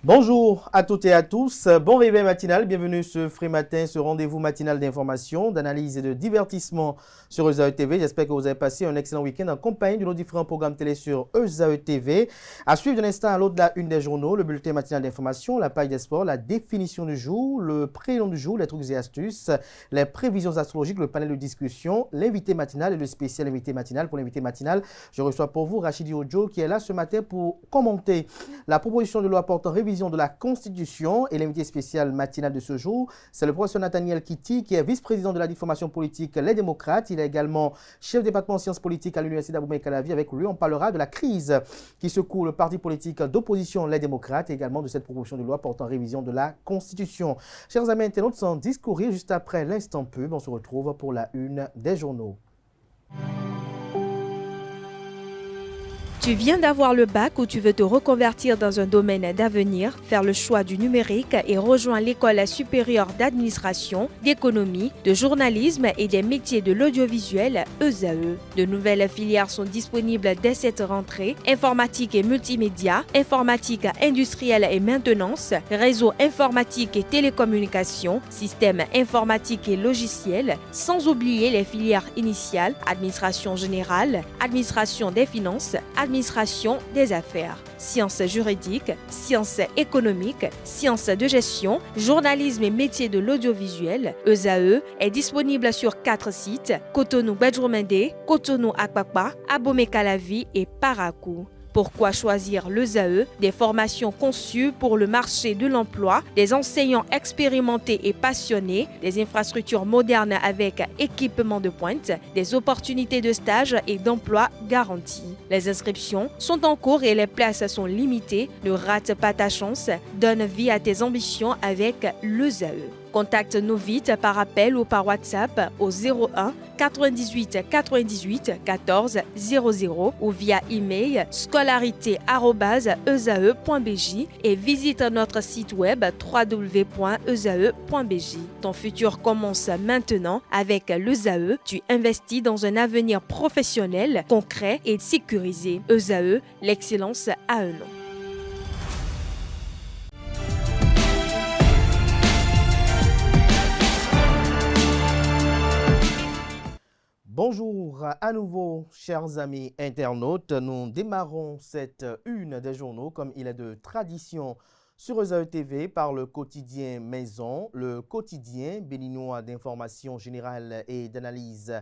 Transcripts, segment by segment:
Bonjour à toutes et à tous, bon réveil matinal, bienvenue ce Frais Matin, ce rendez-vous matinal d'information, d'analyse et de divertissement sur ESAE TV. J'espère que vous avez passé un excellent week-end en compagnie de nos différents programmes télé sur ESAE TV. À suivre d'un instant à l'autre la une des journaux, le bulletin matinal d'information, la page des sports, la définition du jour, le prénom du jour, les trucs et astuces, les prévisions astrologiques, le panel de discussion, l'invité matinal et le spécial invité matinal. Pour l'invité matinal, je reçois pour vous Rachidi Ojo qui est là ce matin pour commenter la proposition de loi portant révision de la Constitution. Et l'invité spécial matinal de ce jour, c'est le professeur Nathaniel Kitty, qui est vice-président de la formation politique Les Démocrates. Il est également chef département en sciences politiques à l'Université d'Abomey-Calavi. Avec lui, on parlera de la crise qui secoue le parti politique d'opposition Les Démocrates et également de cette proposition de loi portant révision de la Constitution. Chers amis internautes, sans discourir, juste après l'instant pub, on se retrouve pour la une des journaux. Tu viens d'avoir le bac ou tu veux te reconvertir dans un domaine d'avenir, faire le choix du numérique et rejoindre l'école supérieure d'administration, d'économie, de journalisme et des métiers de l'audiovisuel ESAE. De nouvelles filières sont disponibles dès cette rentrée: informatique et multimédia, informatique industrielle et maintenance, réseau informatique et télécommunications, système informatique et logiciel, sans oublier les filières initiales: administration générale, administration des finances, administration des affaires, sciences juridiques, sciences économiques, sciences de gestion, journalisme et métiers de l'audiovisuel. ESAE est disponible sur 4 sites: Cotonou-Bedroumendé, Cotonou-Akpakpa, Abomey-Calavi et Parakou. Pourquoi choisir l'ESAE? Des formations conçues pour le marché de l'emploi, des enseignants expérimentés et passionnés, des infrastructures modernes avec équipement de pointe, des opportunités de stage et d'emploi garanties. Les inscriptions sont en cours et les places sont limitées. Ne rate pas ta chance, donne vie à tes ambitions avec l'ESAE. Contacte-nous vite par appel ou par WhatsApp au 01 98 98 14 00 ou via email scolarité@esae.bj et visite notre site web www.esae.bj. Ton futur commence maintenant avec l'ESAE. Tu investis dans un avenir professionnel, concret et sécurisé. ESAE, l'excellence à un nom. Bonjour à nouveau, chers amis internautes. Nous démarrons cette une des journaux, comme il est de tradition, sur ESAE TV par le quotidien Maison, le quotidien béninois d'information générale et d'analyse,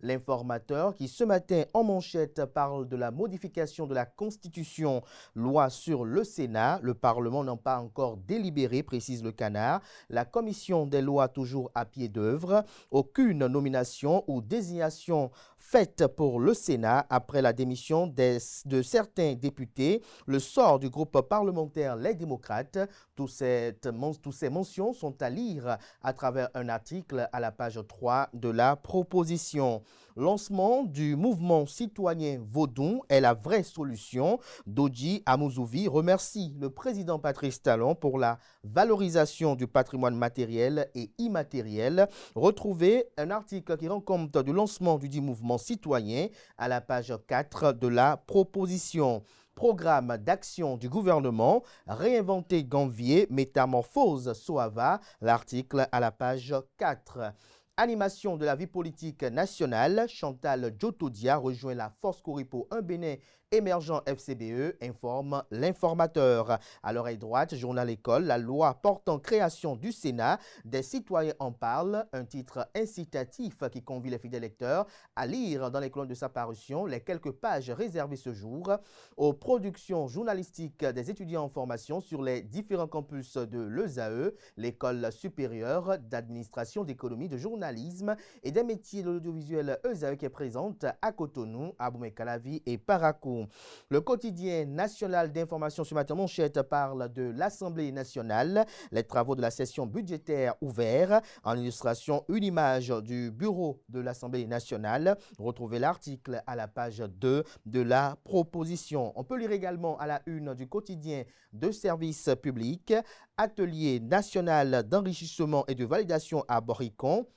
L'Informateur, qui ce matin en manchette parle de la modification de la Constitution, loi sur le Sénat. Le Parlement n'a pas encore délibéré, précise le Canard. La commission des lois toujours à pied d'œuvre. Aucune nomination ou désignation faite pour le Sénat après la démission de certains députés. Le sort du groupe parlementaire Les Démocrates. Toutes ces mentions sont à lire à travers un article à la page 3 de la proposition. Lancement du mouvement citoyen Vaudon est la vraie solution. Dodji Amouzouvi remercie le président Patrice Talon pour la valorisation du patrimoine matériel et immatériel. Retrouvez un article qui rend compte du lancement du dit mouvement citoyen à la page 4 de la proposition. Programme d'action du gouvernement, réinventer Ganvier, métamorphose Soava, l'article à la page 4. Animation de la vie politique nationale, Chantal Djotodia rejoint la Force Coripo un Bénin émergent FCBE, informe l'informateur. À l'oreille droite, journal École, la loi portant création du Sénat, des citoyens en parlent, un titre incitatif qui convie les fidèles lecteurs à lire dans les colonnes de sa parution les quelques pages réservées ce jour aux productions journalistiques des étudiants en formation sur les différents campus de l'ESAE, l'école supérieure d'administration, d'économie, de journalisme et des métiers de l'audiovisuel ESAE qui est présente à Cotonou, à Abomey-Calavi et Parakou. Le quotidien national d'information ce matin manchette parle de l'Assemblée nationale, les travaux de la session budgétaire ouverts. En illustration, une image du bureau de l'Assemblée nationale. Retrouvez l'article à la page 2 de la proposition. On peut lire également à la une du quotidien de service public, atelier national d'enrichissement et de validation à Boricon.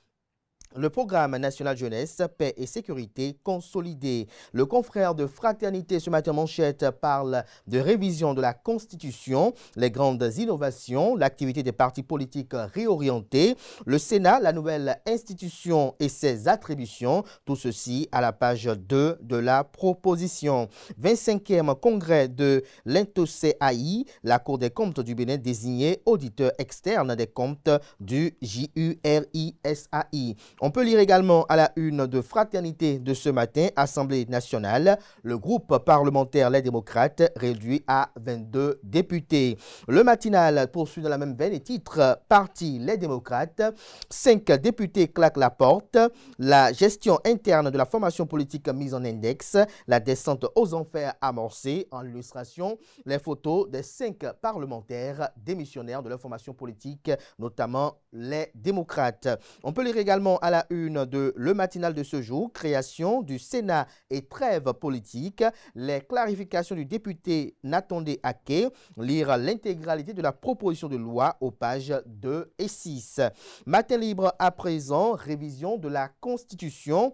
Le programme national jeunesse, paix et sécurité consolidé. Le confrère de Fraternité ce matin manchette parle de révision de la Constitution, les grandes innovations, l'activité des partis politiques réorientés, le Sénat, la nouvelle institution et ses attributions. Tout ceci à la page 2 de la proposition. 25e congrès de l'INTOCAI, la Cour des comptes du Bénin désigné auditeur externe des comptes du JURISAI. On peut lire également à la une de Fraternité de ce matin, Assemblée nationale, le groupe parlementaire Les Démocrates réduit à 22 députés. Le matinal poursuit dans la même veine et titre Parti Les Démocrates, 5 députés claquent la porte, la gestion interne de la formation politique mise en index, la descente aux enfers amorcée, en illustration les photos des 5 parlementaires démissionnaires de leur formation politique, notamment les démocrates. On peut lire également à la une de Le Matinal de ce jour, création du Sénat et trêve politique, les clarifications du député Natondé Ake, lire l'intégralité de la proposition de loi aux pages 2 et 6. Matin libre à présent, révision de la Constitution.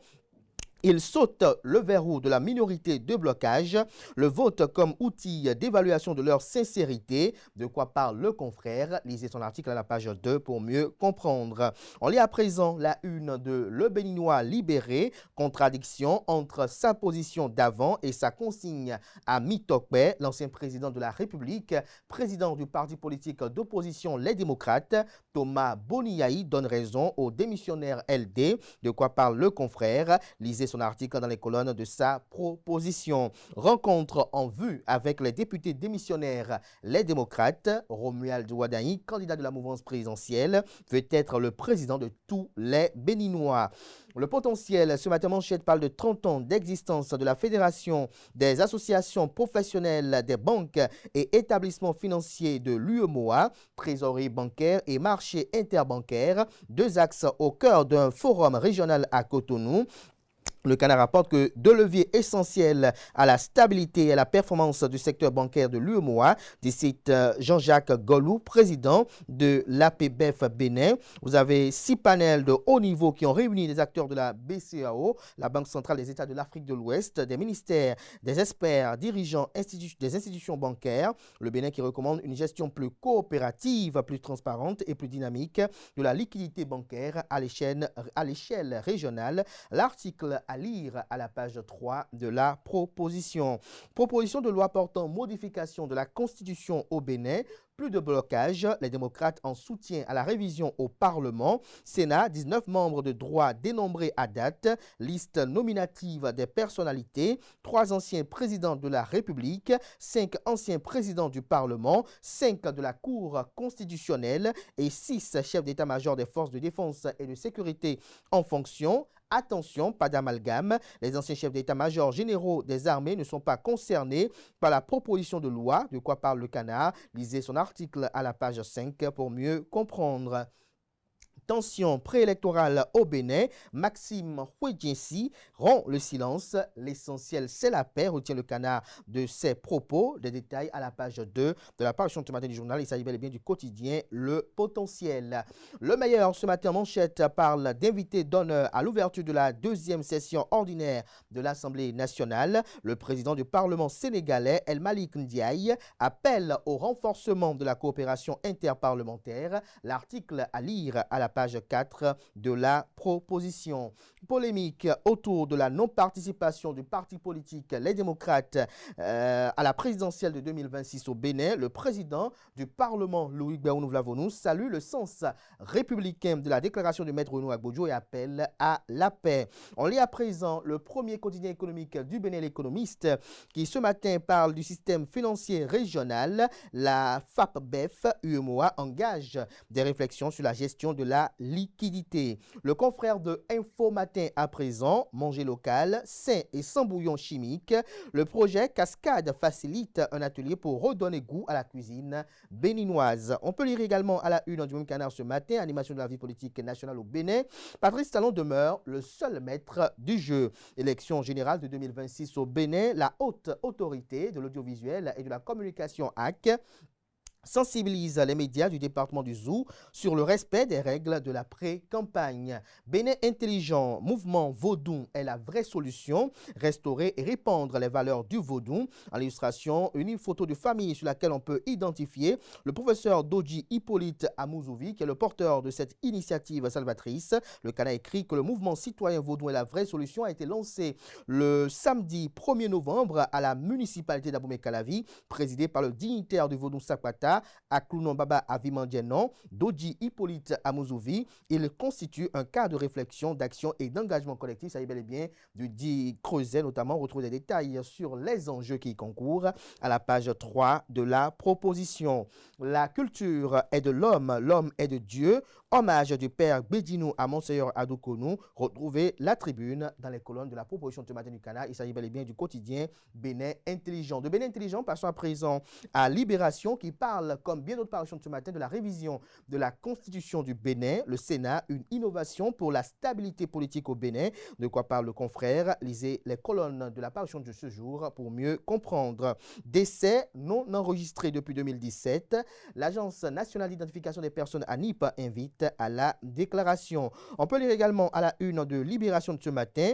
Il saute le verrou de la minorité de blocage, le vote comme outil d'évaluation de leur sincérité. De quoi parle le confrère? Lisez son article à la page 2 pour mieux comprendre. On lit à présent la une de Le Béninois libéré, contradiction entre sa position d'avant et sa consigne à Mitokpe, l'ancien président de la République, président du parti politique d'opposition Les Démocrates. Thomas Boniaï donne raison au démissionnaire LD. De quoi parle le confrère? Lisez son article dans les colonnes de sa proposition. Rencontre en vue avec les députés démissionnaires Les Démocrates. Romuald Ouadaï, candidat de la mouvance présidentielle, veut être le président de tous les Béninois. Le potentiel, ce matin manchette parle de 30 ans d'existence de la Fédération des associations professionnelles des banques et établissements financiers de l'UEMOA, trésorerie bancaire et marché interbancaire, 2 axes au cœur d'un forum régional à Cotonou. Le Canard rapporte que 2 leviers essentiels à la stabilité et à la performance du secteur bancaire de l'UEMOA, cite Jean-Jacques Golou, président de l'APBEF Bénin. Vous avez 6 panels de haut niveau qui ont réuni des acteurs de la BCEAO, la Banque centrale des États de l'Afrique de l'Ouest, des ministères, des experts, dirigeants des institutions bancaires. Le Bénin qui recommande une gestion plus coopérative, plus transparente et plus dynamique de la liquidité bancaire à l'échelle régionale. L'article à lire à la page 3 de la proposition. Proposition de loi portant modification de la Constitution au Bénin. Plus de blocage, les démocrates en soutien à la révision au Parlement. Sénat, 19 membres de droit dénombrés à date. Liste nominative des personnalités. 3 anciens présidents de la République. 5 anciens présidents du Parlement. 5 de la Cour constitutionnelle. Et 6 chefs d'état-major des forces de défense et de sécurité en fonction. Attention, pas d'amalgame. Les anciens chefs d'état-major généraux des armées ne sont pas concernés par la proposition de loi. De quoi parle le Canard? Lisez son article à la page 5 pour mieux comprendre. Tension préélectorale au Bénin, Maxime Huedjensi rompt le silence. L'essentiel, c'est la paix, retient le Canard de ses propos. Des détails à la page 2 de la parution ce matin du journal. Il s'agit bel et bien du quotidien Le Potentiel. Le meilleur ce matin, manchette, parle d'invité d'honneur à l'ouverture de la 2e session ordinaire de l'Assemblée nationale. Le président du Parlement sénégalais, El Malik Ndiaye, appelle au renforcement de la coopération interparlementaire. L'article à lire à la page 4 de la proposition. Polémique autour de la non-participation du parti politique Les Démocrates à la présidentielle de 2026 au Bénin. Le président du Parlement, Louis Gbéounou-Vlavonou, salue le sens républicain de la déclaration de Maître Renaud Agbodjo et appelle à la paix. On lit à présent le premier quotidien économique du Bénin, l'Économiste, qui ce matin parle du système financier régional. La FAPBEF UEMOA engage des réflexions sur la gestion de la liquidité. Le confrère de Info Matin à présent, manger local, sain et sans bouillon chimique. Le projet Cascade facilite un atelier pour redonner goût à la cuisine béninoise. On peut lire également à la une du même Canard ce matin, animation de la vie politique nationale au Bénin. Patrice Talon demeure le seul maître du jeu. Élection générale de 2026 au Bénin, la haute autorité de l'audiovisuel et de la communication AC sensibilise les médias du département du Zou sur le respect des règles de la pré-campagne. Bénin intelligent, mouvement vaudou est la vraie solution. Restaurer et répandre les valeurs du vaudou. En illustration, une photo de famille sur laquelle on peut identifier le professeur Doji Hippolyte Amouzovi, qui est le porteur de cette initiative salvatrice. Le Cana écrit que le mouvement citoyen vaudou est la vraie solution a été lancé le samedi 1er novembre à la municipalité d'Abomey-Calavi, présidé par le dignitaire du vaudou Sakwata, Aklounon Baba Avimandienon, Doji Hippolyte Amouzovi. Il constitue un cadre de réflexion, d'action et d'engagement collectif. Ça y est bel et bien du dit Creuset, notamment. On retrouve des détails sur les enjeux qui y concourent à la page 3 de la proposition. La culture est de l'homme, l'homme est de Dieu. Hommage du père Bédinou à Monseigneur Adoukonou. Retrouvez la tribune dans les colonnes de la proposition de ce matin du Cana. Il s'agit bel et bien du quotidien Bénin Intelligent. De Bénin Intelligent, passons à présent à Libération qui parle, comme bien d'autres parutions de ce matin, de la révision de la Constitution du Bénin. Le Sénat, une innovation pour la stabilité politique au Bénin. De quoi parle le confrère? Lisez les colonnes de la parution de ce jour pour mieux comprendre. Décès non enregistré depuis 2017. L'Agence nationale d'identification des personnes ANIP invite à la déclaration. On peut lire également à la une de Libération de ce matin.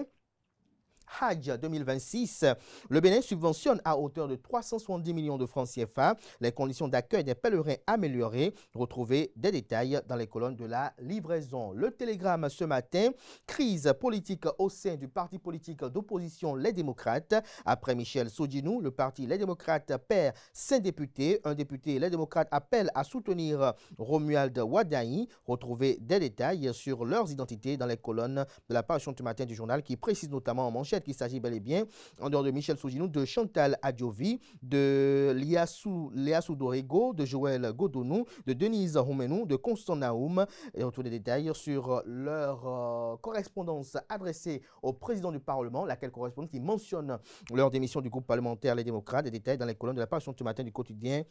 Hajj 2026, le Bénin subventionne à hauteur de 370 millions de francs CFA les conditions d'accueil des pèlerins améliorées. Retrouvez des détails dans les colonnes de la livraison. Le Télégramme ce matin, crise politique au sein du parti politique d'opposition Les Démocrates. Après Michel Sodinou, le parti Les Démocrates perd 5 députés. Un député Les Démocrates appelle à soutenir Romuald Wadaï. Retrouvez des détails sur leurs identités dans les colonnes de la parution ce matin du journal qui précise notamment en manchette qu'il s'agit bel et bien, en dehors de Michel Sodinou, de Chantal Adjovi, de Léasou Dorego, de Joël Godonou, de Denise Roumenou, de Constant Naoum, et on trouve des détails sur leur correspondance adressée au président du Parlement, laquelle correspondance qui mentionne leur démission du groupe parlementaire Les Démocrates, des détails dans les colonnes de la parution ce matin du quotidien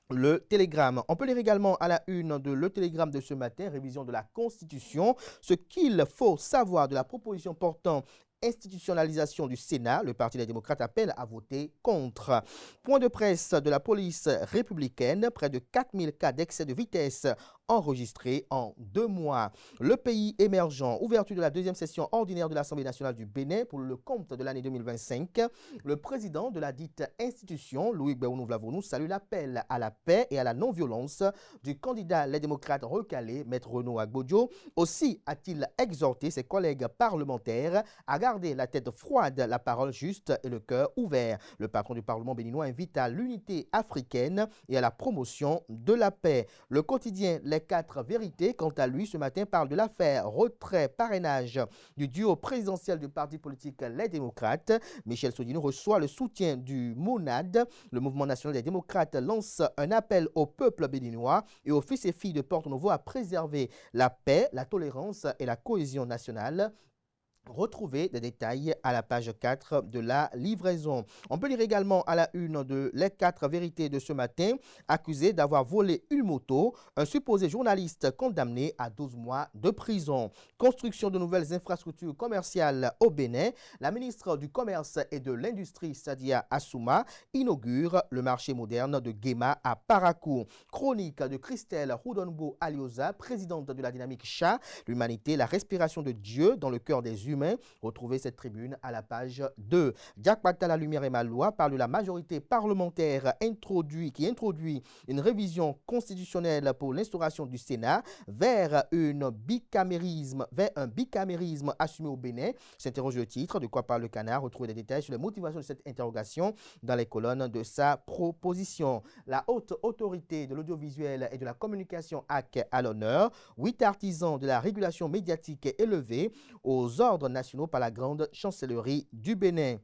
Le Télégramme. On peut lire également à la une de Le Télégramme de ce matin, révision de la Constitution, ce qu'il faut savoir de la proposition portant institutionnalisation du Sénat. Le Parti des démocrates appelle à voter contre. Point de presse de la police républicaine, près de 4000 cas d'excès de vitesse enregistrés en 2 mois. Le pays émergent, ouverture de la 2e session ordinaire de l'Assemblée nationale du Bénin pour le compte de l'année 2025. Le président de la dite institution, Louis Béounou-Vlavonou, salue l'appel à la paix et à la non-violence du candidat Les Démocrates recalé, Maître Renaud Agbodjo. Aussi a-t-il exhorté ses collègues parlementaires à garder la tête froide, la parole juste et le cœur ouvert. Le patron du Parlement béninois invite à l'unité africaine et à la promotion de la paix. Le quotidien Les 4 vérités, quant à lui, ce matin parle de l'affaire retrait-parrainage du duo présidentiel du parti politique Les Démocrates. Michel Sodinou reçoit le soutien du MONAD. Le Mouvement national des démocrates lance un appel au peuple béninois et aux fils et filles de Porto-Novo à préserver la paix, la tolérance et la cohésion nationale. Retrouvez des détails à la page 4 de la livraison. On peut lire également à la une de Les 4 vérités de ce matin, accusé d'avoir volé une moto, un supposé journaliste condamné à 12 mois de prison. Construction de nouvelles infrastructures commerciales au Bénin. La ministre du Commerce et de l'Industrie, Sadia Assouma, inaugure le marché moderne de Guéma à Parakou. Chronique de Christelle Roudonbo Alioza, présidente de la dynamique Chat, l'humanité, la respiration de Dieu dans le cœur des humains. Retrouvez cette tribune à la page 2. Diakpata La Lumière et Malois parle de la majorité parlementaire qui introduit une révision constitutionnelle pour l'instauration du Sénat vers un bicamérisme assumé au Bénin. S'interroge le titre, de quoi parle le Canard. Retrouvez des détails sur les motivations de cette interrogation dans les colonnes de sa proposition. La haute autorité de l'audiovisuel et de la communication AC à l'honneur. 8 artisans de la régulation médiatique élevés aux ordres nationaux par la grande chancellerie du Bénin.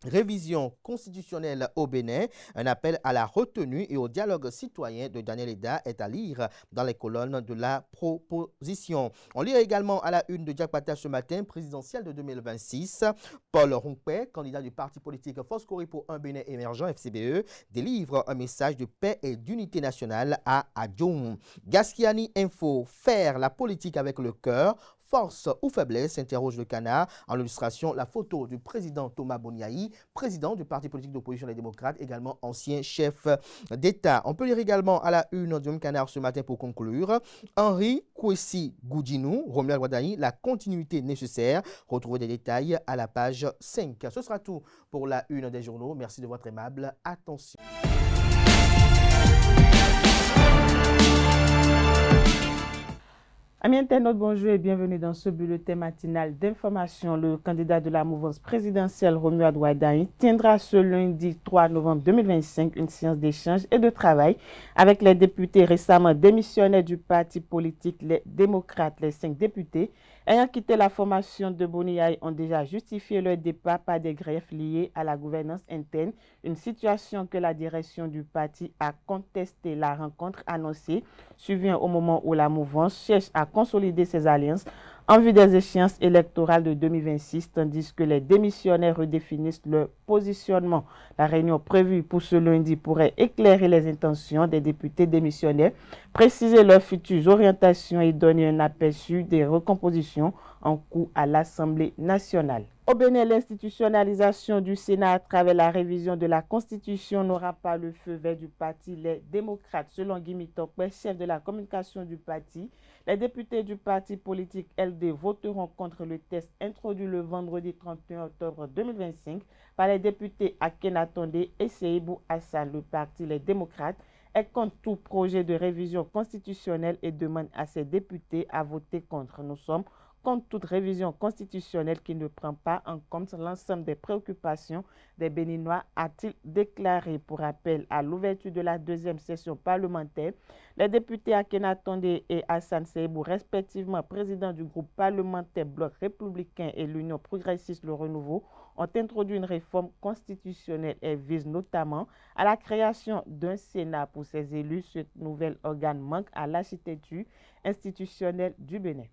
Révision constitutionnelle au Bénin, un appel à la retenue et au dialogue citoyen de Daniel Eda est à lire dans les colonnes de la proposition. On lit également à la une de Diakpata ce matin, présidentielle de 2026. Paul Rompé, candidat du parti politique Force Corée pour un Bénin émergent, FCBE, délivre un message de paix et d'unité nationale à Adjoum. Gaskiani Info, faire la politique avec le cœur. force ou faiblesse, interroge le Canard. En illustration, la photo du président Thomas Boniaï, président du parti politique d'opposition Les Démocrates, également ancien chef d'État. On peut lire également à la une du même Canard ce matin pour conclure. Henri Kwesi Goudinou, Romuald Wardani, la continuité nécessaire. Retrouvez des détails à la page 5. Ce sera tout pour la une des journaux. Merci de votre aimable attention. Amis internautes, bonjour et bienvenue dans ce bulletin matinal d'information. Le candidat de la mouvance présidentielle, Romuald Wardani, tiendra ce lundi 3 novembre 2025 une séance d'échange et de travail avec les députés récemment démissionnaires du parti politique Les Démocrates. Les 5 députés ayant quitté la formation de Boniaï ont déjà justifié leur départ par des griefs liés à la gouvernance interne, une situation que la direction du parti a contesté. La rencontre annoncée survient au moment où la mouvance cherche à consolider ses alliances en vue des échéances électorales de 2026, tandis que les démissionnaires redéfinissent leur positionnement. La réunion prévue pour ce lundi pourrait éclairer les intentions des députés démissionnaires, préciser leurs futures orientations et donner un aperçu des recompositions en cours à l'Assemblée nationale. Au Bénin, l'institutionnalisation du Sénat à travers la révision de la Constitution n'aura pas le feu vert du parti Les Démocrates. Selon Guy Tokwe, chef de la communication du parti, les députés du parti politique LD voteront contre le texte introduit le vendredi 31 octobre 2025 par les députés Akhenatonde et Seibou Hassan. Le parti Les Démocrates est contre tout projet de révision constitutionnelle et demande à ses députés à voter contre. Nous sommes contre toute révision constitutionnelle qui ne prend pas en compte l'ensemble des préoccupations des Béninois, a-t-il déclaré. Pour rappel, à l'ouverture de la deuxième session parlementaire, les députés Akhenatonde et Hassan Seibou, respectivement présidents du groupe parlementaire Bloc républicain et l'Union progressiste Le Renouveau, ont introduit une réforme constitutionnelle et vise notamment à la création d'un Sénat pour ses élus. Ce nouvel organe manque à l'architecture institutionnelle du Bénin.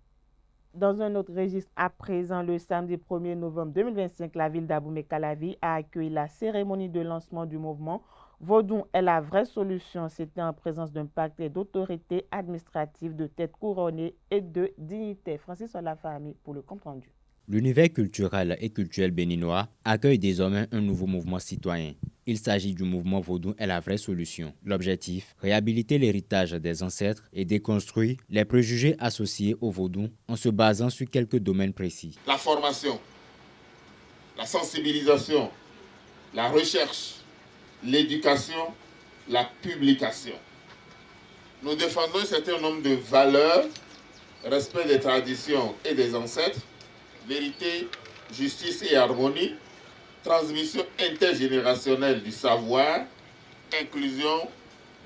Dans un autre registre, à présent, le samedi 1er novembre 2025, la ville d'Abomey-Calavi a accueilli la cérémonie de lancement du mouvement Vodou est la vraie solution. C'était en présence d'un pacte d'autorité administrative, de tête couronnée et de dignité. Francis Olafahami pour le compte rendu. L'univers culturel et culturel béninois accueille désormais un nouveau mouvement citoyen. Il s'agit du mouvement Vodou est la vraie solution. L'objectif, réhabiliter l'héritage des ancêtres et déconstruire les préjugés associés au Vodou en se basant sur quelques domaines précis. La formation, la sensibilisation, la recherche, l'éducation, la publication. Nous défendons un certain nombre de valeurs, respect des traditions et des ancêtres, vérité, justice et harmonie, transmission intergénérationnelle du savoir, inclusion,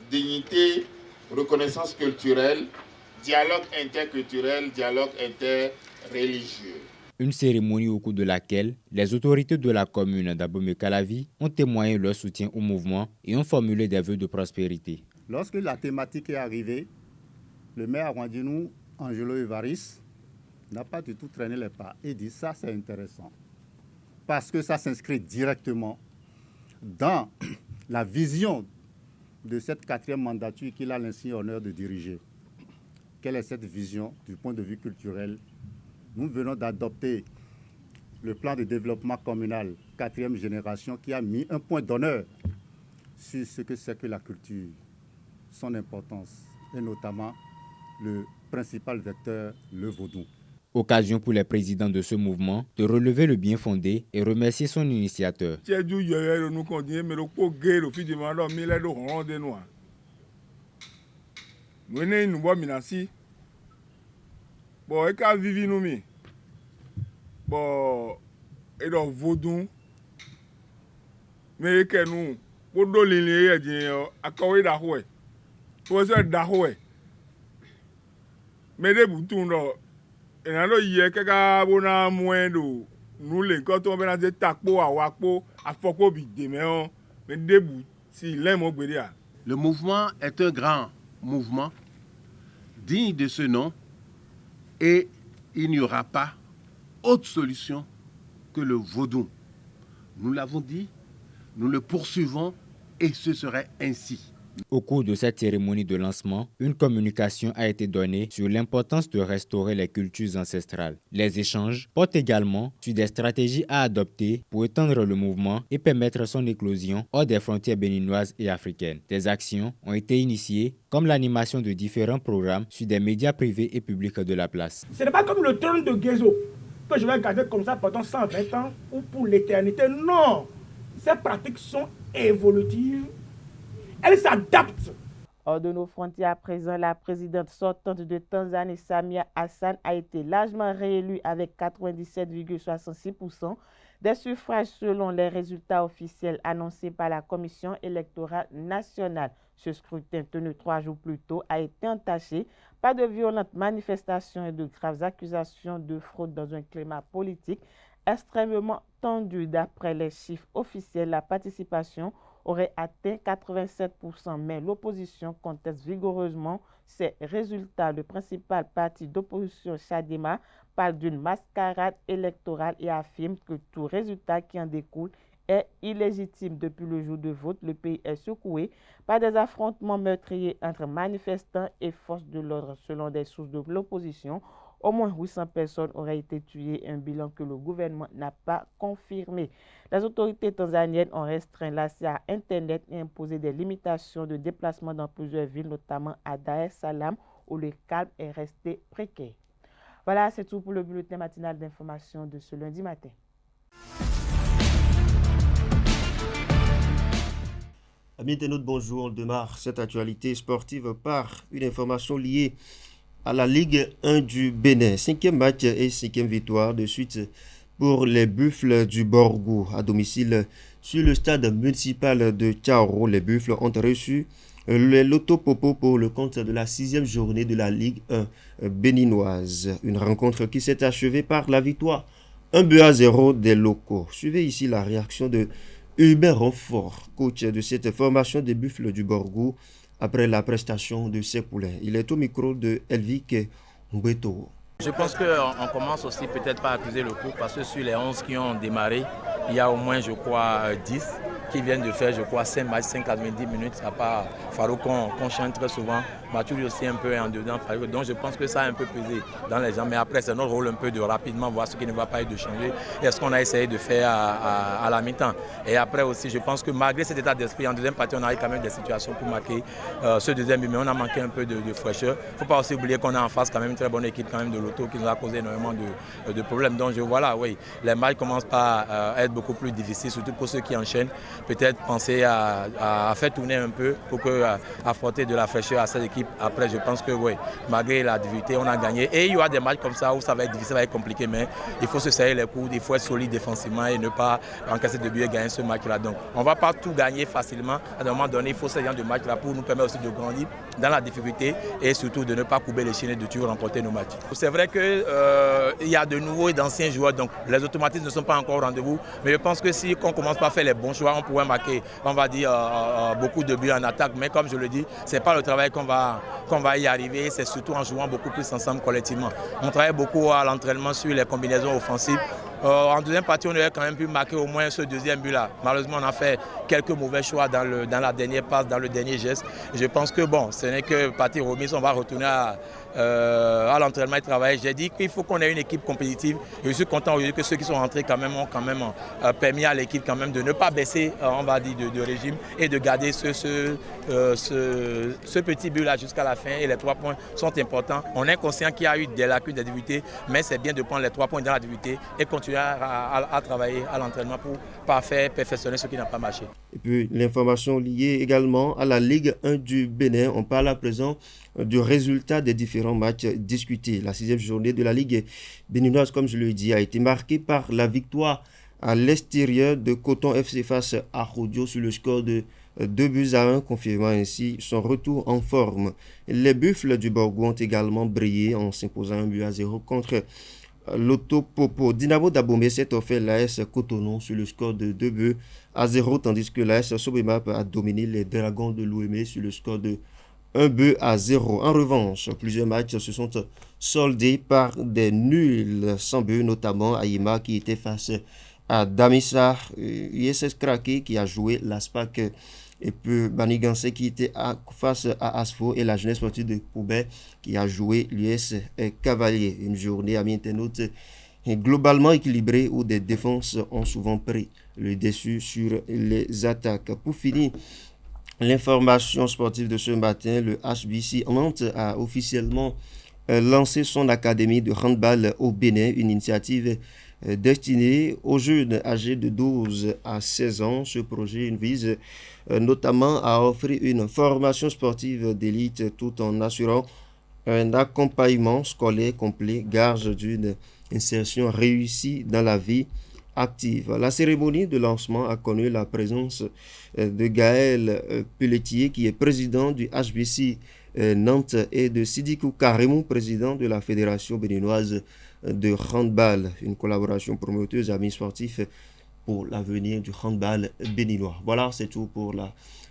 dignité, reconnaissance culturelle, dialogue interculturel, dialogue interreligieux. Une cérémonie au cours de laquelle les autorités de la commune d'Abomey-Calavi ont témoigné leur soutien au mouvement et ont formulé des vœux de prospérité. Lorsque la thématique est arrivée, le maire Wandinou, Angelo Evaris, n'a pas du tout traîné les pas et dit ça c'est intéressant parce que ça s'inscrit directement dans la vision de cette 4e mandature qu'il a l'insigne honneur de diriger. Quelle est cette vision du point de vue culturel? Nous venons d'adopter le plan de développement communal 4e génération qui a mis un point d'honneur sur ce que c'est que la culture, son importance et notamment le principal vecteur, le vaudou. Occasion pour les présidents de ce mouvement de relever le bien fondé et remercier son initiateur. Bon, et quand vivi nous mi, bon, et donc vaudou, mais que nous, pour nous les liens, à quoi d'ahoué, pour ça d'ahoué, mais des boutons là, et là il y a quelqu'un bona moins d'eau, nous les quand on va dans des takpo à wakpo, à foko bidéméon, mais des bout, si l'aime au bédia. Le mouvement est un grand mouvement digne de ce nom. Et il n'y aura pas autre solution que le vaudou. Nous l'avons dit, nous le poursuivons et ce serait ainsi. Au cours de cette cérémonie de lancement, une communication a été donnée sur l'importance de restaurer les cultures ancestrales. Les échanges portent également sur des stratégies à adopter pour étendre le mouvement et permettre son éclosion hors des frontières béninoises et africaines. Des actions ont été initiées, comme l'animation de différents programmes sur des médias privés et publics de la place. Ce n'est pas comme le trône de Guézo, que je vais garder comme ça pendant 120 ans ou pour l'éternité. Non, ces pratiques sont évolutives. Elle s'adapte. Hors de nos frontières à présent, la présidente sortante de Tanzanie, Samia Hassan, a été largement réélue avec 97,66% des suffrages selon les résultats officiels annoncés par la Commission électorale nationale. Ce scrutin, tenu 3 jours plus tôt, a été entaché par de violentes manifestations et de graves accusations de fraude dans un climat politique extrêmement tendu. D'après les chiffres officiels, la participation aurait atteint 87%, mais l'opposition conteste vigoureusement ces résultats. Le principal parti d'opposition, Chadema, parle d'une mascarade électorale et affirme que tout résultat qui en découle est illégitime. Depuis le jour de vote, le pays est secoué par des affrontements meurtriers entre manifestants et forces de l'ordre. Selon des sources de l'opposition, au moins 800 personnes auraient été tuées, un bilan que le gouvernement n'a pas confirmé. Les autorités tanzaniennes ont restreint l'accès à Internet et imposé des limitations de déplacement dans plusieurs villes, notamment à Dar es Salaam, où le calme est resté précaire. Voilà, c'est tout pour le bulletin matinal d'information de ce lundi matin. Amis internautes, bonjour. On démarre cette actualité sportive par une information liée à la Ligue 1 du Bénin. 5e match et 5e victoire de suite pour les Buffles du Borgou à domicile sur le stade municipal de Tcharo. Les Buffles ont reçu le Loto Popo pour le compte de la 6e journée de la Ligue 1 béninoise. Une rencontre qui s'est achevée par la victoire 1-0 des locaux. Suivez ici la réaction de Hubert Renfort, coach de cette formation des Buffles du Borgou, après la prestation de ses poulains. Il est au micro de Elvic Mbeto. Je pense qu'on commence aussi peut-être par accuser le coup parce que sur les 11 qui ont démarré, il y a au moins, je crois, 10 qui viennent de faire, je crois, 5 matchs, 5-90 minutes. À part Farouk qu'on chante très souvent, Mathieu aussi un peu en dedans. Donc je pense que ça a un peu pesé dans les gens. Mais après, c'est notre rôle un peu de rapidement voir ce qui ne va pas et de changer. Et ce qu'on a essayé de faire à la mi-temps. Et après aussi, je pense que malgré cet état d'esprit, en deuxième partie, on a eu quand même des situations pour marquer ce deuxième but. Mais on a manqué un peu de fraîcheur. Il ne faut pas aussi oublier qu'on a en face quand même une très bonne équipe quand même de l'auto qui nous a causé énormément de problèmes. Donc voilà, oui, les matchs commencent par être beaucoup plus difficiles, surtout pour ceux qui enchaînent. Peut-être penser à faire tourner un peu pour affronter de la fraîcheur à cette équipe. Après, je pense que oui, malgré la difficulté, on a gagné. Et il y aura des matchs comme ça où ça va être difficile, ça va être compliqué, mais il faut se serrer les coudes, il faut être solide défensivement et ne pas encaisser de but et gagner ce match-là. Donc, on ne va pas tout gagner facilement. À un moment donné, il faut ce genre de match-là pour nous permettre aussi de grandir dans la difficulté et surtout de ne pas couper les chaînes et de toujours remporter nos matchs. C'est vrai qu'il y a de nouveaux et d'anciens joueurs, donc les automatismes ne sont pas encore au rendez-vous. Mais je pense que si on commence par faire les bons choix, on pourrait marquer, on va dire, beaucoup de buts en attaque. Mais comme je le dis, ce n'est pas le travail qu'on va y arriver, c'est surtout en jouant beaucoup plus ensemble collectivement. On travaille beaucoup à l'entraînement sur les combinaisons offensives. En deuxième partie, on aurait quand même pu marquer au moins ce deuxième but-là. Malheureusement, on a fait quelques mauvais choix dans la dernière passe, dans le dernier geste. Et je pense que bon, ce n'est que partie remise, on va retourner à l'entraînement et travailler. J'ai dit qu'il faut qu'on ait une équipe compétitive. Et je suis content aujourd'hui que ceux qui sont rentrés quand même ont quand même permis à l'équipe quand même de ne pas baisser, on va dire, de régime et de garder ce petit but-là jusqu'à la fin. Et les 3 points sont importants. On est conscient qu'il y a eu des lacunes, des difficultés, mais c'est bien de prendre les 3 points dans la difficulté et continuer à travailler à l'entraînement pour perfectionner ce qui n'a pas marché. Et puis l'information liée également à la Ligue 1 du Bénin. On parle à présent du résultat des différents matchs discutés. La 6e journée de la Ligue béninoise, comme je le dis, a été marquée par la victoire à l'extérieur de Coton FC face à Rodio sur le score de 2-1, confirmant ainsi son retour en forme. Les Buffles du Borgou ont également brillé en s'imposant 1-0 contre Loto Popo. Dynamo d'Abomey s'est offert l'AS Cotonou sur le score de 2-0, tandis que l'AS Sobemap a dominé les Dragons de l'Ouémé sur le score de 1-0. En revanche, plusieurs matchs se sont soldés par des nuls sans but, notamment Aïma qui était face à Damissa, USS Krake qui a joué l'ASPAC et puis Banigansé qui était face à Asfo et la jeunesse sportive de Koubé qui a joué l'US Cavalier. Une journée, amis internautes, globalement équilibrée où des défenses ont souvent pris le dessus sur les attaques. Pour finir, l'information sportive de ce matin, le HBC Nantes a officiellement lancé son académie de handball au Bénin, une initiative destinée aux jeunes âgés de 12 à 16 ans. Ce projet vise notamment à offrir une formation sportive d'élite tout en assurant un accompagnement scolaire complet, gage d'une insertion réussie dans la vie active. La cérémonie de lancement a connu la présence de Gaël Pelletier, qui est président du HBC Nantes, et de Sidikou Karimou, président de la Fédération béninoise de handball, une collaboration promoteuse amis sportifs pour l'avenir du handball béninois. Voilà, c'est tout pour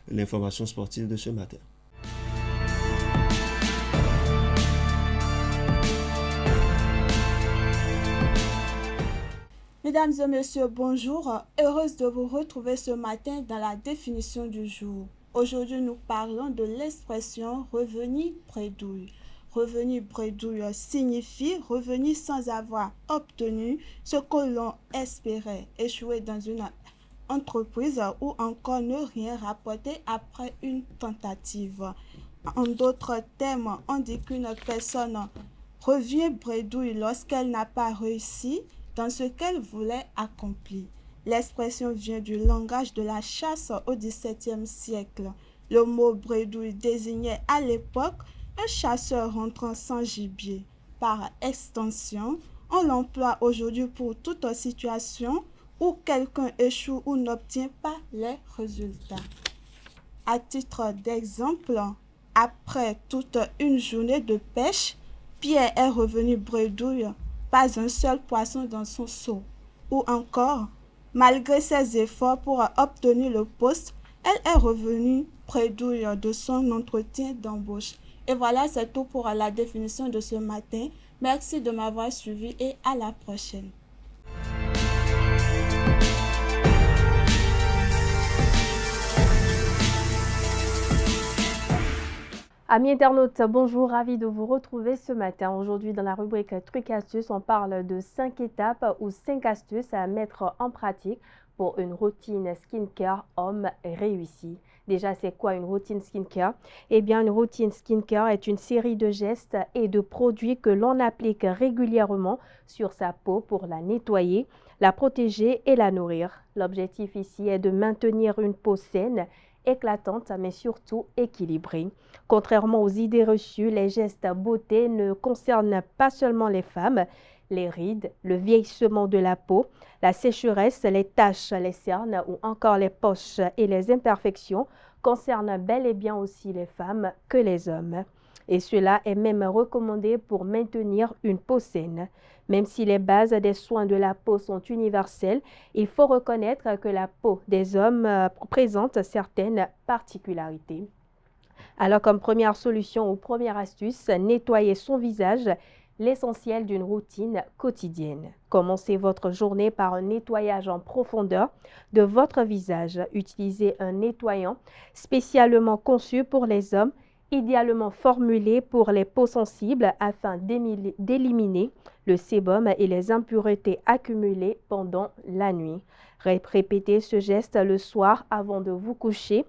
l'information sportive de ce matin. Mesdames et messieurs, bonjour. Heureuse de vous retrouver ce matin dans la définition du jour. Aujourd'hui, nous parlons de l'expression « revenu bredouille ». Revenu bredouille signifie revenir sans avoir obtenu ce que l'on espérait, échouer dans une entreprise ou encore ne rien rapporter après une tentative. En d'autres termes, on dit qu'une personne revient bredouille lorsqu'elle n'a pas réussi dans ce qu'elle voulait accomplir. L'expression vient du langage de la chasse au XVIIe siècle. Le mot bredouille désignait à l'époque un chasseur rentrant sans gibier. Par extension, on l'emploie aujourd'hui pour toute situation où quelqu'un échoue ou n'obtient pas les résultats. À titre d'exemple, après toute une journée de pêche, Pierre est revenu bredouille, pas un seul poisson dans son seau. Ou encore, malgré ses efforts pour obtenir le poste, elle est revenue bredouille de son entretien d'embauche. Et voilà, c'est tout pour la définition de ce matin. Merci de m'avoir suivi et à la prochaine. Amis internautes, bonjour, ravi de vous retrouver ce matin. Aujourd'hui, dans la rubrique Trucs Astuces, on parle de 5 étapes ou 5 astuces à mettre en pratique pour une routine skincare homme réussie. Déjà, c'est quoi une routine skincare? Eh bien, une routine skincare est une série de gestes et de produits que l'on applique régulièrement sur sa peau pour la nettoyer, la protéger et la nourrir. L'objectif ici est de maintenir une peau saine, éclatante, mais surtout équilibrée. Contrairement aux idées reçues, les gestes beauté ne concernent pas seulement les femmes. Les rides, le vieillissement de la peau, la sécheresse, les taches, les cernes ou encore les poches et les imperfections concernent bel et bien aussi les femmes que les hommes. Et cela est même recommandé pour maintenir une peau saine. Même si les bases des soins de la peau sont universelles, il faut reconnaître que la peau des hommes présente certaines particularités. Alors, comme première solution ou première astuce, nettoyer son visage, l'essentiel d'une routine quotidienne. Commencez votre journée par un nettoyage en profondeur de votre visage. Utilisez un nettoyant spécialement conçu pour les hommes, idéalement formulé pour les peaux sensibles afin d'éliminer le sébum et les impuretés accumulées pendant la nuit. Répétez ce geste le soir avant de vous coucher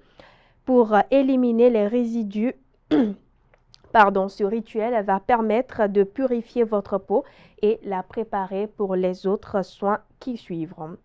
pour éliminer les résidus. Ce rituel va permettre de purifier votre peau et la préparer pour les autres soins qui suivront.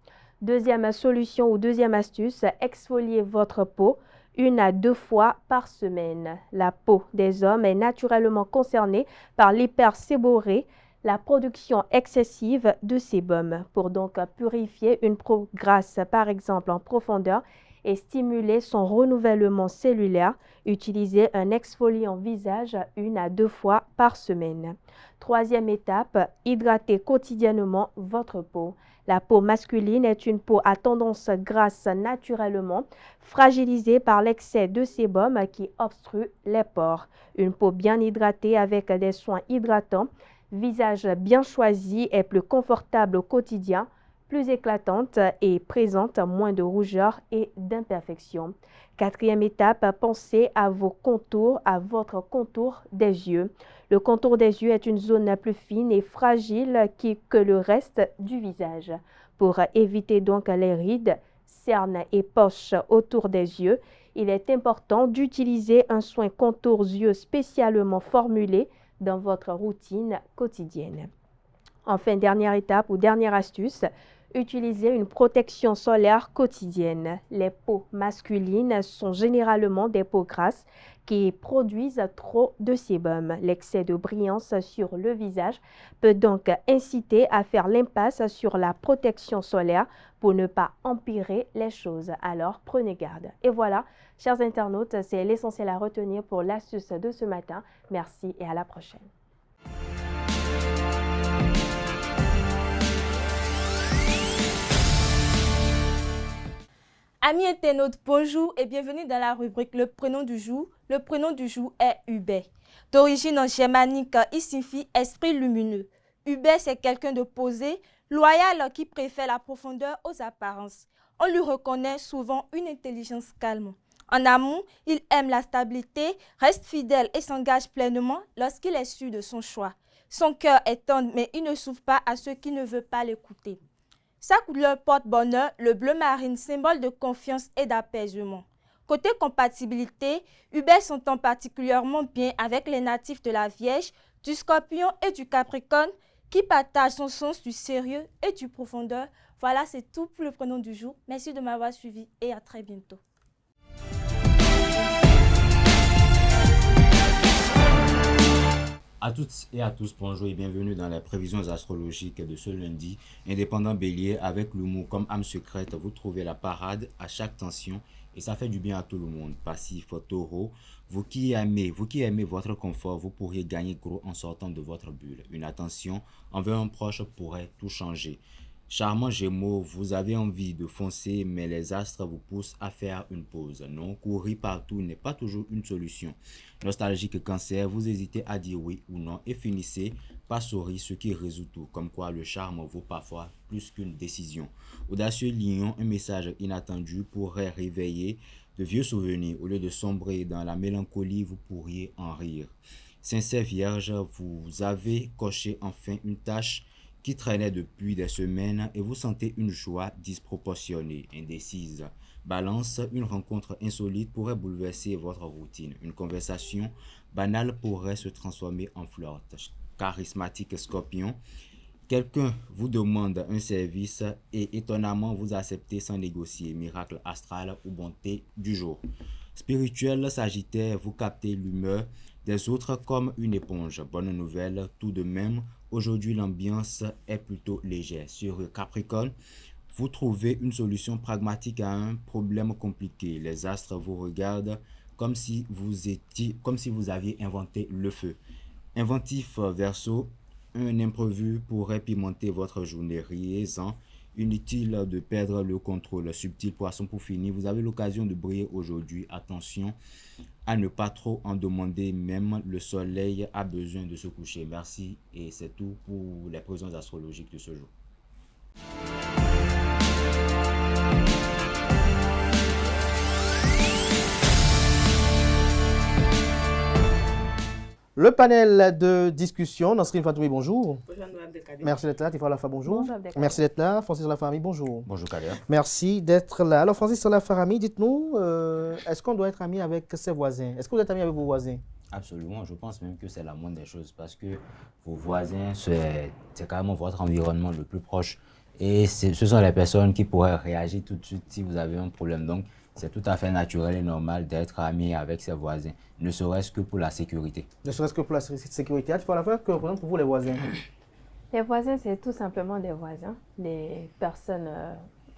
Deuxième solution ou deuxième astuce, exfolier votre peau 1 à 2 fois par semaine. La peau des hommes est naturellement concernée par l'hyperséborrhée, la production excessive de sébum. Pour donc purifier une peau grasse, par exemple en profondeur, et stimuler son renouvellement cellulaire, utilisez un exfoliant visage 1 à 2 fois par semaine. Troisième étape, hydratez quotidiennement votre peau. La peau masculine est une peau à tendance grasse naturellement, fragilisée par l'excès de sébum qui obstrue les pores. Une peau bien hydratée avec des soins hydratants, visage bien choisi et plus confortable au quotidien, plus éclatante et présente moins de rougeur et d'imperfection. Quatrième étape, pensez à vos contours, à votre contour des yeux. Le contour des yeux est une zone plus fine et fragile que le reste du visage. Pour éviter donc les rides, cernes et poches autour des yeux, il est important d'utiliser un soin contours yeux spécialement formulé dans votre routine quotidienne. Enfin, dernière étape ou dernière astuce, utilisez une protection solaire quotidienne. Les peaux masculines sont généralement des peaux grasses qui produisent trop de sébum. L'excès de brillance sur le visage peut donc inciter à faire l'impasse sur la protection solaire pour ne pas empirer les choses. Alors, prenez garde. Et voilà, chers internautes, c'est l'essentiel à retenir pour l'astuce de ce matin. Merci et à la prochaine. Amis internautes, bonjour et bienvenue dans la rubrique Le prénom du jour. Le prénom du jour est Hubert. D'origine germanique, il signifie esprit lumineux. Hubert, c'est quelqu'un de posé, loyal qui préfère la profondeur aux apparences. On lui reconnaît souvent une intelligence calme. En amour, il aime la stabilité, reste fidèle et s'engage pleinement lorsqu'il est sûr de son choix. Son cœur est tendre, mais il ne souffre pas à ceux qui ne veulent pas l'écouter. Sa couleur porte bonheur, le bleu marine, symbole de confiance et d'apaisement. Côté compatibilité, Hubert s'entend particulièrement bien avec les natifs de la Vierge, du Scorpion et du Capricorne qui partagent son sens du sérieux et du profondeur. Voilà, c'est tout pour le prénom du jour. Merci de m'avoir suivi et à très bientôt. À toutes et à tous, bonjour et bienvenue dans les prévisions astrologiques de ce lundi. Indépendant Bélier, avec l'humour comme âme secrète, vous trouvez la parade à chaque tension et ça fait du bien à tout le monde. Passif, Taureau, vous qui aimez votre confort, vous pourriez gagner gros en sortant de votre bulle. Une attention envers un proche pourrait tout changer. Charmant Gémeaux, vous avez envie de foncer, mais les astres vous poussent à faire une pause. Non, courir partout n'est pas toujours une solution. Nostalgique Cancer, vous hésitez à dire oui ou non et finissez par sourire, ce qui résout tout. Comme quoi le charme vaut parfois plus qu'une décision. Audacieux Lion, un message inattendu pourrait réveiller de vieux souvenirs. Au lieu de sombrer dans la mélancolie, vous pourriez en rire. Sincère Vierge, vous avez coché enfin une tâche qui traînait depuis des semaines et vous sentez une joie disproportionnée, indécise. Balance, une rencontre insolite pourrait bouleverser votre routine. Une conversation banale pourrait se transformer en flirt. Charismatique Scorpion, quelqu'un vous demande un service et étonnamment vous acceptez sans négocier. Miracle astral ou bonté du jour. Spirituel Sagittaire, vous captez l'humeur des autres comme une éponge. Bonne nouvelle, tout de même, aujourd'hui l'ambiance est plutôt légère. Sur Capricorne, vous trouvez une solution pragmatique à un problème compliqué. Les astres vous regardent comme si vous aviez inventé le feu. Inventif Verseau, un imprévu pourrait pimenter votre journée. Riez-en. Inutile de perdre le contrôle. Subtil Poisson, pour finir, vous avez l'occasion de briller aujourd'hui. Attention à ne pas trop en demander, même le soleil a besoin de se coucher. Merci et c'est tout pour les prévisions astrologiques de ce jour. Le panel de discussion, Nasrine Fatoumi, bonjour. Bonjour, Abdelkader. Merci d'être là, Tifra Lafa, bonjour. Bonjour, Abdelkader. Merci d'être là, Francis Lafarami, bonjour. Bonjour Kader. Merci d'être là. Alors Francis Lafarami, dites-nous, est-ce qu'on doit être ami avec ses voisins? Est-ce que vous êtes ami avec vos voisins? Absolument, je pense même que c'est la moindre des choses parce que vos voisins, c'est carrément votre environnement le plus proche et ce sont les personnes qui pourraient réagir tout de suite si vous avez un problème. Donc, c'est tout à fait naturel et normal d'être ami avec ses voisins, ne serait-ce que pour la sécurité. Ne serait-ce que pour la sécurité. Il faut la faire que représente pour vous les voisins. Les voisins, c'est tout simplement des voisins, des personnes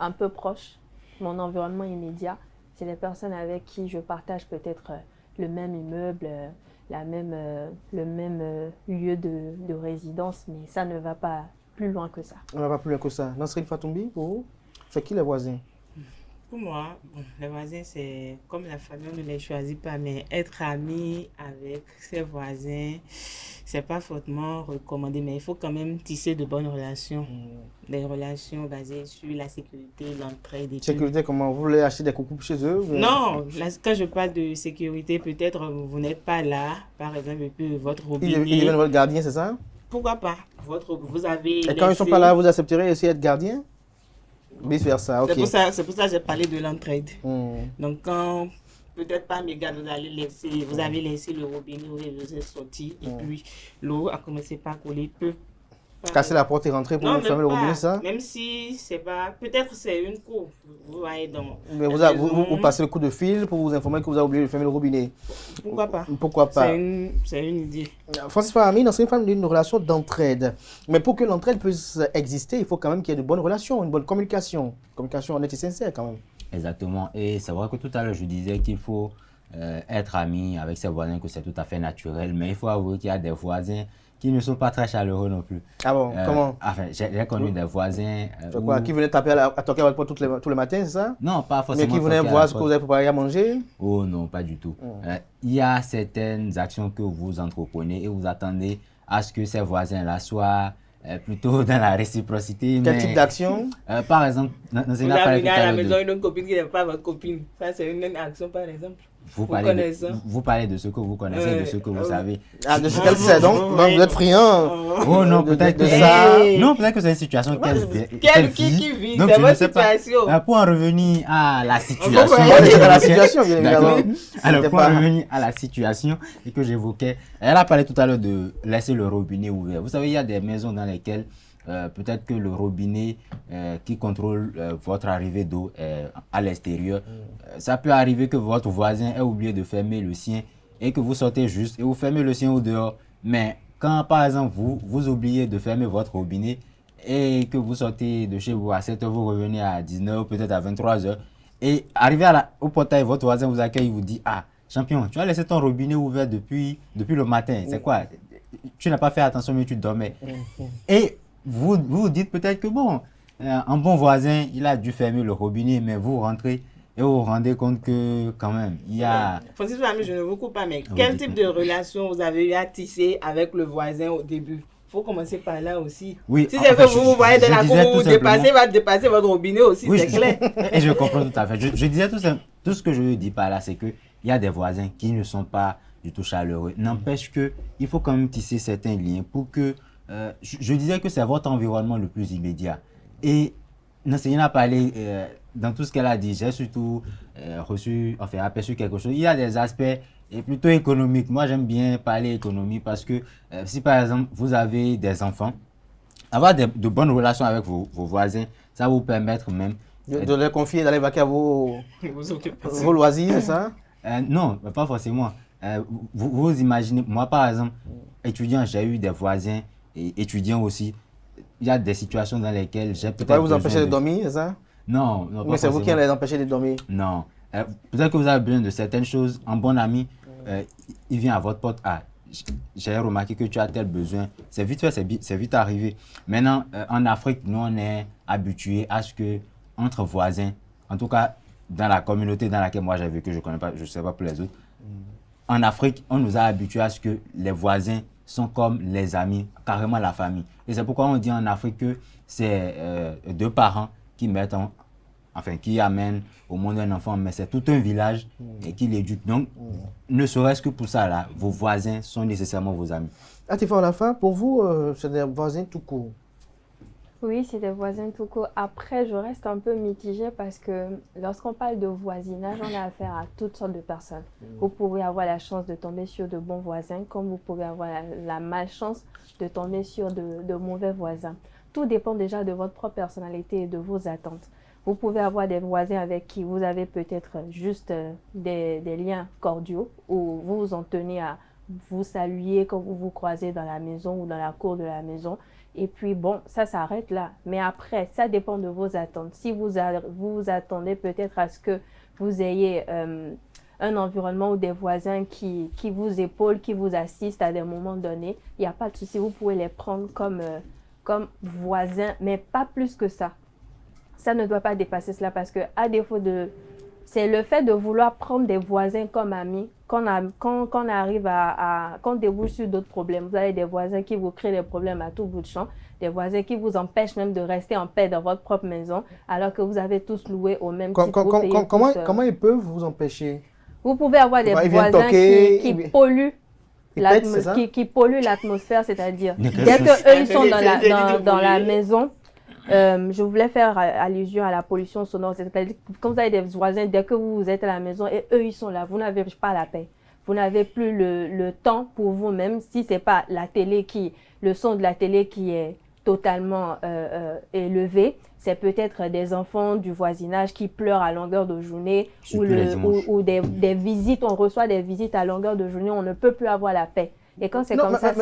un peu proches. Mon environnement immédiat, c'est des personnes avec qui je partage peut-être le même immeuble, le même lieu de résidence, mais ça ne va pas plus loin que ça. On ne va pas plus loin que ça. Nasrine Fatoumi, pour vous, c'est qui les voisins? Pour moi, les voisins, c'est comme la famille, on ne les choisit pas, mais être ami avec ses voisins, c'est pas fortement recommandé, mais il faut quand même tisser de bonnes relations. Des relations basées sur la sécurité, l'entraide. Sécurité, comment? Vous voulez acheter des coucous chez eux? Non, là, quand je parle de sécurité, peut-être vous n'êtes pas là, par exemple, et puis votre robinet. Ils deviennent votre gardien, c'est ça? Pourquoi pas? Vous avez Et quand ils ne sont pas là, vous accepterez aussi être gardien? Vice versa, ok. C'est pour ça que j'ai parlé de l'entraide. Donc, quand peut-être pas mes gars, vous avez laissé le robinet où vous êtes sorti, et puis l'eau a commencé par couler. Casser la porte et rentrer pour fermer le robinet, ça? Même si c'est pas. Peut-être c'est une cour. Vous voyez donc. Mais vous passez le coup de fil pour vous informer que vous avez oublié de fermer le robinet. Pourquoi pas? Pourquoi pas? C'est une idée. Francis Fahami, c'est une femme d'une relation d'entraide. Mais pour que l'entraide puisse exister, il faut quand même qu'il y ait de bonnes relations, une bonne communication. Communication honnête et sincère quand même. Exactement. Et c'est vrai que tout à l'heure, je disais qu'il faut être ami avec ses voisins, que c'est tout à fait naturel. Mais il faut avouer qu'il y a des voisins qui ne sont pas très chaleureux non plus. Ah bon, comment? Enfin, j'ai connu des voisins... qui venaient taper à toquer à votre porte tous les matins, c'est ça? Non, pas forcément. Mais qui venaient voir ce que vous avez préparé à manger? Oh non, pas du tout. Il y a certaines actions que vous entreprenez et vous attendez à ce que ces voisins-là soient plutôt dans la réciprocité. Quel type d'action? Par exemple, vous avez à la maison une copine qui n'est pas votre copine. Ça, c'est une action, par exemple. Vous parlez de ce que vous connaissez, de ce que vous savez. Ah, de ce qu'elle sait, donc vous êtes friand. Oh non, peut-être que ça. Non, peut-être que c'est une situation qu'elle vit. Donc, c'est votre situation. Pour en revenir à la situation. Alors, pour en revenir à la situation et que j'évoquais, elle a parlé tout à l'heure de laisser le robinet ouvert. Vous savez, il y a des maisons dans lesquelles peut-être que le robinet qui contrôle votre arrivée d'eau à l'extérieur, ça peut arriver que votre voisin ait oublié de fermer le sien et que vous sortez juste et vous fermez le sien au dehors. Mais quand par exemple vous oubliez de fermer votre robinet et que vous sortez de chez vous à 7h, vous revenez à 19h, peut-être à 23h, et arrivé au portail, votre voisin vous accueille, il vous dit: ah, champion, tu as laissé ton robinet ouvert depuis le matin, c'est quoi? Tu n'as pas fait attention mais tu dormais. Et vous vous dites peut-être que bon, un bon voisin, il a dû fermer le robinet, mais vous rentrez et vous vous rendez compte que quand même, il y a... Francis Fahami, je ne vous coupe pas, mais quel type de relation vous avez eu à tisser avec le voisin au début? Il faut commencer par là aussi. Oui, si c'est que vous voyez dans la cour, vous dépassez votre robinet aussi, oui, c'est clair. Et je comprends tout à fait. Je disais tout ce que je dis par là, c'est qu'il y a des voisins qui ne sont pas du tout chaleureux. N'empêche qu'il faut quand même tisser certains liens pour que... je disais que c'est votre environnement le plus immédiat. Et Nancéline a parlé, dans tout ce qu'elle a dit, j'ai surtout aperçu quelque chose. Il y a des aspects plutôt économiques. Moi, j'aime bien parler économie parce que si par exemple, vous avez des enfants, avoir de bonnes relations avec vos voisins, ça va vous permettre même... de les confier, d'aller vaquer à vos loisirs, c'est ça? Non, pas forcément. Vous imaginez, moi par exemple, étudiant, j'ai eu des voisins et étudiants aussi. Il y a des situations dans lesquelles j'ai peut-être... vous empêcher de dormir, c'est ça? Non, mais c'est vous qui allez les empêcher de dormir? Non. Peut-être que vous avez besoin de certaines choses. Un bon ami, il vient à votre porte. Ah, j'ai remarqué que tu as tel besoin. C'est vite fait, c'est vite arrivé. Maintenant, en Afrique, nous, on est habitués à ce que, entre voisins, en tout cas, dans la communauté dans laquelle moi j'ai vécu, je ne connais pas, je ne sais pas pour les autres. En Afrique, on nous a habitués à ce que les voisins sont comme les amis, carrément la famille. Et c'est pourquoi on dit en Afrique que c'est deux parents qui amènent au monde un enfant, mais c'est tout un village et qui l'éduque. Donc, ne serait-ce que pour ça, là, vos voisins sont nécessairement vos amis. Atifa Olafa, pour vous, c'est des voisins tout court? Oui, c'est des voisins tout court. Après, je reste un peu mitigée parce que lorsqu'on parle de voisinage, on a affaire à toutes sortes de personnes. Vous pouvez avoir la chance de tomber sur de bons voisins, comme vous pouvez avoir la malchance de tomber sur de mauvais voisins. Tout dépend déjà de votre propre personnalité et de vos attentes. Vous pouvez avoir des voisins avec qui vous avez peut-être juste des liens cordiaux où vous vous en tenez à vous saluer quand vous vous croisez dans la maison ou dans la cour de la maison. Et puis bon, ça s'arrête là. Mais après, ça dépend de vos attentes. Si vous attendez peut-être à ce que vous ayez un environnement ou des voisins qui vous épaulent, qui vous assistent à des moments donnés, il n'y a pas de souci. Vous pouvez les prendre comme voisins, mais pas plus que ça. ça ne doit pas dépasser cela parce que, à défaut de... C'est le fait de vouloir prendre des voisins comme amis qu'on arrive qu'on débouche sur d'autres problèmes. Vous avez des voisins qui vous créent des problèmes à tout bout de champ, des voisins qui vous empêchent même de rester en paix dans votre propre maison, alors que vous avez tous loué au même titre. Comment ils peuvent vous empêcher? Vous pouvez avoir des voisins qui polluent qui polluent l'atmosphère, c'est-à-dire dès qu'eux ils sont dans la maison. Je voulais faire allusion à la pollution sonore, c'est-à-dire quand vous avez des voisins, dès que vous êtes à la maison et eux ils sont là, vous n'avez pas la paix. Vous n'avez plus le temps pour vous-même si ce n'est pas le son de la télé qui est totalement élevé. C'est peut-être des enfants du voisinage qui pleurent à longueur de journée ou des visites, on reçoit des visites à longueur de journée, on ne peut plus avoir la paix. Et quand c'est comme ça,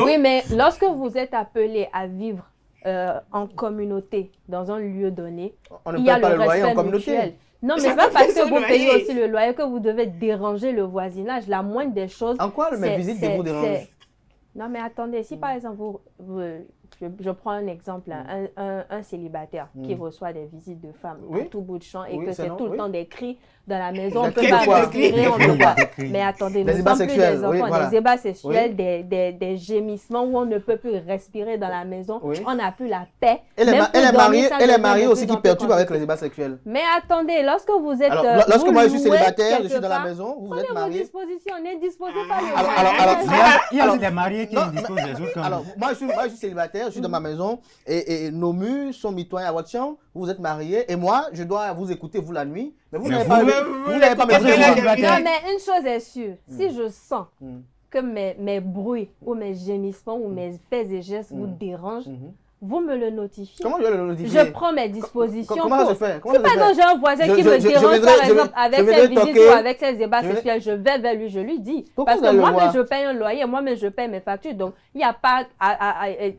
oui, mais lorsque vous êtes appelé à vivre en communauté, dans un lieu donné, il y a le respect mutuel. Non, mais c'est pas parce que vous payez aussi le loyer que vous devez déranger le voisinage. La moindre des choses... En quoi mes visites vous dérangent? Non, mais attendez, si par exemple, je prends un exemple, un célibataire qui reçoit des visites de femmes à tout bout de champ et que c'est tout le temps des cris dans la maison, on ne peut pas respirer, on peut pas. Mais attendez, nous ne sommes plus des enfants, des ébats sexuels, des gémissements où on ne peut plus respirer dans la maison, on n'a plus la paix. Et les mariés aussi qui perturbent avec les ébats sexuels. Mais attendez, lorsque vous êtes... Alors, lorsque moi je suis célibataire, je suis dans la maison, vous êtes marié. Prenez vos dispositions, ne disposez pas de... Il y a aussi des mariés qui disposent des autres. Alors, moi je suis célibataire, je suis dans ma maison et nos murs sont mitoyens à votre chambre, vous êtes mariés et moi je dois vous écouter vous la nuit, mais vous n'avez pas mes Non, mais une chose est sûre, si je sens que mes bruits ou mes gémissements ou mes faits et gestes vous dérangent, vous me le notifiez. Comment je vais le notifier? Je prends mes dispositions. Comment ça se fait? Si par exemple j'ai un voisin qui me dérange par exemple avec ses visites ou avec ses ébats sexuels, je vais vers lui, je lui dis. Parce que moi-même je paye un loyer, moi-même je paye mes factures. Donc il n'y a pas,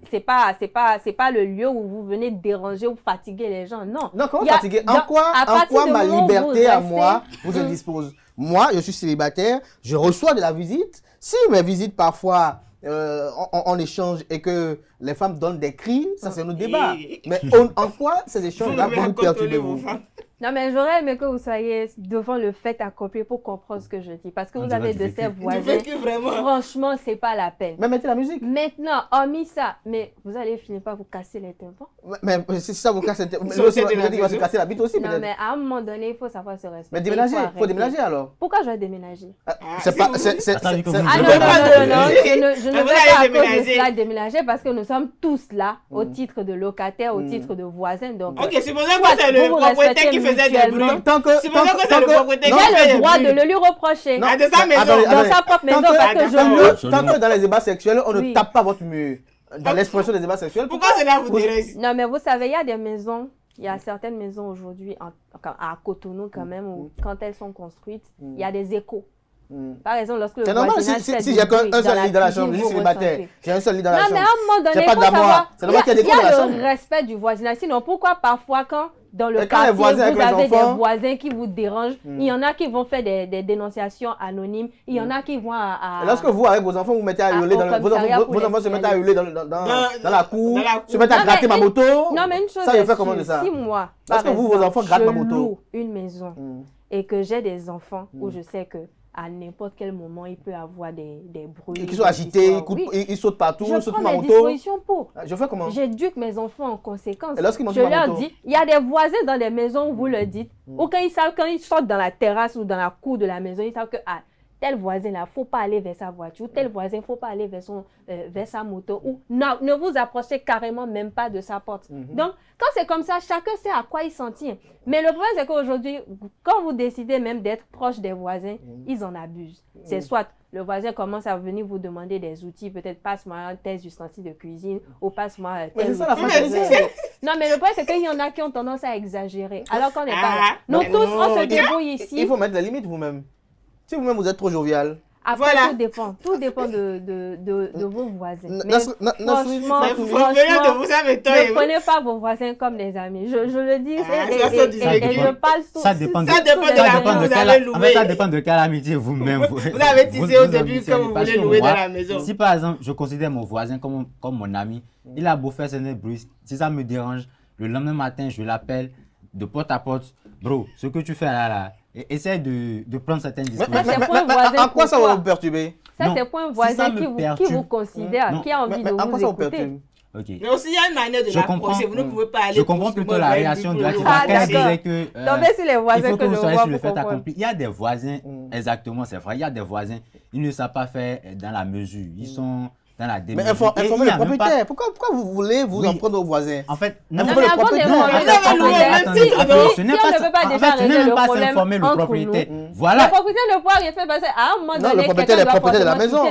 c'est pas le lieu où vous venez déranger ou fatiguer les gens. Non. Non, comment fatiguer? En quoi ma liberté à moi vous indispose? Moi, je suis célibataire, je reçois de la visite. Si mes visites parfois on échange et que les femmes donnent des cris, ça c'est notre débat. Mais en quoi ces échanges-là vous perturbez vous? Non, mais j'aurais aimé que vous soyez devant le fait accompli pour comprendre ce que je dis. Parce que vous avez de ces voisins. Franchement, c'est pas la peine. Mais mettez la musique. Maintenant, hormis ça, mais vous allez finir par vous casser les tympans. Mais si ça vous casse les tympans, il va se casser la bite aussi. Non, mais à un moment donné, il faut savoir se respecter. Mais déménager, il faut déménager alors. Pourquoi je vais déménager? C'est pas. Non, je ne vais pas à cause de cela déménager parce que nous sommes tous là au titre de locataires, au titre de voisins. Donc, ok, c'est pour ça que c'est le propriétaire qui faisait des bruits. J'ai le droit de le lui reprocher. Dans sa maison. Dans sa propre maison parce que je tant que dans les ébats sexuels, on ne tape pas votre mur. Dans l'expression des ébats sexuels. Pourquoi cela vous dérange? Non, mais vous savez, il y a des maisons. Il y a certaines maisons aujourd'hui, à Cotonou quand même, où quand elles sont construites, il y a des échos. Par exemple, lorsque le voisinage fait si j'ai un seul lit dans la chambre, je suis célibataire, j'ai un seul lit dans la chambre. Non, mais à un moment donné, il faut savoir, il y a le respect du voisinage. Sinon, pourquoi parfois quand dans le quartier, vous avez des voisins qui vous dérangent, il y en a qui vont faire des dénonciations anonymes, il y en a qui vont à... Lorsque vous, avec vos enfants, vous mettez à hurler, vos enfants se mettent à hurler dans la cour, se mettent à gratter ma moto, non, mais une chose ça, je fais comment de ça? Si moi, parce que vous, vos enfants grattent ma moto, je loue une maison et que j'ai des enfants où je sais que à n'importe quel moment, il peut avoir des bruits. Ils sont agités, ils sautent partout, ils sautent ma moto. Je prends mes dispositions pour. Je fais comment? J'éduque mes enfants en conséquence. Et lorsqu'ils montent je leur dis, il y a des voisins dans les maisons où vous le dites, ou quand ils sortent dans la terrasse ou dans la cour de la maison, ils savent que tel voisin là, faut pas aller vers sa voiture, tel voisin, faut pas aller vers sa moto, ou non, ne vous approchez carrément même pas de sa porte. Donc, quand c'est comme ça, chacun sait à quoi il s'en tient. Mais le problème, c'est qu'aujourd'hui, quand vous décidez même d'être proche des voisins, ils en abusent. C'est soit le voisin commence à venir vous demander des outils, peut-être passe-moi tes ustensiles de cuisine, ou passe-moi tel outil. Non, mais le problème, c'est qu'il y en a qui ont tendance à exagérer, alors qu'on n'est pas là. Nous tous, on se débrouille ici. Il faut mettre des limites vous-même. Si vous-même vous êtes trop jovial, Après, Voilà. tout dépend de vos voisins. Mais Franchement, ne prenez pas vos voisins comme des amis. Je le dis, et je parle souvent. Ça dépend de Ça dépend de la maison que vous allez louer. En fait, ça dépend de quelle amitié vous-même. Vous avez teasé au début que vous voulez louer dans la maison. Si par exemple, je considère mon voisin comme mon ami, il a beau faire ce bruit, si ça me dérange, le lendemain matin, je l'appelle de porte à porte. Bro, ce que tu fais là, essaie de prendre certaines dispositions. En quoi ça va vous perturber? Ça, c'est pour un voisin qui vous considère, qui a envie de vous écouter. Okay. Mais aussi, il y a une manière de l'approcher. Vous ne pouvez pas aller. Je comprends plutôt la réaction de Latifa quand elle disait que il faut que vous soyez sur le fait accompli. Il y a des voisins, exactement, c'est vrai, il y a des voisins, ils ne savent pas faire dans la mesure. Ils sont dans la démesure. Mais informez le propriétaire. Pourquoi vous voulez vous en prendre aux voisins? En fait, non, mais avant si on ne peut pas déjà régler le problème informer le propriétaire. Voilà. Le propriétaire ne pourra rien faire parce qu'à un moment donné, quelqu'un doit propriétaire de la maison.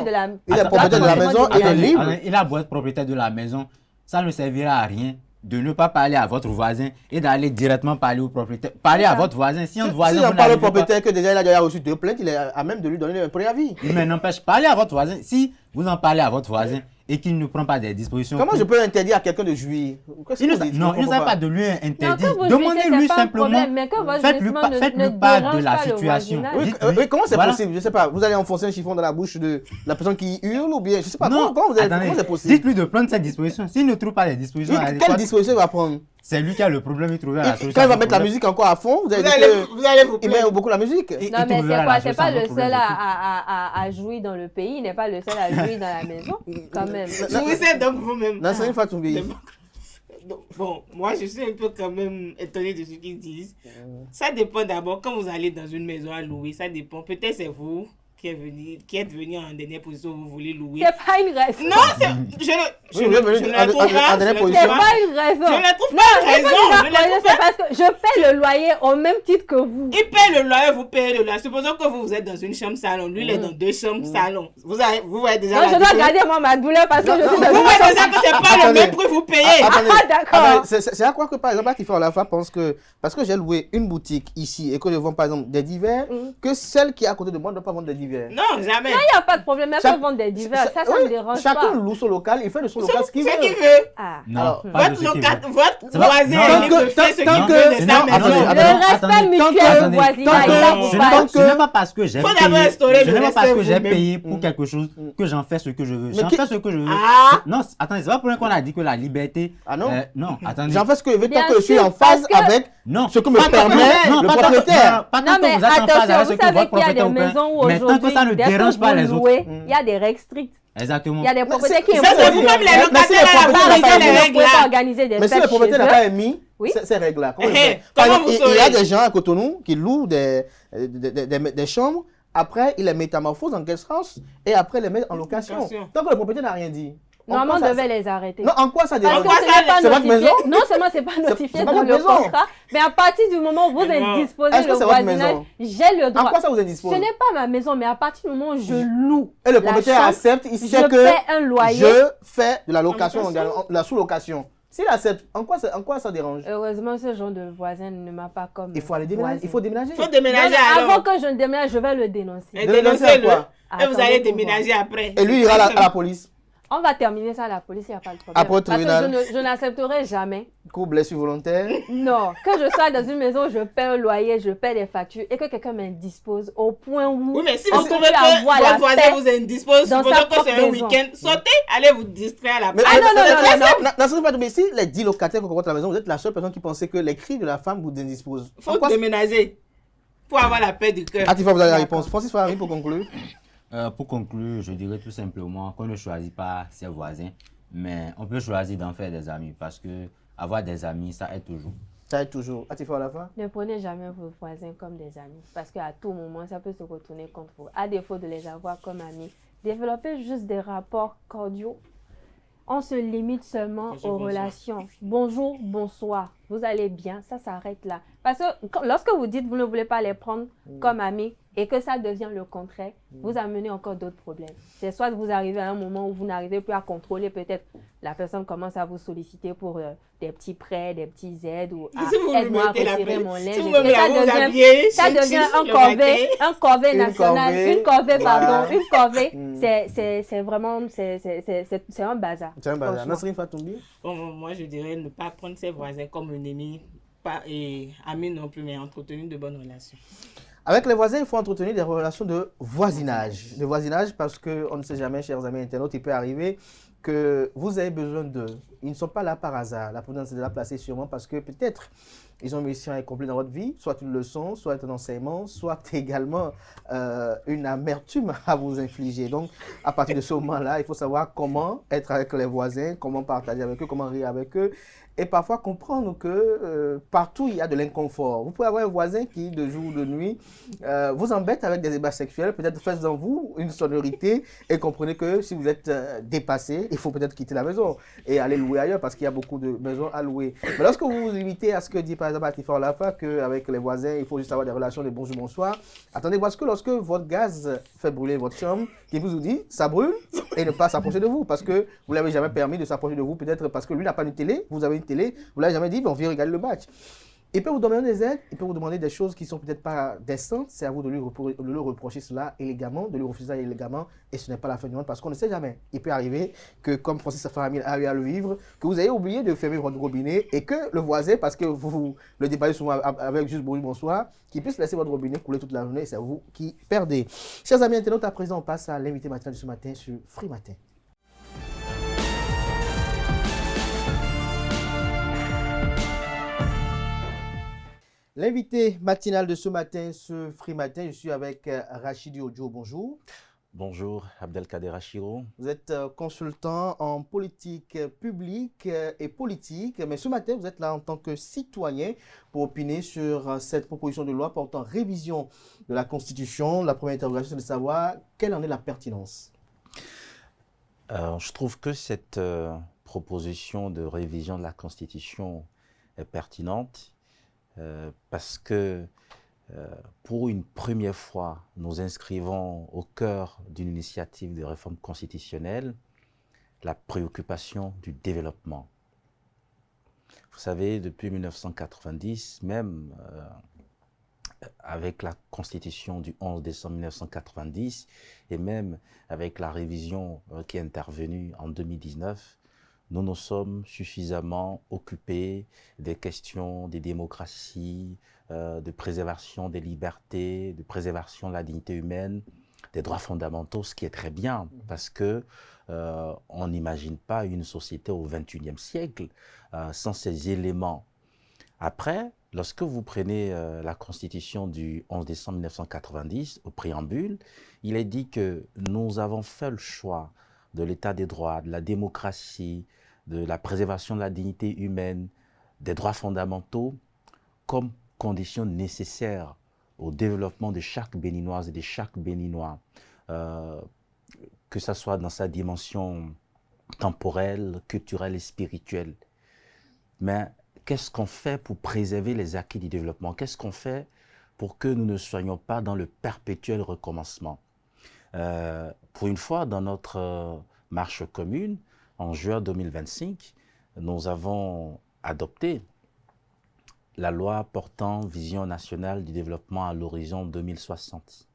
Il est propriétaire de la maison, il est libre. Il a beau être propriétaire de la maison, ça ne servira à rien de ne pas parler à votre voisin et d'aller directement parler au propriétaire. Parlez à votre voisin. Si on parle au propriétaire que déjà il a déjà reçu 2 plaintes, il est à même de lui donner un préavis. Mais n'empêche, parlez à votre voisin. Si vous en parlez à votre voisin et qu'il ne prend pas des dispositions... Comment je peux interdire à quelqu'un de jouir? Non, il ne s'agit pas de lui interdire. Demandez-lui simplement. Faites-lui part de la situation. Oui, comment c'est possible? Je ne sais pas. Vous allez enfoncer un chiffon dans la bouche de la personne qui hurle ou bien... Je ne sais pas. Comment c'est possible? Dites-lui de prendre cette disposition. S'il ne trouve pas les dispositions... Quelle disposition il va prendre? C'est lui qui a le problème, il trouvera la solution. Quand il va mettre la musique encore à fond, vous allez il met beaucoup la musique. Non, mais c'est quoi? C'est pas le seul à jouir dans le pays, il n'est pas le seul à jouir dans la maison, quand même. Jouissez donc vous-même. Nasserine Fatoumbi. Bon, moi je suis un peu quand même étonnée de ce qu'ils disent. Ça dépend d'abord, quand vous allez dans une maison à louer, ça dépend. Peut-être c'est vous qui êtes venu en dernière position, vous voulez louer. C'est pas une raison. Non, je ne trouve pas. C'est pas une raison. Je ne trouve pas raison. C'est parce que je paie le loyer au même titre que vous. Il paie le loyer, vous payez le loyer. Supposons que vous êtes dans une chambre salon, lui il est dans 2 chambres salon. Vous voyez déjà. Non, je dois garder moi ma douleur parce que je suis dans une chambre. Vous voyez déjà que c'est pas le même prix vous payez. Ah, d'accord. C'est à quoi que par exemple Latifa Olafa pense que parce que j'ai loué une boutique ici et que je vends par exemple des divers, que celle qui est à côté de moi ne doit pas vendre des divers. Non, jamais. Il n'y a pas de problème, elle peut vendre des divers, ça me dérange pas. Chacun loue son local, il fait de son local ce qu'il veut. Non, votre voisin est libre de faire ce qu'il veut de sa maison. Le respect mutuel du voisinage. Ce n'est pas parce que j'ai payé pour quelque chose que j'en fais ce que je veux. J'en fais ce que je veux. Non, attendez, c'est pas pour rien qu'on a dit que la liberté... Ah non? Non, attendez. J'en fais ce que je veux tant que je suis en phase avec ce que me permet le propriétaire. Pas tant que vous êtes en phase avec ce que votre propriétaire vous permet. Mais tant que ça ne dérange pas les autres. Il y a des règles strictes. Exactement. Il y a des propriétaires qui imposent. C'est vous-même les locataires Mais si le propriétaire n'a pas émis ces règles-là, il y a des gens à Cotonou qui louent des chambres, après ils les métamorphosent en guest house et après les mettent en location. Tant que le propriétaire n'a rien dit. Normalement, on devait les arrêter. Non, en quoi ça dérange? Parce que ce n'est pas notifié. Non seulement ce n'est pas notifié dans le contrat, mais à partir du moment où vous indisposez le voisinage, j'ai le droit. En quoi ça vous indispose? Ce n'est pas ma maison, mais à partir du moment où je loue. Et le propriétaire accepte, il sait que je fais de la location, de la sous-location. S'il accepte, en quoi ça dérange? Heureusement, ce genre de voisin ne m'a pas comme. Il faut aller déménager. Il faut déménager. Avant que je ne déménage, je vais le dénoncer. Et dénoncez-le. Et vous allez déménager après. Et lui, il ira à la police. On va terminer ça à la police, il n'y a pas de problème. Après au tribunal. Parce que je n'accepterai jamais. Blessure volontaire. Non, que je sois dans une maison, je paie un loyer, je paie des factures et que quelqu'un m'indispose au point où. Oui, mais si vous trouvez que votre voisin vous indispose, supposons que c'est un week-end, sortez, allez vous distraire à la place. Non. Si les 10 locataires qui rencontrent à la maison, vous êtes la seule personne qui pensait que les cris de la femme vous indisposent. Il faut déménager pour avoir la paix du cœur. Latifa, vous avez la réponse. Francis Farari, pour conclure. Pour conclure, je dirais tout simplement qu'on ne choisit pas ses voisins, mais on peut choisir d'en faire des amis parce que avoir des amis, ça aide toujours. Ça aide toujours. Latifa Olafa? Ne prenez jamais vos voisins comme des amis parce qu'à tout moment, ça peut se retourner contre vous. À défaut de les avoir comme amis, développez juste des rapports cordiaux. On se limite seulement aux relations. Bonjour, bonsoir. vous allez bien, ça s'arrête là. Parce que lorsque vous dites que vous ne voulez pas les prendre comme amis et que ça devient le contraire, vous amenez encore d'autres problèmes. C'est soit vous arrivez à un moment où vous n'arrivez plus à contrôler, peut-être la personne commence à vous solliciter pour des petits prêts, des petits aides ou aide-moi à retirer mon linge. Ça devient un corvée national, une corvée. C'est vraiment, c'est un bazar. C'est un bazar. Nasrine Fatoumbi? Bon, moi, je dirais ne pas prendre ses voisins comme un ennemi, pas amis non plus, mais entretenir de bonnes relations. Avec les voisins, il faut entretenir des relations de voisinage. De voisinage parce qu'on ne sait jamais, chers amis internautes, il peut arriver que vous avez besoin d'eux. Ils ne sont pas là par hasard. La prudence est de la placer sûrement parce que peut-être ils ont une mission accomplie dans votre vie, soit une leçon, soit un enseignement, soit également une amertume à vous infliger. Donc, à partir de ce moment-là, il faut savoir comment être avec les voisins, comment partager avec eux, comment rire avec eux. Et parfois comprendre que partout il y a de l'inconfort. Vous pouvez avoir un voisin qui, de jour ou de nuit, vous embête avec des débats sexuels. Peut-être faites en vous une sonorité et comprenez que si vous êtes dépassé, il faut peut-être quitter la maison et aller louer ailleurs parce qu'il y a beaucoup de maisons à louer. Mais lorsque vous vous limitez à ce que dit par exemple Atifa Olafa, qu'avec les voisins, il faut juste avoir des relations de bonjour, bonsoir. Attendez, parce que lorsque votre gaz fait brûler votre chambre, qui vous dit ça brûle et ne pas s'approcher de vous parce que vous ne l'avez jamais permis de s'approcher de vous, peut-être parce que lui n'a pas une télé, vous avez une télé, vous ne l'avez jamais dit, on vient regarder le match. Il peut vous demander des aides, il peut vous demander des choses qui ne sont peut-être pas décentes, c'est à vous de lui reprocher cela élégamment, de lui refuser ça élégamment, et ce n'est pas la fin du monde parce qu'on ne sait jamais. Il peut arriver que, comme Francis Safarami a eu à le vivre, que vous ayez oublié de fermer votre robinet et que le voisin, parce que vous le débattez souvent avec juste bonjour, qu'il puisse laisser votre robinet couler toute la journée, et c'est vous qui perdez. Chers amis internautes, à présent, on passe à l'invité matinal de ce matin sur Free Matin. L'invité matinal de ce matin, ce Free Matin, je suis avec Rachidi Ojo. Bonjour. Bonjour, Abdelkader Achiro. Vous êtes consultant en politique publique et politique, mais ce matin, vous êtes là en tant que citoyen pour opiner sur cette proposition de loi portant révision de la Constitution. La première interrogation, c'est de savoir quelle en est la pertinence. Je trouve que cette proposition de révision de la Constitution est pertinente. Parce que pour une première fois, nous inscrivons au cœur d'une initiative de réforme constitutionnelle la préoccupation du développement. Vous savez, depuis 1990, même avec la Constitution du 11 décembre 1990 et même avec la révision qui est intervenue en 2019, nous nous sommes suffisamment occupés des questions des démocraties, de préservation des libertés, de préservation de la dignité humaine, des droits fondamentaux, ce qui est très bien, parce que on n'imagine pas une société au XXIe siècle sans ces éléments. Après, lorsque vous prenez la Constitution du 11 décembre 1990, au préambule, il est dit que nous avons fait le choix de l'état des droits, de la démocratie, de la préservation de la dignité humaine, des droits fondamentaux, comme conditions nécessaires au développement de chaque Béninoise et de chaque Béninois, que ce soit dans sa dimension temporelle, culturelle et spirituelle. Mais qu'est-ce qu'on fait pour préserver les acquis du développement? Qu'est-ce qu'on fait pour que nous ne soyons pas dans le perpétuel recommencement? Pour une fois, dans notre marche commune, en juin 2025, nous avons adopté la loi portant vision nationale du développement à l'horizon 2060.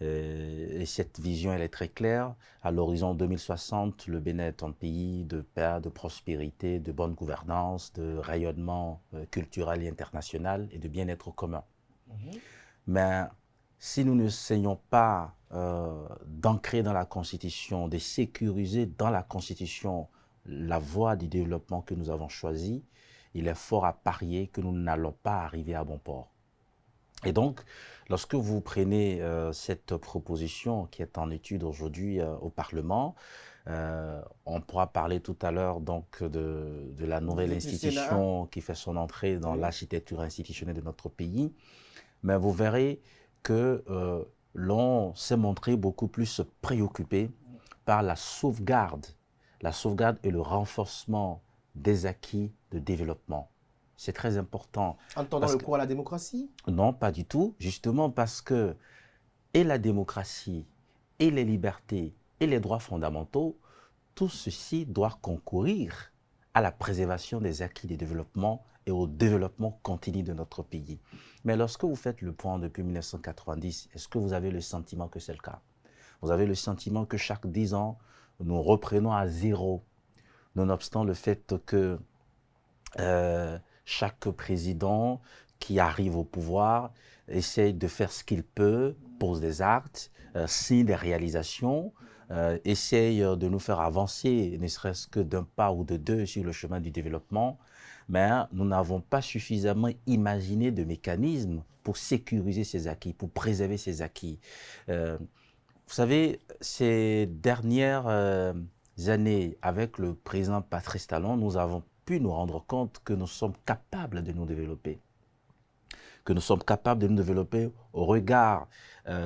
Et cette vision, elle est très claire. À l'horizon 2060, le Bénin est un pays de paix, de prospérité, de bonne gouvernance, de rayonnement culturel et international et de bien-être commun. Mais si nous n'essayons pas d'ancrer dans la Constitution, de sécuriser dans la Constitution la voie du développement que nous avons choisie, il est fort à parier que nous n'allons pas arriver à bon port. Et donc, lorsque vous prenez cette proposition qui est en étude aujourd'hui au Parlement, on pourra parler tout à l'heure donc de la nouvelle institution qui fait son entrée dans l'architecture institutionnelle de notre pays, mais vous verrez que l'on s'est montré beaucoup plus préoccupé par la sauvegarde et le renforcement des acquis de développement. C'est très important. En tendant le coup à la démocratie? Non, pas du tout. Justement parce que et la démocratie, et les libertés, et les droits fondamentaux, tout ceci doit concourir à la préservation des acquis du développement et au développement continu de notre pays. Mais lorsque vous faites le point depuis 1990, est-ce que vous avez le sentiment que c'est le cas? Vous avez le sentiment que chaque 10 ans, nous reprenons à zéro, nonobstant le fait que chaque président qui arrive au pouvoir essaie de faire ce qu'il peut, pose des actes, signe des réalisations, essaye de nous faire avancer, ne serait-ce que d'un pas ou de deux sur le chemin du développement, mais nous n'avons pas suffisamment imaginé de mécanismes pour sécuriser ces acquis, pour préserver ces acquis. Vous savez, ces dernières années, avec le président Patrice Talon, nous avons pu nous rendre compte que nous sommes capables de nous développer. Que nous sommes capables de nous développer au regard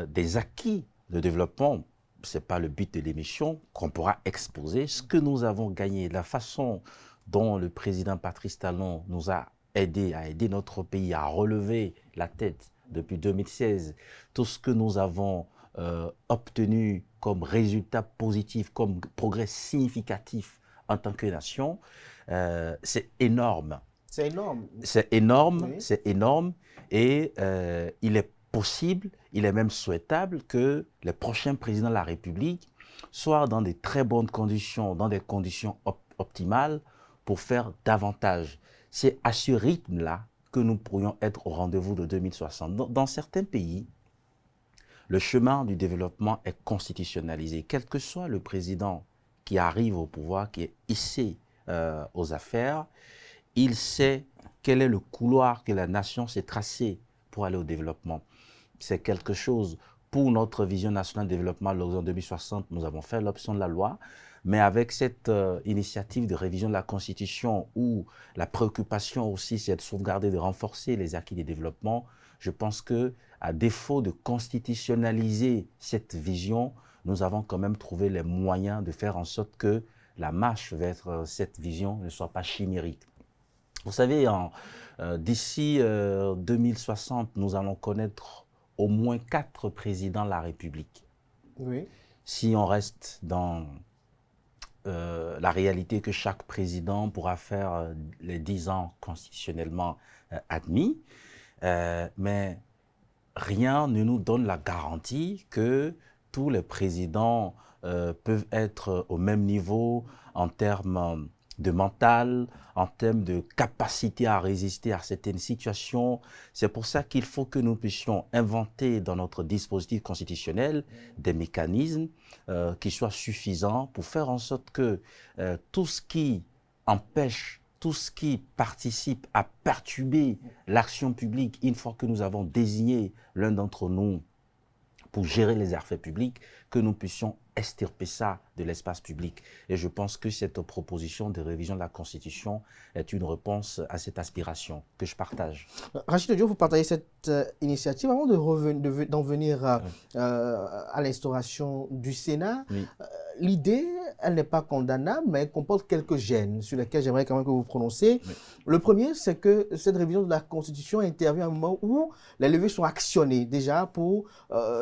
des acquis de développement. Ce n'est pas le but de l'émission, qu'on pourra exposer ce que nous avons gagné, la façon dont le président Patrice Talon nous a aidé à aider notre pays à relever la tête depuis 2016, tout ce que nous avons obtenu comme résultat positif, comme progrès significatif en tant que nation, c'est énorme. C'est énorme. C'est énorme, Oui. c'est énorme. Et il est possible, il est même souhaitable que les prochains présidents de la République soient dans des très bonnes conditions, dans des conditions optimales pour faire davantage. C'est à ce rythme-là que nous pourrions être au rendez-vous de 2060. Dans certains pays, le chemin du développement est constitutionnalisé. Quel que soit le président qui arrive au pouvoir, qui est hissé aux affaires, il sait quel est le couloir que la nation s'est tracé pour aller au développement. C'est quelque chose, pour notre vision nationale de développement, l'horizon 2060, nous avons fait l'option de la loi, mais avec cette initiative de révision de la Constitution où la préoccupation aussi c'est de sauvegarder, de renforcer les acquis du développement, je pense que à défaut de constitutionnaliser cette vision, nous avons quand même trouvé les moyens de faire en sorte que la marche vers cette vision ne soit pas chimérique. Vous savez, d'ici 2060, nous allons connaître au moins 4 présidents de la République. Oui. Si on reste dans la réalité que chaque président pourra faire les 10 ans constitutionnellement admis, mais rien ne nous donne la garantie que tous les présidents peuvent être au même niveau en termes de mental, en termes de capacité à résister à certaines situations. C'est pour ça qu'il faut que nous puissions inventer dans notre dispositif constitutionnel des mécanismes qui soient suffisants pour faire en sorte que tout ce qui empêche, tout ce qui participe à perturber l'action publique, une fois que nous avons désigné l'un d'entre nous pour gérer les affaires publiques, que nous puissions extirper ça de l'espace public. Et je pense que cette proposition de révision de la Constitution est une réponse à cette aspiration que je partage. Rachid Diop, vous partagez cette initiative. Avant d'en venir à l'instauration du Sénat, oui. L'idée, elle n'est pas condamnable, mais elle comporte quelques gènes sur lesquels j'aimerais quand même que vous prononciez. Oui. Le premier, c'est que cette révision de la Constitution intervient à un moment où les leviers sont actionnés déjà pour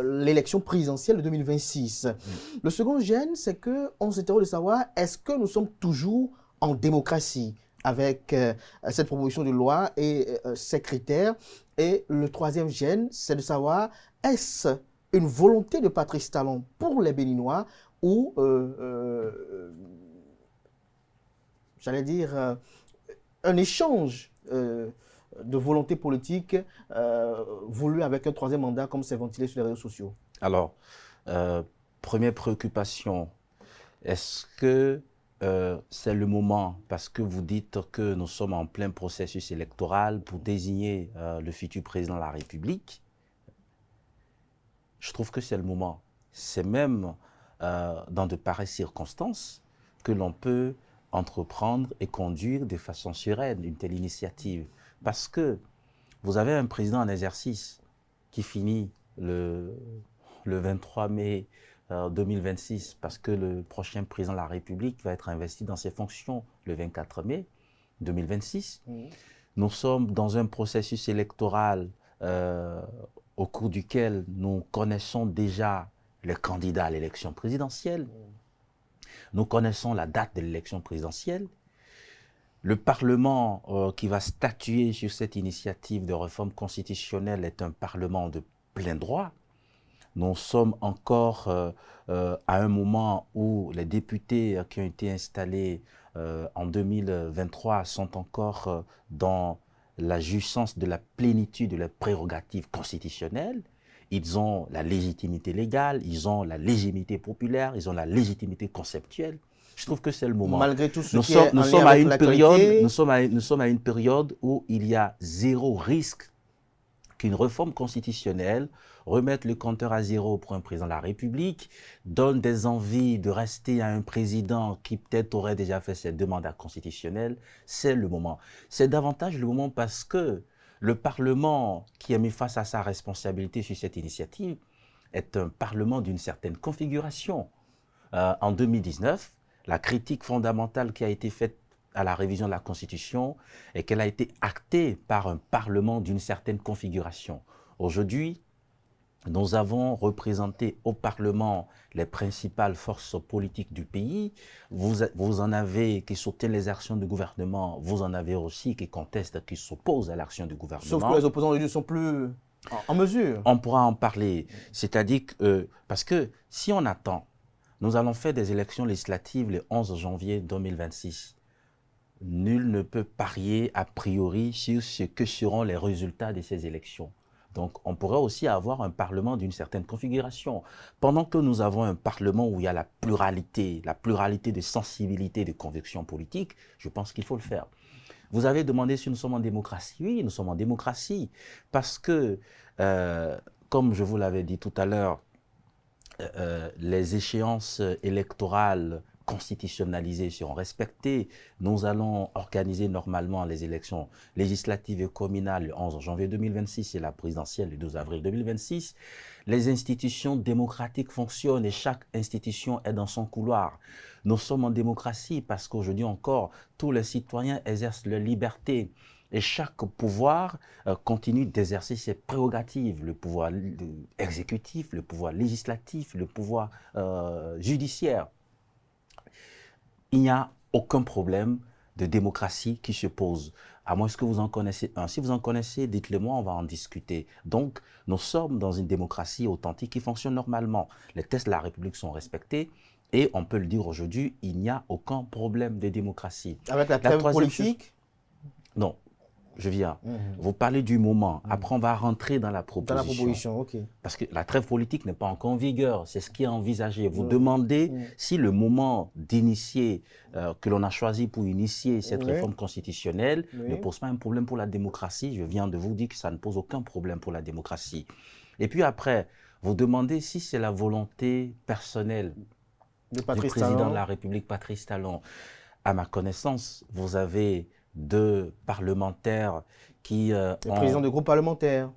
l'élection présidentielle de 2026. Oui. Le second gène, c'est qu'on s'interroge de savoir est-ce que nous sommes toujours en démocratie avec cette proposition de loi et ses critères. Et le troisième gène, c'est de savoir est-ce une volonté de Patrice Talon pour les Béninois ou, j'allais dire, un échange de volonté politique voulu avec un troisième mandat comme c'est ventilé sur les réseaux sociaux. Alors, première préoccupation, est-ce que c'est le moment, parce que vous dites que nous sommes en plein processus électoral pour désigner le futur président de la République? Je trouve que c'est le moment. C'est même dans de pareilles circonstances que l'on peut entreprendre et conduire de façon sereine une telle initiative. Parce que vous avez un président en exercice qui finit le 23 mai 2026, parce que le prochain président de la République va être investi dans ses fonctions le 24 mai 2026. Mmh. Nous sommes dans un processus électoral au cours duquel nous connaissons déjà les candidats à l'élection présidentielle. Nous connaissons la date de l'élection présidentielle. Le Parlement qui va statuer sur cette initiative de réforme constitutionnelle est un Parlement de plein droit. Nous sommes encore à un moment où les députés qui ont été installés en 2023 sont encore dans la jouissance de la plénitude de leurs prérogatives constitutionnelles. Ils ont la légitimité légale, ils ont la légitimité populaire, ils ont la légitimité conceptuelle. Je trouve que c'est le moment. Malgré tout ce nous qui sommes, est nous en sommes lien à avec une l'actualité. période, nous sommes à une période où il y a zéro risque qu'une réforme constitutionnelle remette le compteur à zéro pour un président de la République, donne des envies de rester à un président qui peut-être aurait déjà fait ses demandes constitutionnelles. C'est le moment. C'est davantage le moment parce que le Parlement qui a mis face à sa responsabilité sur cette initiative est un Parlement d'une certaine configuration. En 2019, la critique fondamentale qui a été faite à la révision de la Constitution est qu'elle a été actée par un Parlement d'une certaine configuration. Aujourd'hui, nous avons représenté au Parlement les principales forces politiques du pays. Vous en avez qui soutiennent les actions du gouvernement, vous en avez aussi qui contestent, qui s'opposent à l'action du gouvernement. Sauf que les opposants aujourd'hui ne sont plus en mesure. On pourra en parler. C'est-à-dire que, parce que si on attend, nous allons faire des élections législatives le 11 janvier 2026. Nul ne peut parier a priori sur ce que seront les résultats de ces élections. Donc, on pourrait aussi avoir un Parlement d'une certaine configuration. Pendant que nous avons un Parlement où il y a la pluralité de sensibilité, de convictions politiques, je pense qu'il faut le faire. Vous avez demandé si nous sommes en démocratie. Oui, nous sommes en démocratie. Parce que, comme je vous l'avais dit tout à l'heure, les échéances électorales constitutionnalisées seront respectées. Nous allons organiser normalement les élections législatives et communales le 11 janvier 2026 et la présidentielle le 12 avril 2026. Les institutions démocratiques fonctionnent et chaque institution est dans son couloir. Nous sommes en démocratie parce qu'aujourd'hui encore, tous les citoyens exercent leur liberté. Et chaque pouvoir continue d'exercer ses prérogatives, le pouvoir exécutif, le pouvoir législatif, le pouvoir judiciaire. Il n'y a aucun problème de démocratie qui se pose. À moins que vous en connaissez un. Si vous en connaissez, dites-le moi, on va en discuter. Donc, nous sommes dans une démocratie authentique qui fonctionne normalement. Les textes de la République sont respectés. Et on peut le dire aujourd'hui, il n'y a aucun problème de démocratie. Avec la trêve politique? Non. Je viens. Vous parlez du moment. Après, on va rentrer dans la proposition. Dans la proposition, ok. Parce que la trêve politique n'est pas encore en vigueur. C'est ce qui est envisagé. Vous demandez si le moment d'initier, que l'on a choisi pour initier cette réforme constitutionnelle ne pose pas un problème pour la démocratie. Je viens de vous dire que ça ne pose aucun problème pour la démocratie. Et puis après, vous demandez si c'est la volonté personnelle du président de la République, Patrice Talon. À ma connaissance, vous avez 2 parlementaires qui le président de groupe parlementaire.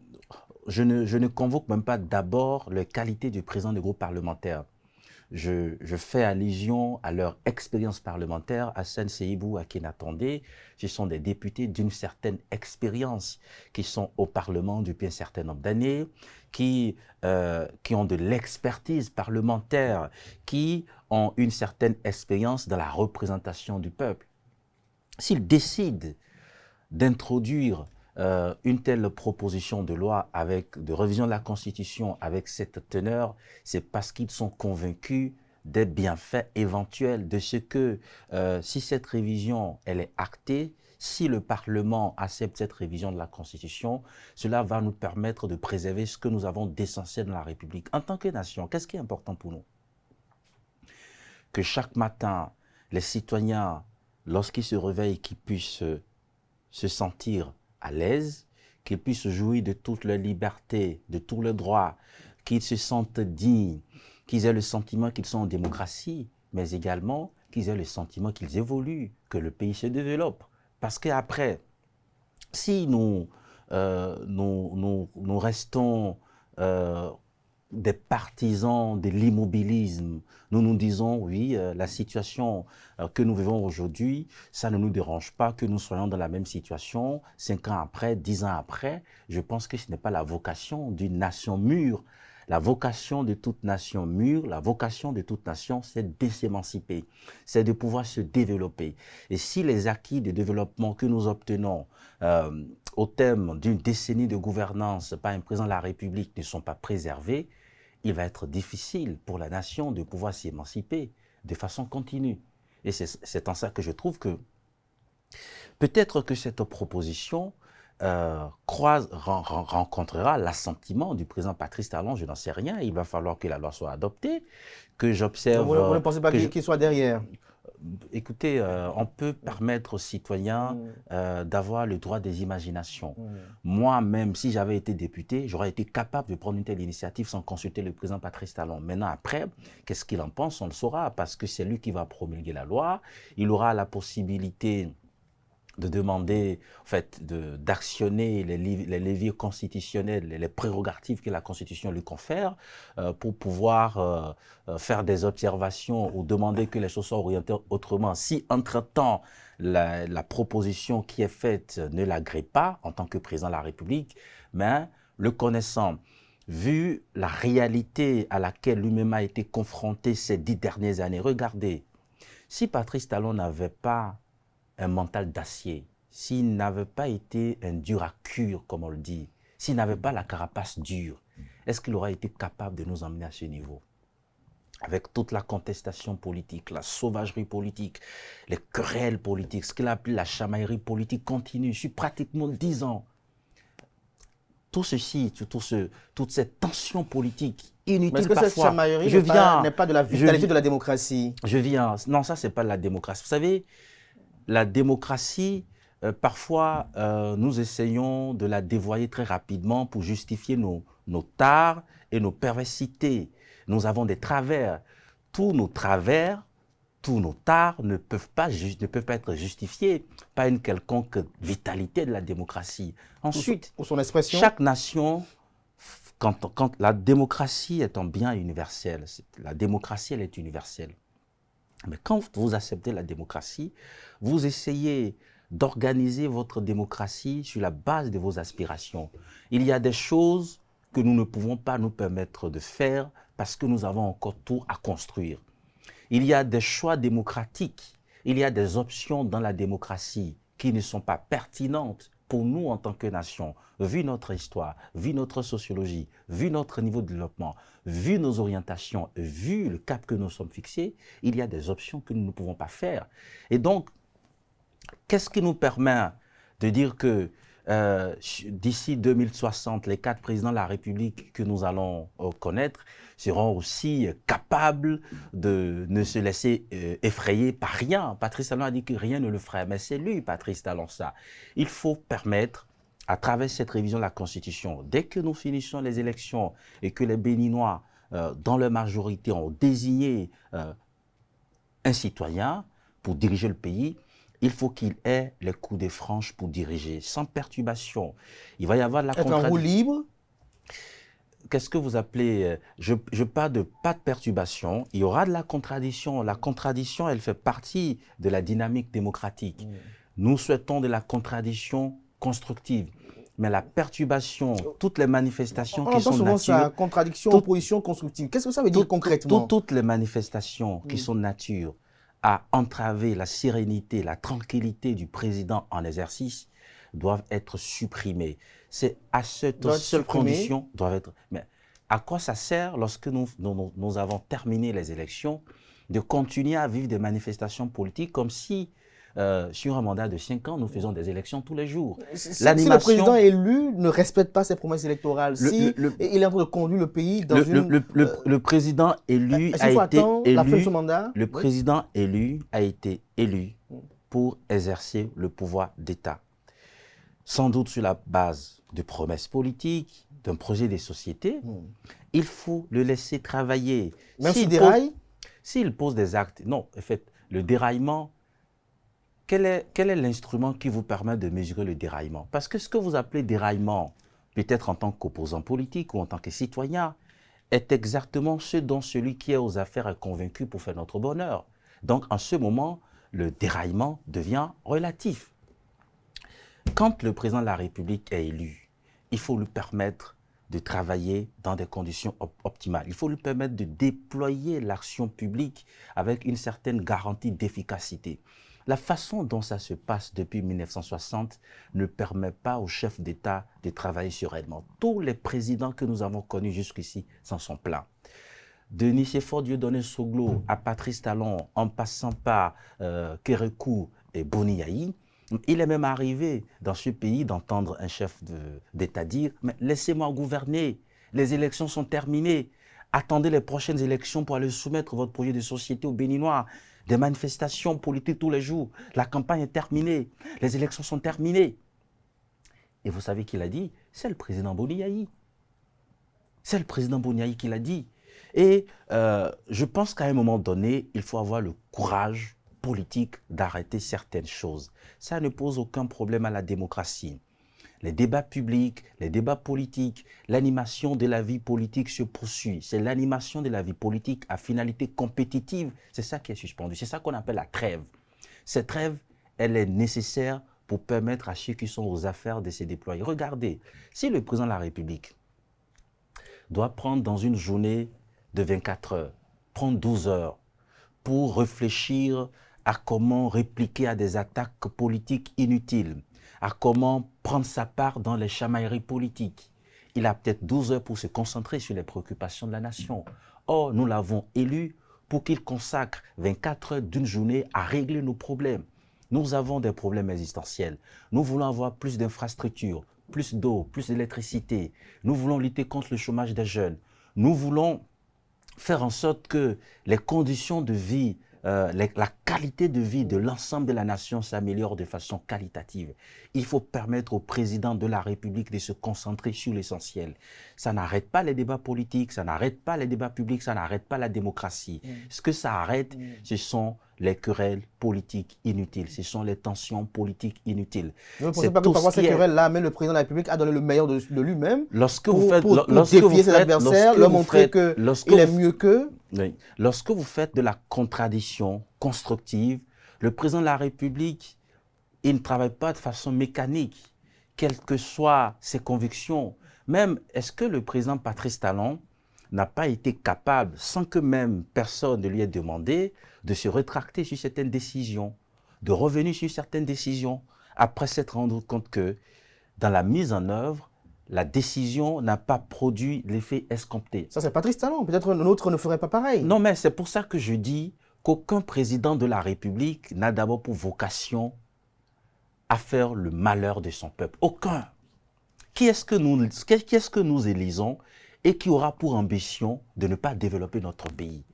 Je ne convoque même pas d'abord les qualités du président de groupe parlementaire. Je fais allusion à leur expérience parlementaire. Hassan Seibou, Akinatondé, ce sont des députés d'une certaine expérience qui sont au Parlement depuis un certain nombre d'années, qui ont de l'expertise parlementaire, qui ont une certaine expérience dans la représentation du peuple. S'ils décident d'introduire une telle proposition de loi de révision de la Constitution avec cette teneur, c'est parce qu'ils sont convaincus des bienfaits éventuels de ce que, si cette révision elle est actée, si le Parlement accepte cette révision de la Constitution, cela va nous permettre de préserver ce que nous avons d'essentiel dans la République. En tant que nation, qu'est-ce qui est important pour nous? Que chaque matin, les citoyens, lorsqu'ils se réveillent, qu'ils puissent se sentir à l'aise, qu'ils puissent jouir de toute leur liberté, de tous leurs droits, qu'ils se sentent dignes, qu'ils aient le sentiment qu'ils sont en démocratie, mais également qu'ils aient le sentiment qu'ils évoluent, que le pays se développe. Parce qu'après, si nous restons des partisans de l'immobilisme. Nous nous disons, oui, la situation que nous vivons aujourd'hui, ça ne nous dérange pas que nous soyons dans la même situation 5 ans après, 10 ans après. Je pense que ce n'est pas la vocation d'une nation mûre. La vocation de toute nation mûre, la vocation de toute nation, c'est de s'émanciper, c'est de pouvoir se développer. Et si les acquis de développement que nous obtenons au terme d'une décennie de gouvernance par un président de la République ne sont pas préservés, il va être difficile pour la nation de pouvoir s'émanciper de façon continue. Et c'est en ça que je trouve que peut-être que cette proposition rencontrera l'assentiment du président Patrice Talon, je n'en sais rien. Il va falloir que la loi soit adoptée, que j'observe... Vous ne pensez pas qu'il soit derrière? Écoutez, on peut permettre aux citoyens d'avoir le droit des imaginations. Moi-même, si j'avais été député, j'aurais été capable de prendre une telle initiative sans consulter le président Patrice Talon. Maintenant, après, qu'est-ce qu'il en pense? On le saura, parce que c'est lui qui va promulguer la loi. Il aura la possibilité de demander, en fait, d'actionner les leviers constitutionnels, les prérogatives que la Constitution lui confère pour pouvoir faire des observations ou demander que les choses soient orientées autrement. Si, entre-temps, la proposition qui est faite ne l'agrée pas en tant que président de la République, mais le connaissant, vu la réalité à laquelle lui-même a été confronté ces 10 dernières années, regardez, si Patrice Talon n'avait pas un mental d'acier, s'il n'avait pas été un dur à cuire, comme on le dit, s'il n'avait pas la carapace dure, est-ce qu'il aurait été capable de nous emmener à ce niveau? Avec toute la contestation politique, la sauvagerie politique, les querelles politiques, ce qu'il a appelé la chamaillerie politique continue, sur pratiquement 10 ans. Tout ceci, toute cette tension politique inutile parfois. Est-ce que cette chamaillerie n'est pas de la vitalité de la démocratie? Non, ça, c'est pas de la démocratie. Vous savez, la démocratie, parfois, nous essayons de la dévoyer très rapidement pour justifier nos tares et nos perversités. Nous avons des travers. Tous nos travers, tous nos tares ne peuvent pas être justifiés par une quelconque vitalité de la démocratie. Ensuite, pour son expression, chaque nation, quand la démocratie est un bien universel, la démocratie, elle est universelle. Mais quand vous acceptez la démocratie, vous essayez d'organiser votre démocratie sur la base de vos aspirations. Il y a des choses que nous ne pouvons pas nous permettre de faire parce que nous avons encore tout à construire. Il y a des choix démocratiques, il y a des options dans la démocratie qui ne sont pas pertinentes pour nous en tant que nation, vu notre histoire, vu notre sociologie, vu notre niveau de développement, vu nos orientations, vu le cap que nous sommes fixés, il y a des options que nous ne pouvons pas faire. Et donc, qu'est-ce qui nous permet de dire que d'ici 2060, les 4 présidents de la République que nous allons connaître seront aussi capables de ne se laisser effrayer par rien. Patrice Talon a dit que rien ne le ferait, mais c'est lui, Patrice Talon, ça. Il faut permettre, à travers cette révision de la Constitution, dès que nous finissons les élections et que les Béninois, dans leur majorité, ont désigné un citoyen pour diriger le pays, il faut qu'il ait les coups de franche pour diriger, sans perturbation. Il va y avoir de la contradiction. Être en roue libre? Qu'est-ce que vous appelez... Je parle de pas de perturbation. Il y aura de la contradiction. La contradiction, elle fait partie de la dynamique démocratique. Nous souhaitons de la contradiction constructive. Mais la perturbation, toutes les manifestations qui sont souvent ça, contradiction, opposition constructive. Qu'est-ce que ça veut dire concrètement? Toutes les manifestations qui sont de nature à entraver la sérénité, la tranquillité du président en exercice doivent être supprimées. C'est à cette seule condition doivent être... Mais à quoi ça sert lorsque nous avons terminé les élections de continuer à vivre des manifestations politiques comme si sur un mandat de 5 ans, nous faisons des élections tous les jours. Si le président élu ne respecte pas ses promesses électorales, il est en train de conduire le pays dans le président élu a été élu. La fin de son mandat? Le président élu a été élu pour exercer le pouvoir d'État. Sans doute sur la base de promesses politiques, d'un projet des sociétés. Il faut le laisser travailler. Même s'il déraille? S'il pose des actes. Non, en fait, le déraillement, quel est l'instrument qui vous permet de mesurer le déraillement? Parce que ce que vous appelez déraillement, peut-être en tant qu'opposant politique ou en tant que citoyen, est exactement ce dont celui qui est aux affaires est convaincu pour faire notre bonheur. Donc, en ce moment, le déraillement devient relatif. Quand le président de la République est élu, il faut lui permettre de travailler dans des conditions optimales. Il faut lui permettre de déployer l'action publique avec une certaine garantie d'efficacité. La façon dont ça se passe depuis 1960 ne permet pas au chef d'État de travailler sereinement. Tous les présidents que nous avons connus jusqu'ici s'en sont plaints. De Nicéphore Dieudonné Soglo à Patrice Talon, en passant par Kérékou et Boni Yayi, il est même arrivé dans ce pays d'entendre un chef d'État dire « Mais laissez-moi gouverner, les élections sont terminées, attendez les prochaines élections pour aller soumettre votre projet de société aux Béninois. Des manifestations politiques tous les jours, la campagne est terminée, les élections sont terminées. » Et vous savez qui l'a dit? C'est le président Boni Yayi. C'est le président Boni Yayi qui l'a dit. Et je pense qu'à un moment donné, il faut avoir le courage politique d'arrêter certaines choses. Ça ne pose aucun problème à la démocratie. Les débats publics, les débats politiques, l'animation de la vie politique se poursuit. C'est l'animation de la vie politique à finalité compétitive. C'est ça qui est suspendu. C'est ça qu'on appelle la trêve. Cette trêve, elle est nécessaire pour permettre à ceux qui sont aux affaires de se déployer. Regardez, si le président de la République doit prendre dans une journée de 24 heures, prendre 12 heures pour réfléchir à comment répliquer à des attaques politiques inutiles, à comment prendre sa part dans les chamailleries politiques. Il a peut-être 12 heures pour se concentrer sur les préoccupations de la nation. Or, nous l'avons élu pour qu'il consacre 24 heures d'une journée à régler nos problèmes. Nous avons des problèmes existentiels. Nous voulons avoir plus d'infrastructures, plus d'eau, plus d'électricité. Nous voulons lutter contre le chômage des jeunes. Nous voulons faire en sorte que les conditions de vie, la qualité de vie de l'ensemble de la nation s'améliore de façon qualitative. Il faut permettre au président de la République de se concentrer sur l'essentiel. Ça n'arrête pas les débats politiques, ça n'arrête pas les débats publics, ça n'arrête pas la démocratie. Ce que ça arrête, ce sont les querelles politiques inutiles, ce sont les tensions politiques inutiles. Vous ne pensez pas que parfois ces querelles-là, même le président de la République a donné le meilleur de lui-même pour défier ses adversaires, leur montrer qu'il est mieux qu'eux? Oui. Lorsque vous faites de la contradiction constructive, le président de la République, il ne travaille pas de façon mécanique, quelles que soient ses convictions. Même, est-ce que le président Patrice Talon n'a pas été capable, sans que même personne ne lui ait demandé, de se rétracter sur certaines décisions, de revenir sur certaines décisions, après s'être rendu compte que dans la mise en œuvre, la décision n'a pas produit l'effet escompté. Ça, c'est Patrice Talon. Peut-être un autre ne ferait pas pareil. Non, mais c'est pour ça que je dis qu'aucun président de la République n'a d'abord pour vocation à faire le malheur de son peuple. Aucun. Qui est-ce que nous élisons et qui aura pour ambition de ne pas développer notre pays?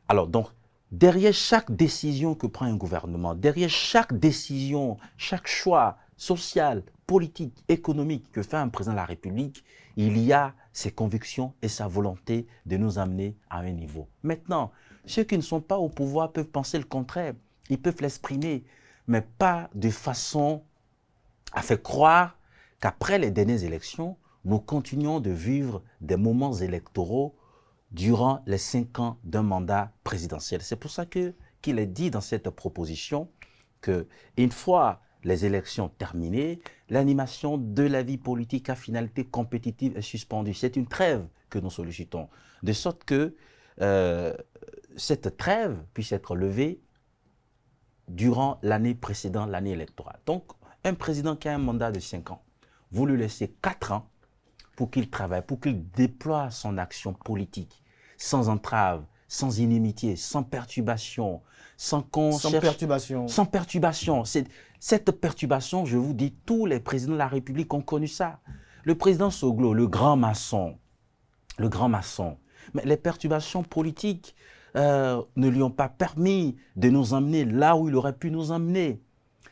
Alors, donc, derrière chaque décision que prend un gouvernement, derrière chaque décision, chaque choix social, politique, économique que fait un président de la République, il y a ses convictions et sa volonté de nous amener à un niveau. Maintenant, ceux qui ne sont pas au pouvoir peuvent penser le contraire, ils peuvent l'exprimer, mais pas de façon à faire croire qu'après les dernières élections, nous continuons de vivre des moments électoraux durant les 5 ans d'un mandat présidentiel. C'est pour ça qu'il est dit dans cette proposition qu'une fois les élections terminées, l'animation de la vie politique à finalité compétitive est suspendue. C'est une trêve que nous sollicitons, de sorte que cette trêve puisse être levée durant l'année précédente, l'année électorale. Donc, un président qui a un mandat de 5 ans, vous lui laissez 4 ans pour qu'il travaille, pour qu'il déploie son action politique, sans entrave, sans inimitié, sans perturbation, sans perturbation. Sans perturbation. Cette perturbation, je vous dis, tous les présidents de la République ont connu ça. Le président Soglo, le grand maçon. Mais les perturbations politiques ne lui ont pas permis de nous emmener là où il aurait pu nous emmener.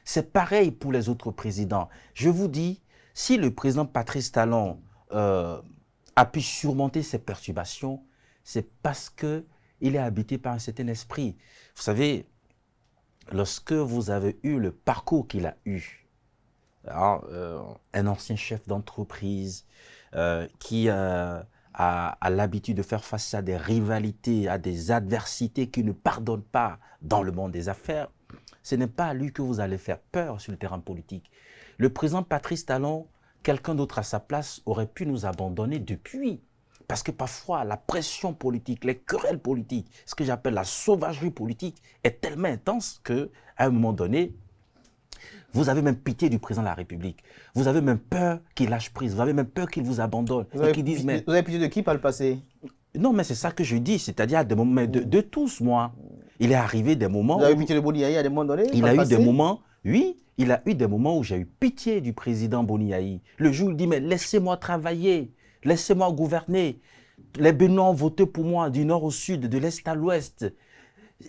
C'est pareil pour les autres présidents. Je vous dis, si le président Patrice Talon a pu surmonter ces perturbations, c'est parce qu'il est habité par un certain esprit. Vous savez, lorsque vous avez eu le parcours qu'il a eu, un ancien chef d'entreprise qui a a l'habitude de faire face à des rivalités, à des adversités qui ne pardonnent pas dans le monde des affaires, ce n'est pas à lui que vous allez faire peur sur le terrain politique. Le président Patrice Talon, quelqu'un d'autre à sa place, aurait pu nous abandonner depuis. Parce que parfois, la pression politique, les querelles politiques, ce que j'appelle la sauvagerie politique, est tellement intense qu'à un moment donné, vous avez même pitié du président de la République. Vous avez même peur qu'il lâche prise. Vous avez même peur qu'il vous abandonne. Vous avez pitié de qui par le passé? Non, mais c'est ça que je dis. C'est-à-dire à des moments de tous, moi. Il est arrivé des moments... Vous avez pitié de Boni Yayi à des moments donnés? Il a eu des moments... Oui, il a eu des moments où j'ai eu pitié du président Boni Yayi. Le jour où il dit, mais laissez-moi travailler. Laissez-moi gouverner. Les Béninois ont voté pour moi du nord au sud, de l'est à l'ouest.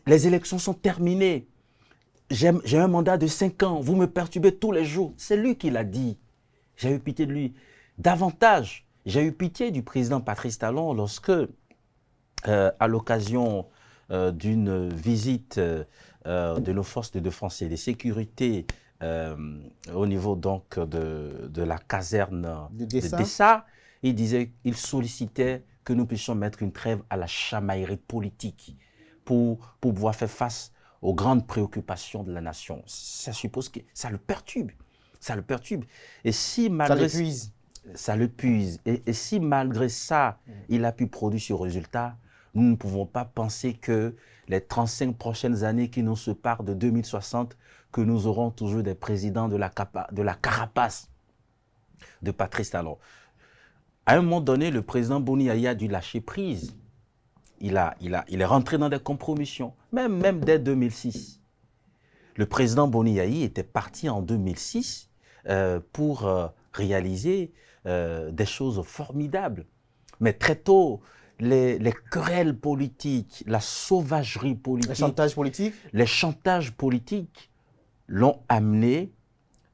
Les élections sont terminées. J'ai un mandat de 5 ans. Vous me perturbez tous les jours. C'est lui qui l'a dit. J'ai eu pitié de lui. Davantage, j'ai eu pitié du président Patrice Talon lorsque, à l'occasion d'une visite de nos forces de défense et de sécurité au niveau donc de la caserne de Dessa, il sollicitait que nous puissions mettre une trêve à la chamaillerie politique pour pouvoir faire face aux grandes préoccupations de la nation. Ça suppose que ça le perturbe. Ça le perturbe. Et si malgré ça l'épuise. Et si malgré ça, il a pu produire ce résultat, nous ne pouvons pas penser que les 35 prochaines années qui nous séparent de 2060, que nous aurons toujours des présidents de la carapace de Patrice Talon. À un moment donné, le président Boni Yayi a dû lâcher prise. Il est rentré dans des compromissions, même dès 2006. Le président Boni Yayi était parti en 2006 pour réaliser des choses formidables. Mais très tôt, les querelles politiques, la sauvagerie politique, les chantages politiques l'ont amené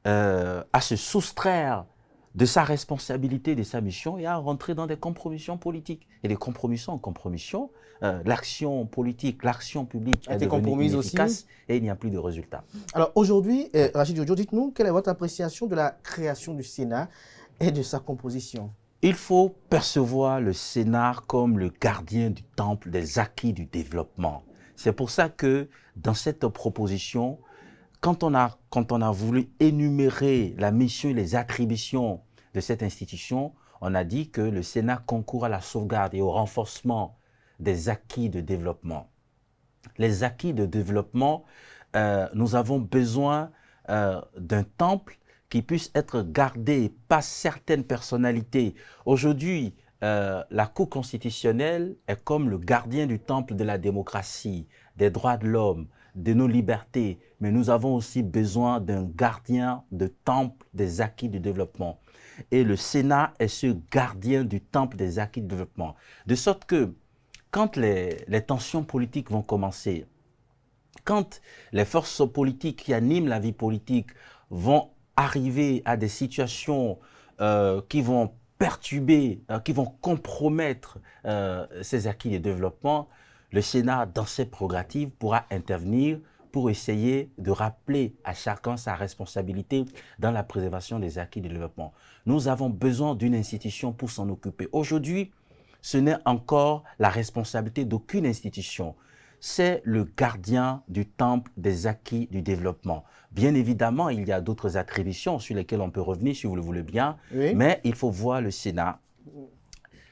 à se soustraire de sa responsabilité, de sa mission et à rentrer dans des compromissions politiques. Et des compromissions en compromission, l'action politique, l'action publique est devenue inefficace et il n'y a plus de résultats. Alors aujourd'hui, Rachid Djoudjo, dites-nous, quelle est votre appréciation de la création du Sénat et de sa composition? Il faut percevoir le Sénat comme le gardien du temple des acquis du développement. C'est pour ça que dans cette proposition, quand on a voulu énumérer la mission et les attributions de cette institution, on a dit que le Sénat concourt à la sauvegarde et au renforcement des acquis de développement. Les acquis de développement, nous avons besoin d'un temple qui puisse être gardé par certaines personnalités. Aujourd'hui, la Cour constitutionnelle est comme le gardien du temple de la démocratie, des droits de l'homme, de nos libertés, mais nous avons aussi besoin d'un gardien de temple des acquis du développement. Et le Sénat est ce gardien du temple des acquis du développement. De sorte que, quand les tensions politiques vont commencer, quand les forces politiques qui animent la vie politique vont arriver à des situations qui vont perturber, qui vont compromettre ces acquis de développement, le Sénat, dans ses prérogatives, pourra intervenir pour essayer de rappeler à chacun sa responsabilité dans la préservation des acquis de développement. Nous avons besoin d'une institution pour s'en occuper. Aujourd'hui, ce n'est encore la responsabilité d'aucune institution. C'est le gardien du temple des acquis du développement. Bien évidemment, il y a d'autres attributions sur lesquelles on peut revenir, si vous le voulez bien, mais il faut voir le Sénat,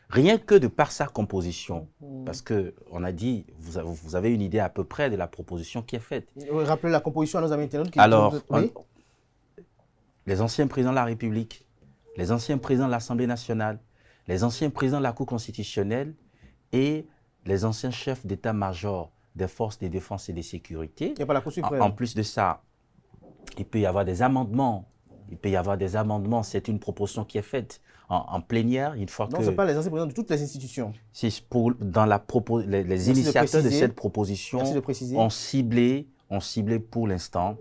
rien que de par sa composition, parce qu'on a dit, vous avez une idée à peu près de la proposition qui est faite. Rappelez la composition à nos amis internautes. Alors, les anciens présidents de la République, les anciens présidents de l'Assemblée nationale, les anciens présidents de la Cour constitutionnelle et les anciens chefs d'état-major des forces de défense et de sécurité. Il n'y a pas la Cour suprême. En plus de ça, il peut y avoir des amendements. Il peut y avoir des amendements. C'est une proposition qui est faite en plénière, une fois que... Non, ce n'est pas les anciens présidents de toutes les institutions. Les initiateurs de cette proposition ont ciblé pour l'instant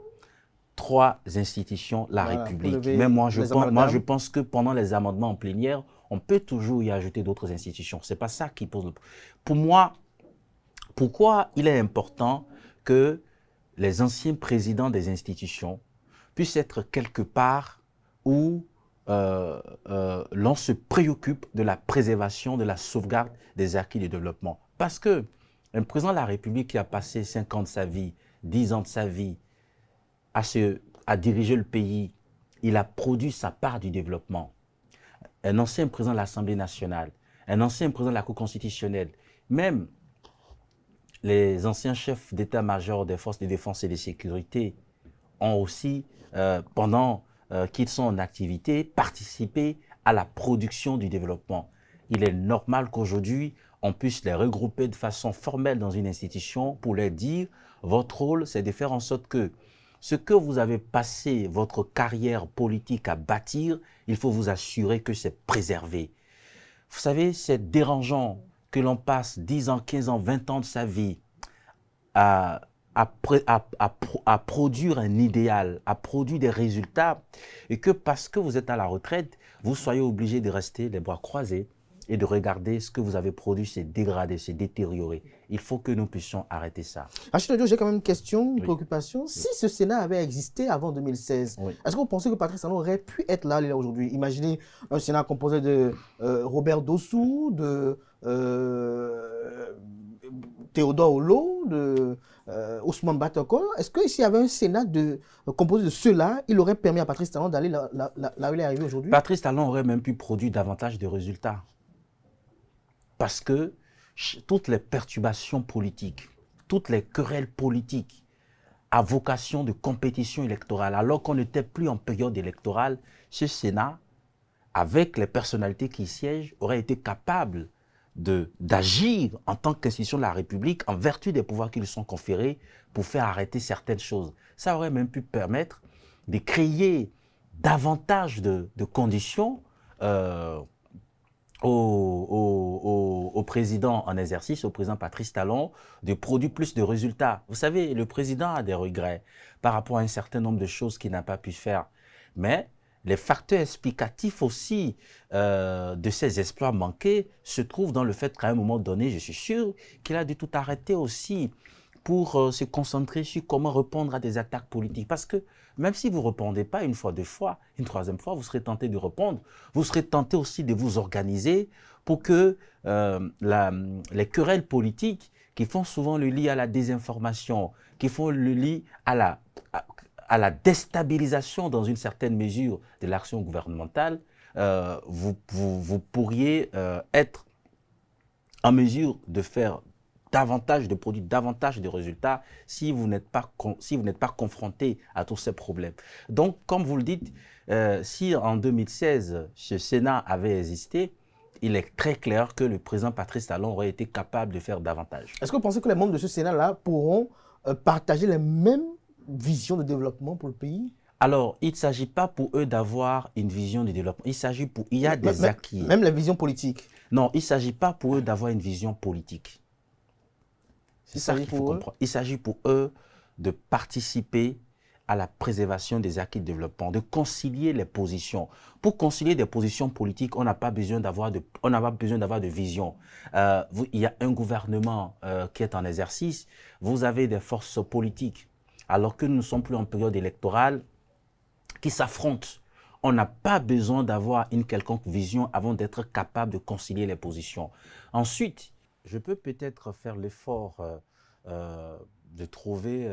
3 institutions, la République. Mais moi, je pense que pendant les amendements en plénière, on peut toujours y ajouter d'autres institutions. Ce n'est pas ça qui pose le problème. Pour moi, pourquoi il est important que les anciens présidents des institutions puissent être quelque part où l'on se préoccupe de la préservation, de la sauvegarde des acquis du développement. Parce que un président de la République qui a passé 5 ans de sa vie, 10 ans de sa vie à diriger le pays, il a produit sa part du développement. Un ancien président de l'Assemblée nationale, un ancien président de la Cour constitutionnelle, même les anciens chefs d'état-major des forces de défense et de sécurité ont aussi, pendant qu'ils sont en activité, participé à la production du développement. Il est normal qu'aujourd'hui, on puisse les regrouper de façon formelle dans une institution pour leur dire « Votre rôle, c'est de faire en sorte que ce que vous avez passé votre carrière politique à bâtir, il faut vous assurer que c'est préservé. » Vous savez, c'est dérangeant que l'on passe 10 ans, 15 ans, 20 ans de sa vie à produire un idéal, à produire des résultats, et que parce que vous êtes à la retraite, vous soyez obligé de rester les bras croisés et de regarder ce que vous avez produit se dégrader, se détériorer. Il faut que nous puissions arrêter ça. Achille, j'ai quand même une question, une préoccupation. Si ce Sénat avait existé avant 2016, est-ce que vous pensez que Patrice Talon aurait pu être là aujourd'hui? Imaginez un Sénat composé de Robert Dossou, de Théodore Olo, de Ousmane Batoko. Est-ce que s'il y avait un Sénat composé de ceux-là, il aurait permis à Patrice Talon d'aller là où il est arrivé aujourd'hui? Patrice Talon aurait même pu produire davantage de résultats. Parce que toutes les perturbations politiques, toutes les querelles politiques à vocation de compétition électorale, alors qu'on n'était plus en période électorale, ce Sénat, avec les personnalités qui y siègent, aurait été capable d'agir en tant qu'institution de la République en vertu des pouvoirs qui lui sont conférés pour faire arrêter certaines choses. Ça aurait même pu permettre de créer davantage de conditions au président en exercice, au président Patrice Talon, de produire plus de résultats. Vous savez, le président a des regrets par rapport à un certain nombre de choses qu'il n'a pas pu faire. Mais les facteurs explicatifs aussi de ces exploits manqués se trouvent dans le fait qu'à un moment donné, je suis sûr qu'il a dû tout arrêter aussi pour se concentrer sur comment répondre à des attaques politiques. Parce que même si vous ne répondez pas une fois, 2 fois, une 3e fois, vous serez tenté de répondre. Vous serez tenté aussi de vous organiser pour que les querelles politiques qui font souvent le lit à la désinformation, qui font le lit à la déstabilisation dans une certaine mesure de l'action gouvernementale, vous pourriez être en mesure de faire de produire davantage de résultats si vous n'êtes pas confronté à tous ces problèmes. Donc, comme vous le dites, si en 2016, ce Sénat avait existé, il est très clair que le président Patrice Talon aurait été capable de faire davantage. Est-ce que vous pensez que les membres de ce Sénat-là pourront partager les mêmes visions de développement pour le pays? Alors, il ne s'agit pas pour eux d'avoir une vision de développement. Il y a des acquis. Même la vision politique? Non, il ne s'agit pas pour eux d'avoir une vision politique. C'est ça qu'il faut comprendre. Il s'agit pour eux de participer à la préservation des acquis de développement, de concilier les positions. Pour concilier des positions politiques, on n'a pas besoin d'avoir de vision. Il y a un gouvernement qui est en exercice, vous avez des forces politiques, alors que nous ne sommes plus en période électorale, qui s'affrontent. On n'a pas besoin d'avoir une quelconque vision avant d'être capable de concilier les positions. Ensuite, je peux peut-être faire l'effort de trouver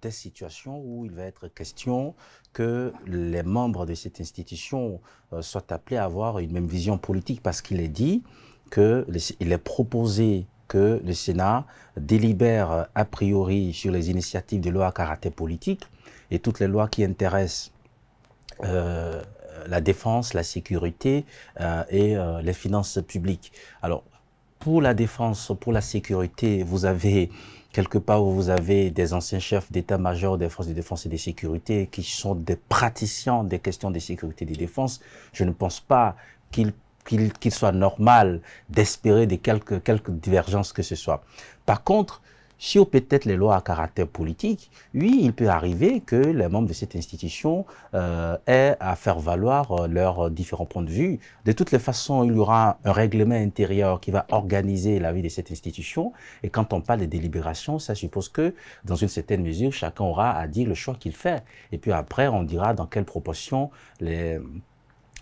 des situations où il va être question que les membres de cette institution soient appelés à avoir une même vision politique, parce qu'il est dit qu'il est proposé que le Sénat délibère a priori sur les initiatives de loi à caractère politique et toutes les lois qui intéressent la défense, la sécurité et les finances publiques. Alors, pour la défense, pour la sécurité, vous avez quelque part où vous avez des anciens chefs d'état-major des forces de défense et de sécurité qui sont des praticiens des questions de sécurité et de défense. Je ne pense pas qu'il soit normal d'espérer de quelques divergences que ce soit. Par contre, sur peut-être les lois à caractère politique, oui, il peut arriver que les membres de cette institution aient à faire valoir leurs différents points de vue. De toutes les façons, il y aura un règlement intérieur qui va organiser la vie de cette institution. Et quand on parle de délibération, ça suppose que, dans une certaine mesure, chacun aura à dire le choix qu'il fait. Et puis après, on dira dans quelle proportion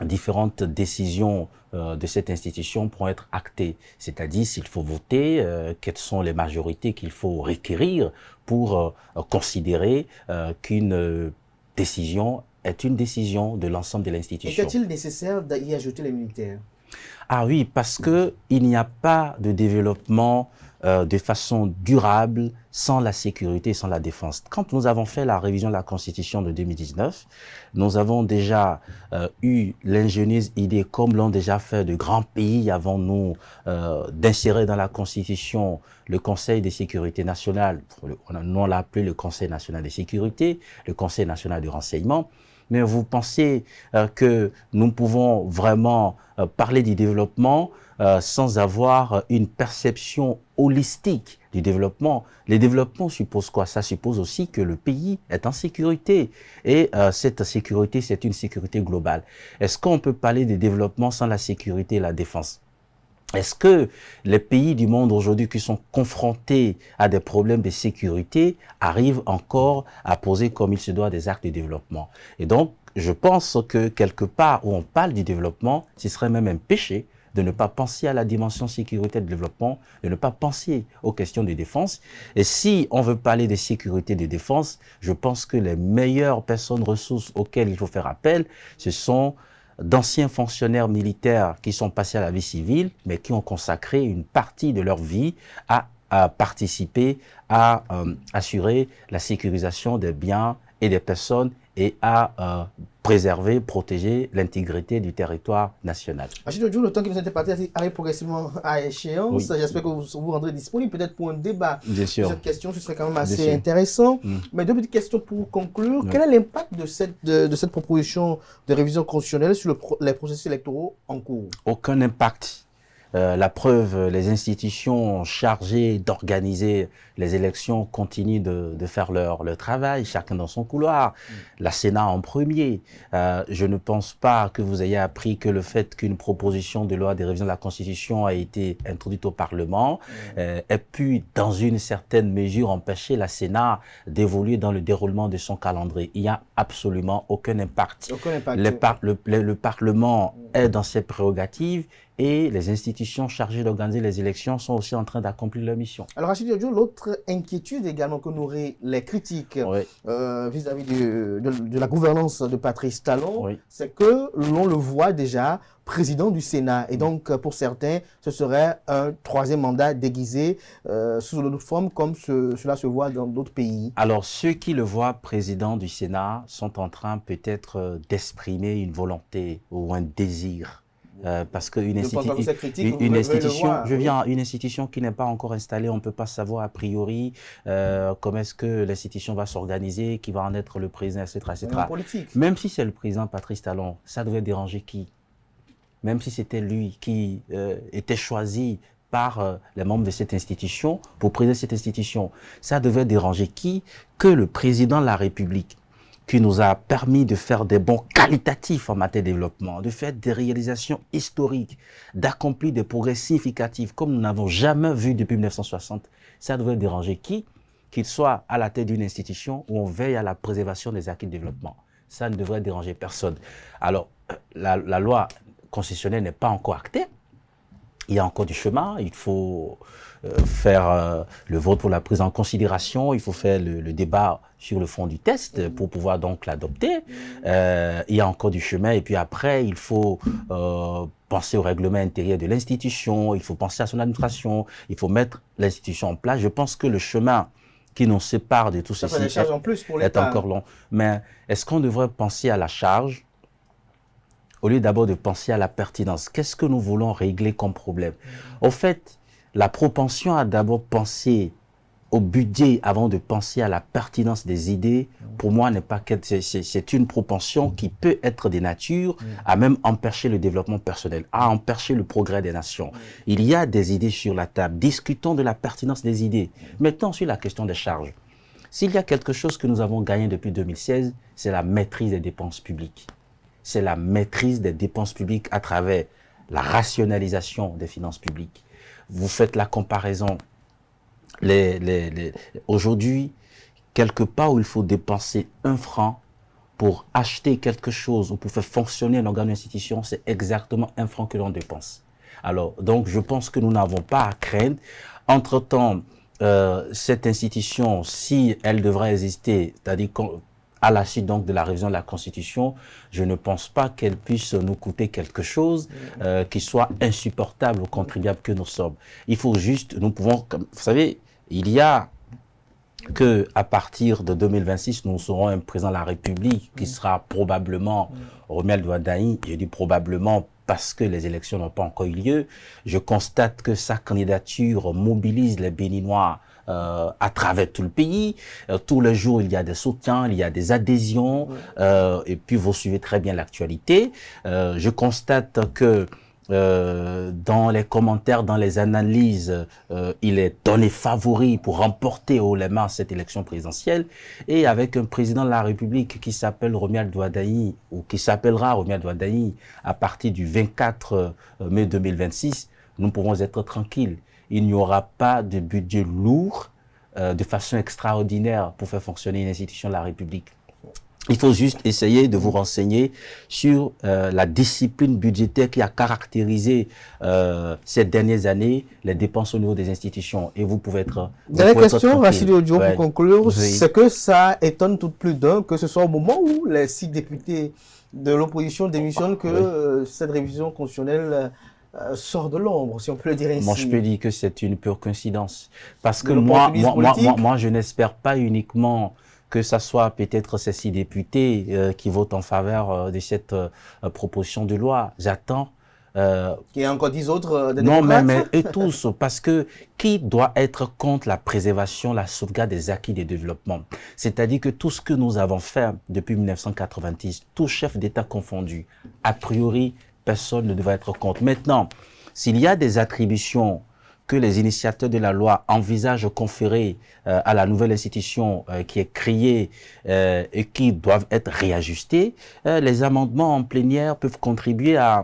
différentes décisions de cette institution pourront être actées. C'est-à-dire s'il faut voter, quelles sont les majorités qu'il faut requérir pour considérer qu'une décision est une décision de l'ensemble de l'institution. Est-il nécessaire d'y ajouter les militaires? Ah oui, parce qu'il n'y a pas de développement de façon durable sans la sécurité et sans la défense. Quand nous avons fait la révision de la Constitution de 2019, nous avons déjà eu l'ingénieuse idée, comme l'ont déjà fait de grands pays avant nous, d'insérer dans la Constitution le Conseil de sécurité nationale. Nous on l'a appelé le Conseil national de sécurité, le Conseil national de renseignement. Mais vous pensez que nous pouvons vraiment parler du développement sans avoir une perception holistique du développement? Le développement suppose quoi? Ça suppose aussi que le pays est en sécurité. Et cette sécurité, c'est une sécurité globale. Est-ce qu'on peut parler de développement sans la sécurité et la défense? Est-ce que les pays du monde aujourd'hui qui sont confrontés à des problèmes de sécurité arrivent encore à poser comme il se doit des actes de développement? Et donc, je pense que quelque part où on parle du développement, ce serait même un péché de ne pas penser à la dimension sécurité de développement, de ne pas penser aux questions de défense. Et si on veut parler de sécurité et de défense, je pense que les meilleures personnes ressources auxquelles il faut faire appel, ce sont d'anciens fonctionnaires militaires qui sont passés à la vie civile, mais qui ont consacré une partie de leur vie à participer, à assurer la sécurisation des biens et des personnes et à préserver, protéger l'intégrité du territoire national. Le temps qui nous était parti arrive progressivement à échéance. Oui. J'espère que vous vous rendrez disponible peut-être pour un débat sur cette question. Ce serait quand même assez intéressant. Mais deux petites questions pour conclure. Quel est l'impact de cette proposition de révision constitutionnelle sur les processus électoraux en cours? Aucun impact. La preuve, les institutions chargées d'organiser les élections continuent de faire leur travail, chacun dans son couloir. La Sénat en premier. Je ne pense pas que vous ayez appris que le fait qu'une proposition de loi de révision de la Constitution a été introduite au Parlement ait pu, dans une certaine mesure, empêcher la Sénat d'évoluer dans le déroulement de son calendrier. Il n'y a absolument aucun impact. Le Parlement est dans ses prérogatives et les institutions chargées d'organiser les élections sont aussi en train d'accomplir leur mission. Alors, Rachid Diodjo, l'autre inquiétude également que nourrit les critiques vis-à-vis de la gouvernance de Patrice Talon, c'est que l'on le voit déjà président du Sénat. Et donc, pour certains, ce serait un troisième mandat déguisé sous une autre forme, comme cela se voit dans d'autres pays. Alors, ceux qui le voient président du Sénat sont en train peut-être d'exprimer une volonté ou un désir. Parce qu'une institution qui n'est pas encore installée, on ne peut pas savoir a priori comment est-ce que l'institution va s'organiser, qui va en être le président, etc. Même si c'est le président Patrice Talon, ça devait déranger qui? Même si c'était lui qui était choisi par les membres de cette institution pour présider cette institution, ça devait déranger qui? Que le président de la République, qui nous a permis de faire des bons qualitatifs en matière de développement, de faire des réalisations historiques, d'accomplir des progrès significatifs comme nous n'avons jamais vu depuis 1960. Ça devrait déranger qui? Qu'il soit à la tête d'une institution où on veille à la préservation des acquis de développement. Ça ne devrait déranger personne. Alors, la loi constitutionnelle n'est pas encore actée. Il y a encore du chemin, il faut faire le vote pour la prise en considération, il faut faire le débat sur le fond du test pour pouvoir donc l'adopter. Il y a encore du chemin et puis après, il faut penser au règlement intérieur de l'institution, il faut penser à son administration, il faut mettre l'institution en place. Je pense que le chemin qui nous sépare de tout ceci est encore long. Mais est-ce qu'on devrait penser à la charge au lieu d'abord de penser à la pertinence? Qu'est-ce que nous voulons régler comme problème? Au fait, la propension à d'abord penser au budget avant de penser à la pertinence des idées, pour moi, n'est pas c'est une propension qui peut être de nature à même empêcher le développement personnel, à empêcher le progrès des nations. Il y a des idées sur la table. Discutons de la pertinence des idées. Mettons sur la question des charges. S'il y a quelque chose que nous avons gagné depuis 2016, c'est la maîtrise des dépenses publiques. C'est la maîtrise des dépenses publiques à travers la rationalisation des finances publiques. Vous faites la comparaison. Aujourd'hui, quelque part où il faut dépenser 1 franc, pour acheter quelque chose ou pour faire fonctionner un organe ou une institution, c'est exactement 1 franc que l'on dépense. Alors, donc, je pense que nous n'avons pas à craindre. Entre-temps, cette institution, si elle devrait exister, c'est-à-dire à la suite donc de la révision de la Constitution, je ne pense pas qu'elle puisse nous coûter quelque chose qui soit insupportable aux contribuables que nous sommes. Il faut juste, nous pouvons, vous savez, il y a que à partir de 2026, nous aurons un président de la République qui sera probablement Romuald Wardani. Je dis probablement parce que les élections n'ont pas encore eu lieu. Je constate que sa candidature mobilise les Béninois à travers tout le pays. Tous les jours, il y a des soutiens, il y a des adhésions, et puis vous suivez très bien l'actualité. Je constate que dans les commentaires, dans les analyses, il est donné favori pour remporter haut les mains cette élection présidentielle. Et avec un président de la République qui s'appelle Romuald Wardani, ou qui s'appellera Romuald Wardani à partir du 24 mai 2026, nous pourrons être tranquilles. Il n'y aura pas de budget lourd de façon extraordinaire pour faire fonctionner une institution de la République. Il faut juste essayer de vous renseigner sur la discipline budgétaire qui a caractérisé ces dernières années les dépenses au niveau des institutions. Et vous pouvez être Dernière question, Rachid Odio, ouais. pour conclure, Oui. c'est que ça étonne tout plus d'un que ce soit au moment où les 6 députés de l'opposition démissionnent que cette révision constitutionnelle sort de l'ombre, si on peut le dire ainsi. Moi, je peux dire que c'est une pure coïncidence. Parce que moi, je n'espère pas uniquement que ça soit peut-être ces 6 députés qui votent en faveur de cette proposition de loi. J'attends. Qu'il y a encore 10 autres des non, démocrates. mais eux tous, parce que qui doit être contre la préservation, la sauvegarde des acquis des développements? C'est-à-dire que tout ce que nous avons fait depuis 1990, tout chef d'État confondu, a priori, personne ne devrait être contre. Maintenant, s'il y a des attributions que les initiateurs de la loi envisagent de conférer à la nouvelle institution qui est créée et qui doivent être réajustées, les amendements en plénière peuvent contribuer à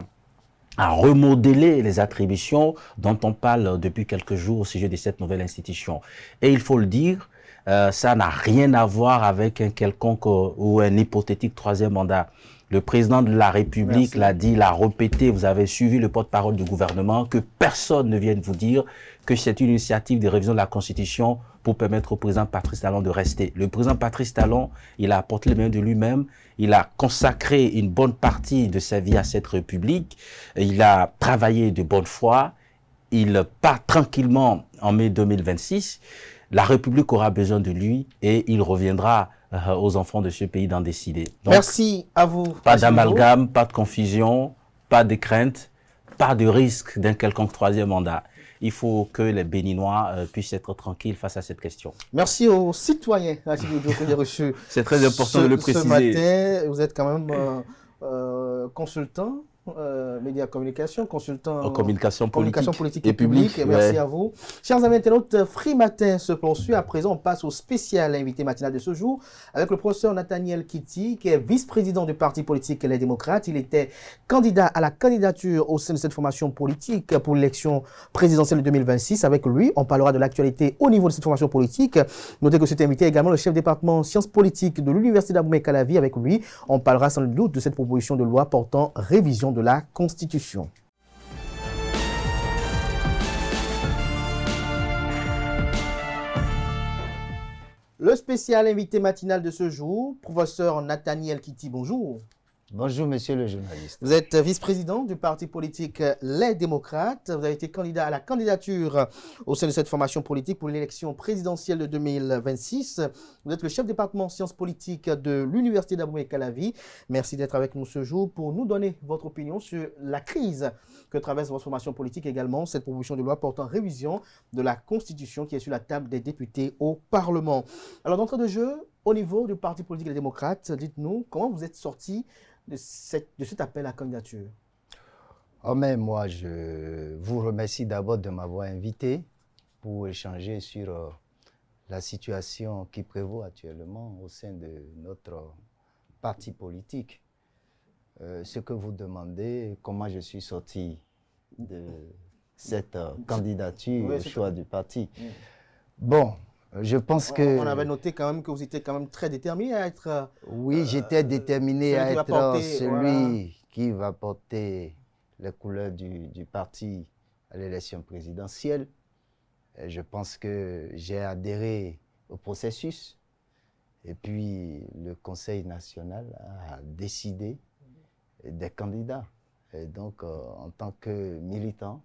remodeler les attributions dont on parle depuis quelques jours au sujet de cette nouvelle institution. Et il faut le dire, ça n'a rien à voir avec un quelconque ou un hypothétique 3e mandat. Le président de la République l'a dit, l'a répété, vous avez suivi le porte-parole du gouvernement, que personne ne vienne vous dire que c'est une initiative de révision de la Constitution pour permettre au président Patrice Talon de rester. Le président Patrice Talon, il a apporté le meilleur de lui-même, il a consacré une bonne partie de sa vie à cette République, il a travaillé de bonne foi, il part tranquillement en mai 2026, la République aura besoin de lui et il reviendra aux enfants de ce pays d'en décider. Donc, merci à vous. Pas d'amalgame, pas de confusion, pas de crainte, pas de risque d'un quelconque 3e mandat. Il faut que les Béninois puissent être tranquilles face à cette question. Merci aux citoyens que j'ai reçus. C'est très important de le préciser. Ce matin, vous êtes quand même consultant. Médias communication, consultant en communication politique et publique. Merci à vous. Chers amis internautes, Free Matin se poursuit. À présent, on passe au spécial invité matinal de ce jour avec le professeur Nathaniel Kitty, qui est vice-président du parti politique Les Démocrates. Il était candidat à la candidature au sein de cette formation politique pour l'élection présidentielle de 2026. Avec lui, on parlera de l'actualité au niveau de cette formation politique. Notez que cet invité est également le chef département sciences politiques de l'Université d'Abomey-Calavi. Avec lui, on parlera sans doute de cette proposition de loi portant révision de la Constitution. Le spécial invité matinal de ce jour, professeur Nathaniel Kitty, bonjour. Bonjour, monsieur le journaliste. Vous êtes vice-président du parti politique Les Démocrates. Vous avez été candidat à la candidature au sein de cette formation politique pour l'élection présidentielle de 2026. Vous êtes le chef département sciences politiques de l'Université d'Abomey-Calavi. Merci d'être avec nous ce jour pour nous donner votre opinion sur la crise que traverse votre formation politique, également cette proposition de loi portant révision de la Constitution qui est sur la table des députés au Parlement. Alors, d'entrée de jeu, au niveau du parti politique Les Démocrates, dites-nous comment vous êtes sorti de cet appel à candidature. Oh, mais moi, je vous remercie d'abord de m'avoir invité pour échanger sur la situation qui prévaut actuellement au sein de notre parti politique. Ce que vous demandez, comment je suis sorti de cette candidature au choix du parti. Bon, Je pense que... On avait noté quand même que vous étiez quand même très déterminé à être... Oui, j'étais déterminé à être celui qui va porter les couleurs du parti à l'élection présidentielle. Et je pense que j'ai adhéré au processus. Et puis, le Conseil national a décidé des candidats. Et donc, en tant que militant,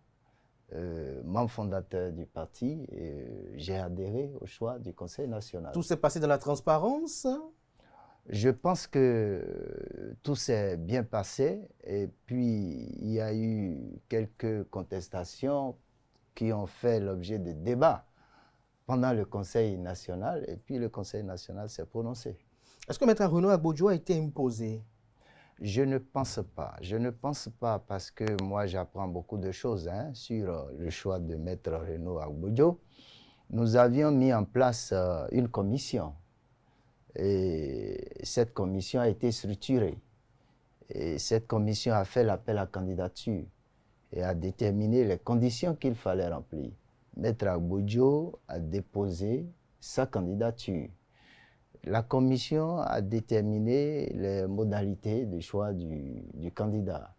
membre fondateur du parti, j'ai adhéré au choix du Conseil national. Tout s'est passé dans la transparence? Je pense que tout s'est bien passé. Et puis, il y a eu quelques contestations qui ont fait l'objet de débats pendant le Conseil national. Et puis, le Conseil national s'est prononcé. Est-ce que Maître Renaud Agbodjo a été imposé? Je ne pense pas. Je ne pense pas parce que moi, j'apprends beaucoup de choses sur le choix de Maître Renaud Agbodjo. Nous avions mis en place une commission. Et cette commission a été structurée. Et cette commission a fait l'appel à candidature et a déterminé les conditions qu'il fallait remplir. Maître Agbodjo a déposé sa candidature. La commission a déterminé les modalités de choix du candidat.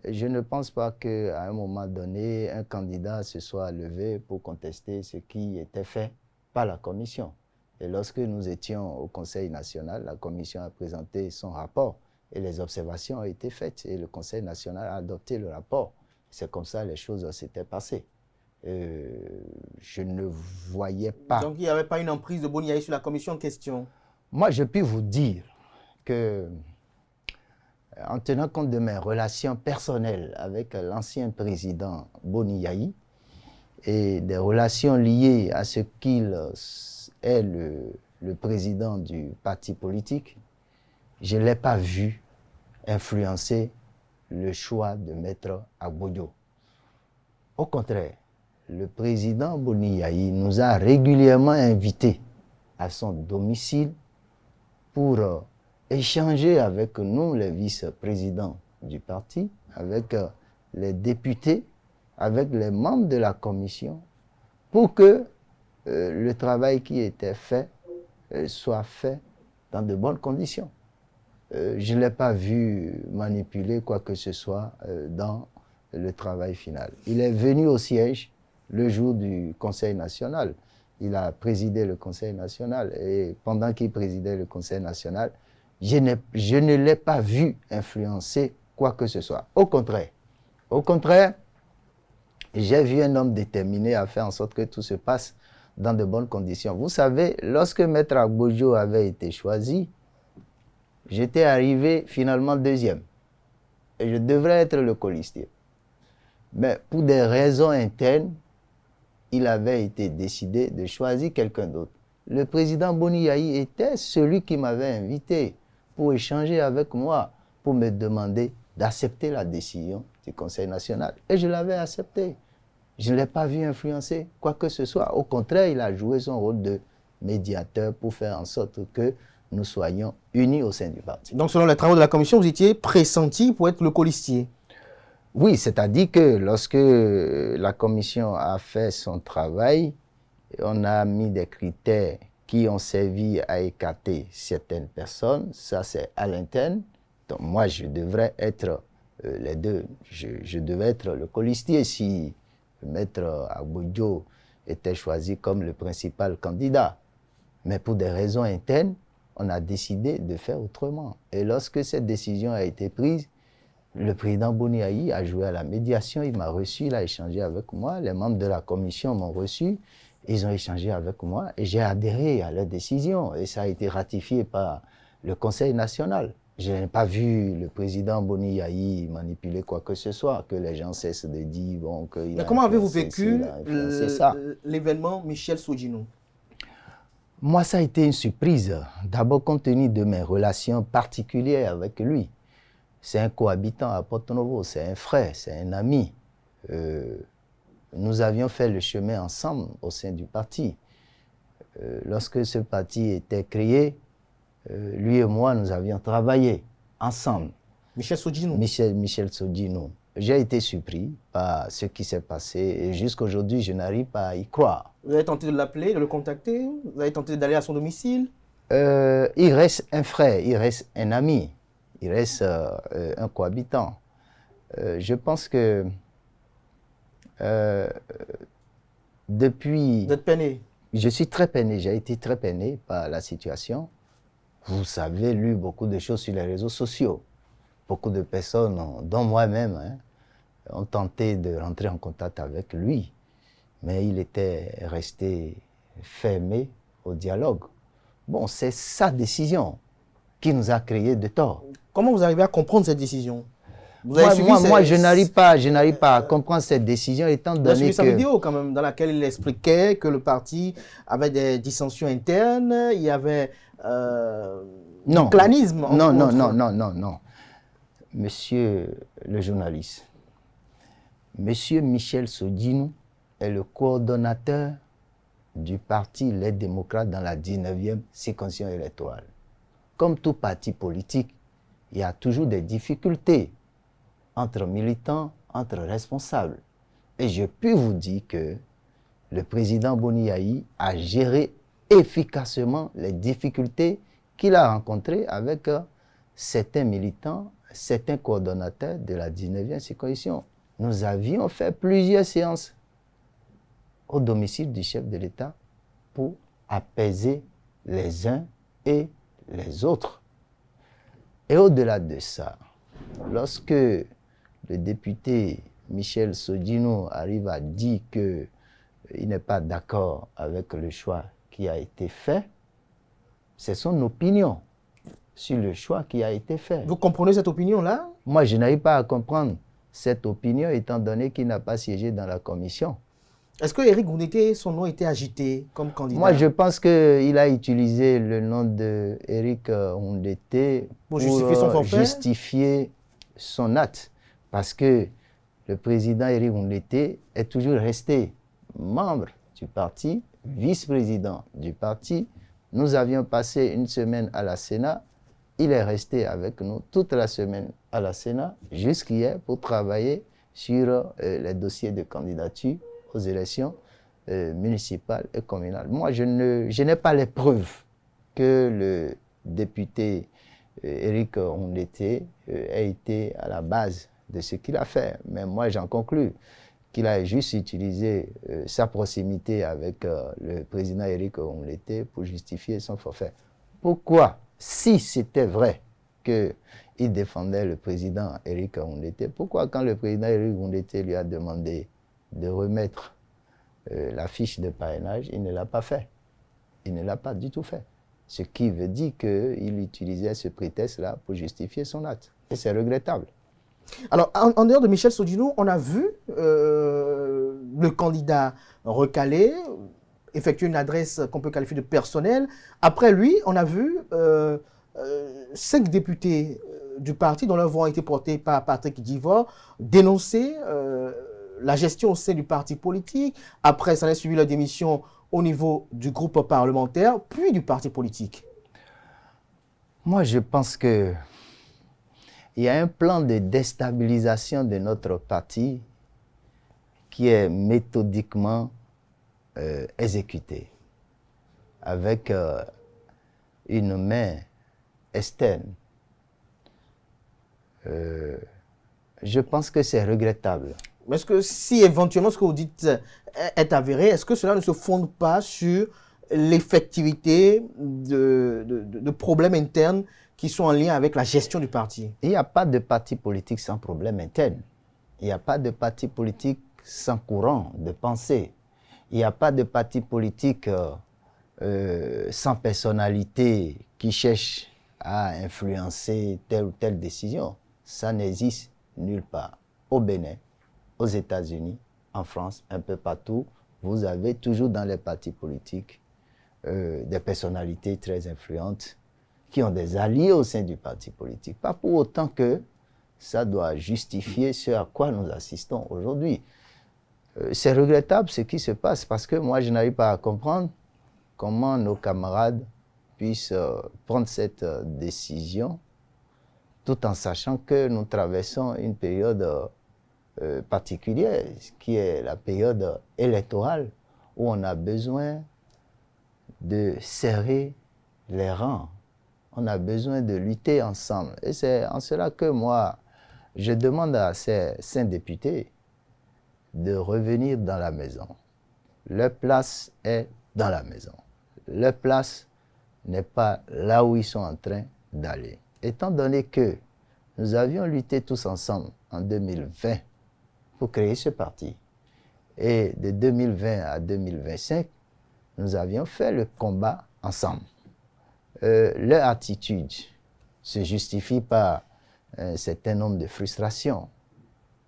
Je ne pense pas qu'à un moment donné, un candidat se soit levé pour contester ce qui était fait par la commission. Et lorsque nous étions au Conseil national, la commission a présenté son rapport et les observations ont été faites et le Conseil national a adopté le rapport. C'est comme ça que les choses s'étaient passées. Je ne voyais pas... Donc il n'y avait pas une emprise de Boni Yayi sur la commission en question? Moi, je puis vous dire que, en tenant compte de mes relations personnelles avec l'ancien président Boni Yayi et des relations liées à ce qu'il est le président du parti politique, je ne l'ai pas vu influencer le choix de Maître Agbodjo. Au contraire, le président Boni Yayi nous a régulièrement invités à son domicile pour échanger avec nous, les vice-présidents du parti, avec les députés, avec les membres de la commission, pour que le travail qui était fait soit fait dans de bonnes conditions. Je ne l'ai pas vu manipuler quoi que ce soit dans le travail final. Il est venu au siège le jour du Conseil national. Il a présidé le Conseil national et pendant qu'il présidait le Conseil national, je ne l'ai pas vu influencer quoi que ce soit. Au contraire, j'ai vu un homme déterminé à faire en sorte que tout se passe dans de bonnes conditions. Vous savez, lorsque Maître Agbodjo avait été choisi, j'étais arrivé finalement deuxième et je devrais être le colistier. Mais pour des raisons internes, il avait été décidé de choisir quelqu'un d'autre. Le président Boni Yayi était celui qui m'avait invité pour échanger avec moi, pour me demander d'accepter la décision du Conseil national. Et je l'avais accepté. Je ne l'ai pas vu influencer quoi que ce soit. Au contraire, il a joué son rôle de médiateur pour faire en sorte que nous soyons unis au sein du parti. Donc, selon les travaux de la commission, vous étiez pressenti pour être le colistier? Oui, c'est-à-dire que lorsque la commission a fait son travail, on a mis des critères qui ont servi à écarter certaines personnes. Ça, c'est à l'interne. Donc, moi, je devrais être les deux. Je devais être le colistier si Maître Agbodjo était choisi comme le principal candidat. Mais pour des raisons internes, on a décidé de faire autrement. Et lorsque cette décision a été prise, le président Boni Yayi a joué à la médiation, il m'a reçu, il a échangé avec moi, les membres de la commission m'ont reçu, ils ont échangé avec moi et j'ai adhéré à leur décision et ça a été ratifié par le Conseil national. Je n'ai pas vu le président Boni Yayi manipuler quoi que ce soit, que les gens cessent de dire bon, qu'il Mais comment avez-vous vécu l'événement Michel Sodino? Moi, ça a été une surprise. D'abord, compte tenu de mes relations particulières avec lui. C'est un cohabitant à Porto-Novo, c'est un frère, c'est un ami. Nous avions fait le chemin ensemble au sein du parti. Lorsque ce parti était créé, lui et moi, nous avions travaillé ensemble. Michel Sodino? Michel Sodino. j'ai été surpris par ce qui s'est passé et jusqu'à aujourd'hui, je n'arrive pas à y croire. Vous avez tenté de l'appeler, de le contacter? Vous avez tenté d'aller à son domicile? Il reste un frère, il reste un ami, il reste un cohabitant. Je pense que depuis... Vous êtes peiné? Je suis très peiné, j'ai été très peiné par la situation. Vous avez lu beaucoup de choses sur les réseaux sociaux. Beaucoup de personnes, dont moi-même, ont tenté de rentrer en contact avec lui. Mais il était resté fermé au dialogue. Bon, c'est sa décision qui nous a créé de tort. Comment vous arrivez à comprendre cette décision? Moi, je n'arrive pas à comprendre cette décision étant donné que... Vous avez suivi sa vidéo quand même, dans laquelle il expliquait que le parti avait des dissensions internes, il y avait du clanisme. Non. Monsieur le journaliste, Monsieur Michel Sodinou est le coordonnateur du parti Les Démocrates dans la 19e circonscription électorale. Comme tout parti politique, il y a toujours des difficultés entre militants, entre responsables. Et je peux vous dire que le président Boni Yayi a géré efficacement les difficultés qu'il a rencontrées avec certains militants, certains coordonnateurs de la 19e circonscription. Nous avions fait plusieurs séances au domicile du chef de l'État pour apaiser les uns et les autres. Et au-delà de ça, lorsque le député Michel Sodinou arrive à dire qu'il n'est pas d'accord avec le choix qui a été fait, c'est son opinion sur le choix qui a été fait. Vous comprenez cette opinion-là? Moi, je n'arrive pas à comprendre cette opinion étant donné qu'il n'a pas siégé dans la commission. Est-ce que Éric Ngoundété, son nom était agité comme candidat? Moi, je pense qu'il a utilisé le nom de Éric Ngoundété pour justifier son acte. Parce que le président Éric Ngoundété est toujours resté membre du parti, vice-président du parti. Nous avions passé une semaine à la Sénat. Il est resté avec nous toute la semaine à la Sénat, jusqu'hier, pour travailler sur les dossiers de candidature aux élections municipales et communales. Moi, je n'ai pas les preuves que le député Éric Ngoundété ait été à la base de ce qu'il a fait. Mais moi, j'en conclus qu'il a juste utilisé sa proximité avec le président Éric Ngoundété pour justifier son forfait. Pourquoi, si c'était vrai qu'il défendait le président Éric Ngoundété, pourquoi quand le président Éric Ngoundété lui a demandé de remettre la fiche de parrainage, il ne l'a pas fait? Il ne l'a pas du tout fait. Ce qui veut dire qu'il utilisait ce prétexte-là pour justifier son acte. Et c'est regrettable. Alors, en dehors de Michel Sodinou, on a vu le candidat recalé effectuer une adresse qu'on peut qualifier de personnelle. Après lui, on a vu 5 députés du parti, dont leur voix a été portée par Patrick Divor, dénoncer la gestion au sein du parti politique. Après, ça a suivi la démission au niveau du groupe parlementaire, puis du parti politique. Moi, je pense que il y a un plan de déstabilisation de notre parti qui est méthodiquement exécuté avec une main externe. Je pense que c'est regrettable. Mais est-ce que si éventuellement ce que vous dites est avéré, est-ce que cela ne se fonde pas sur l'effectivité de problèmes internes qui sont en lien avec la gestion du parti? Il n'y a pas de parti politique sans problème interne. Il n'y a pas de parti politique sans courant de pensée. Il n'y a pas de parti politique sans personnalité qui cherche à influencer telle ou telle décision. Ça n'existe nulle part. Au Bénin, aux États-Unis, en France, un peu partout, vous avez toujours dans les partis politiques des personnalités très influentes qui ont des alliés au sein du parti politique. Pas pour autant que ça doit justifier ce à quoi nous assistons aujourd'hui. C'est regrettable ce qui se passe parce que moi, je n'arrive pas à comprendre comment nos camarades puissent prendre cette décision tout en sachant que nous traversons une période particulière, qui est la période électorale, où on a besoin de serrer les rangs. On a besoin de lutter ensemble. Et c'est en cela que moi, je demande à ces 5 députés de revenir dans la maison. Leur place est dans la maison. Leur place n'est pas là où ils sont en train d'aller. Étant donné que nous avions lutté tous ensemble en 2020 pour créer ce parti, et de 2020 à 2025, nous avions fait le combat ensemble. Leur attitude se justifie par un certain nombre de frustrations.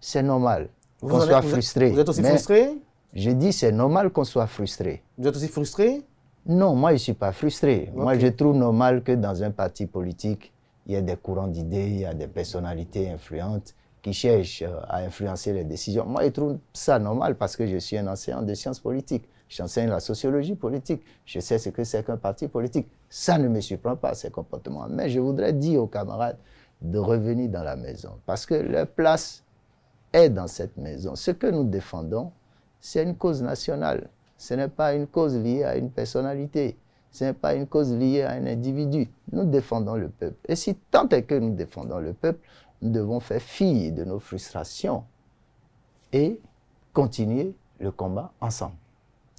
C'est normal qu'on soit frustré. Vous êtes aussi frustré? Je dis c'est normal qu'on soit frustré. Vous êtes aussi frustré? Non, moi je ne suis pas frustré. Okay. Moi je trouve normal que dans un parti politique, il y a des courants d'idées, il y a des personnalités influentes qui cherchent à influencer les décisions. Moi je trouve ça normal parce que je suis un enseignant de sciences politiques. J'enseigne la sociologie politique. Je sais ce que c'est qu'un parti politique. Ça ne me surprend pas, ces comportements. Mais je voudrais dire aux camarades de revenir dans la maison. Parce que leur place est dans cette maison. Ce que nous défendons, c'est une cause nationale. Ce n'est pas une cause liée à une personnalité. Ce n'est pas une cause liée à un individu. Nous défendons le peuple. Et si tant est que nous défendons le peuple, nous devons faire fi de nos frustrations et continuer le combat ensemble.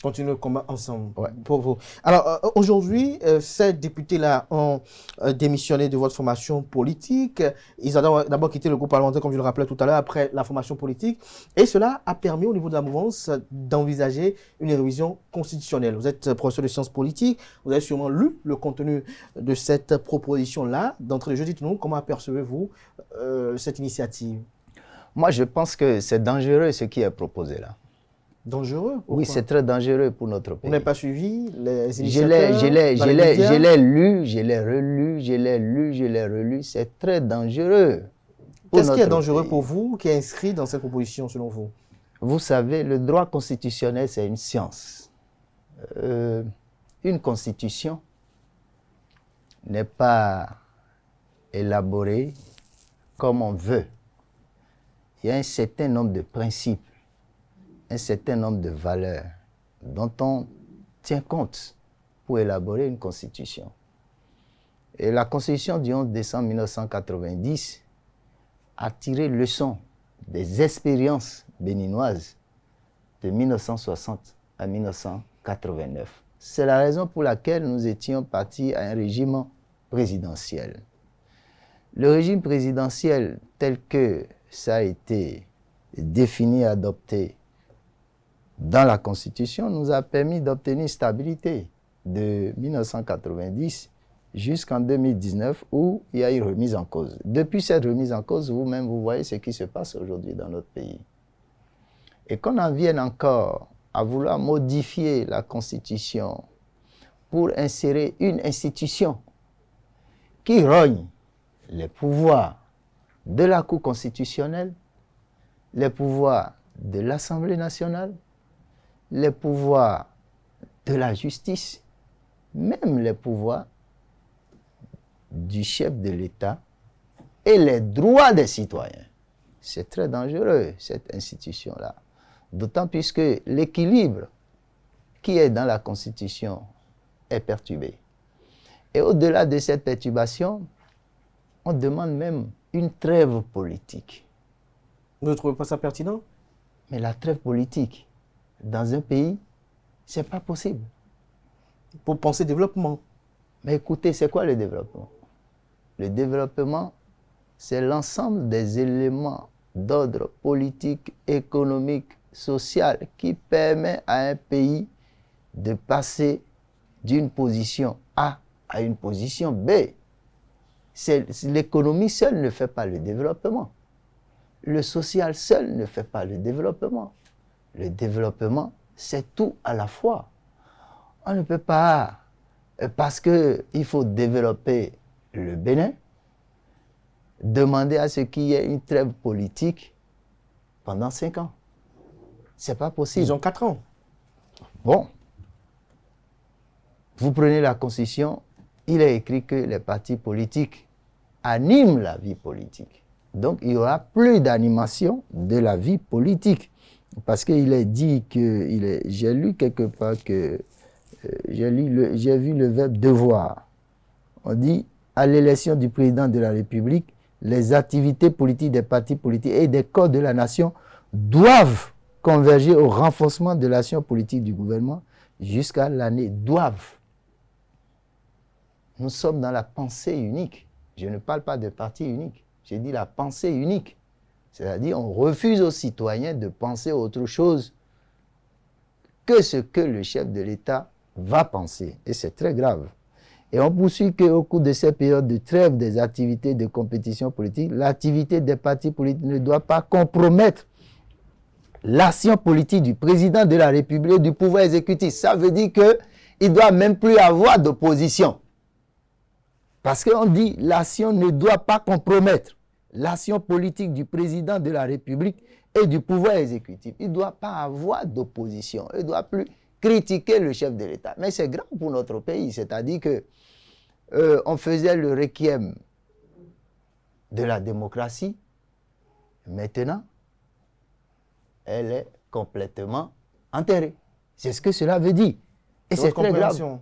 Continuer le combat ensemble. Ouais. Pour vous. Alors, aujourd'hui, ces députés-là ont démissionné de votre formation politique. Ils ont d'abord quitté le groupe parlementaire, comme je le rappelais tout à l'heure, après la formation politique. Et cela a permis au niveau de la mouvance d'envisager une révision constitutionnelle. Vous êtes professeur de sciences politiques. Vous avez sûrement lu le contenu de cette proposition-là. D'entrée de jeu, dites-nous, comment apercevez-vous cette initiative? Moi, je pense que c'est dangereux ce qui est proposé là. Dangereux? Oui, c'est très dangereux pour notre pays. Vous n'avez pas suivi les initiateurs? Je l'ai lu, je l'ai relu, je l'ai lu, je l'ai relu. C'est très dangereux. Qu'est-ce qui est dangereux pour vous, qui est inscrit dans cette proposition, selon vous? Vous savez, le droit constitutionnel, c'est une science. Une constitution n'est pas élaborée comme on veut. Il y a un certain nombre de principes, un certain nombre de valeurs dont on tient compte pour élaborer une constitution. Et la constitution du 11 décembre 1990 a tiré leçon des expériences béninoises de 1960 à 1989. C'est la raison pour laquelle nous étions partis à un régime présidentiel. Le régime présidentiel tel que ça a été défini et adopté dans la Constitution nous a permis d'obtenir une stabilité de 1990 jusqu'en 2019 où il y a eu remise en cause. Depuis cette remise en cause, vous-même, vous voyez ce qui se passe aujourd'hui dans notre pays. Et qu'on en vienne encore à vouloir modifier la Constitution pour insérer une institution qui rogne les pouvoirs de la Cour constitutionnelle, les pouvoirs de l'Assemblée nationale, les pouvoirs de la justice, même les pouvoirs du chef de l'État et les droits des citoyens. C'est très dangereux, cette institution-là. D'autant puisque l'équilibre qui est dans la Constitution est perturbé. Et au-delà de cette perturbation, on demande même une trêve politique. Vous ne trouvez pas ça pertinent? Mais la trêve politique, dans un pays, ce n'est pas possible. Pour penser développement. Mais écoutez, c'est quoi le développement? Le développement, c'est l'ensemble des éléments d'ordre politique, économique, social qui permet à un pays de passer d'une position A à une position B. L'économie seule ne fait pas le développement. Le social seul ne fait pas le développement. Le développement, c'est tout à la fois. On ne peut pas, parce qu'il faut développer le Bénin, demander à ce qu'il y ait une trêve politique pendant 5 ans. Ce n'est pas possible. Ils ont 4 ans. Bon. Vous prenez la Constitution, il est écrit que les partis politiques animent la vie politique. Donc, il n'y aura plus d'animation de la vie politique. Parce qu'il est dit que, j'ai lu quelque part que, j'ai vu le verbe devoir. On dit, à l'élection du président de la République, les activités politiques des partis politiques et des corps de la nation doivent converger au renforcement de l'action politique du gouvernement jusqu'à l'année. Doivent. Nous sommes dans la pensée unique. Je ne parle pas de parti unique. J'ai dit la pensée unique. C'est-à-dire, on refuse aux citoyens de penser autre chose que ce que le chef de l'État va penser. Et c'est très grave. Et on poursuit qu'au cours de cette période de trêve des activités de compétition politique, l'activité des partis politiques ne doit pas compromettre l'action politique du président de la République et du pouvoir exécutif. Ça veut dire qu'il ne doit même plus avoir d'opposition. Parce qu'on dit l'action ne doit pas compromettre l'action politique du président de la République et du pouvoir exécutif. Il ne doit pas avoir d'opposition. Il ne doit plus critiquer le chef de l'État. Mais c'est grave pour notre pays. C'est-à-dire que on faisait le requiem de la démocratie. Maintenant, elle est complètement enterrée. C'est ce que cela veut dire. Et c'est très grave.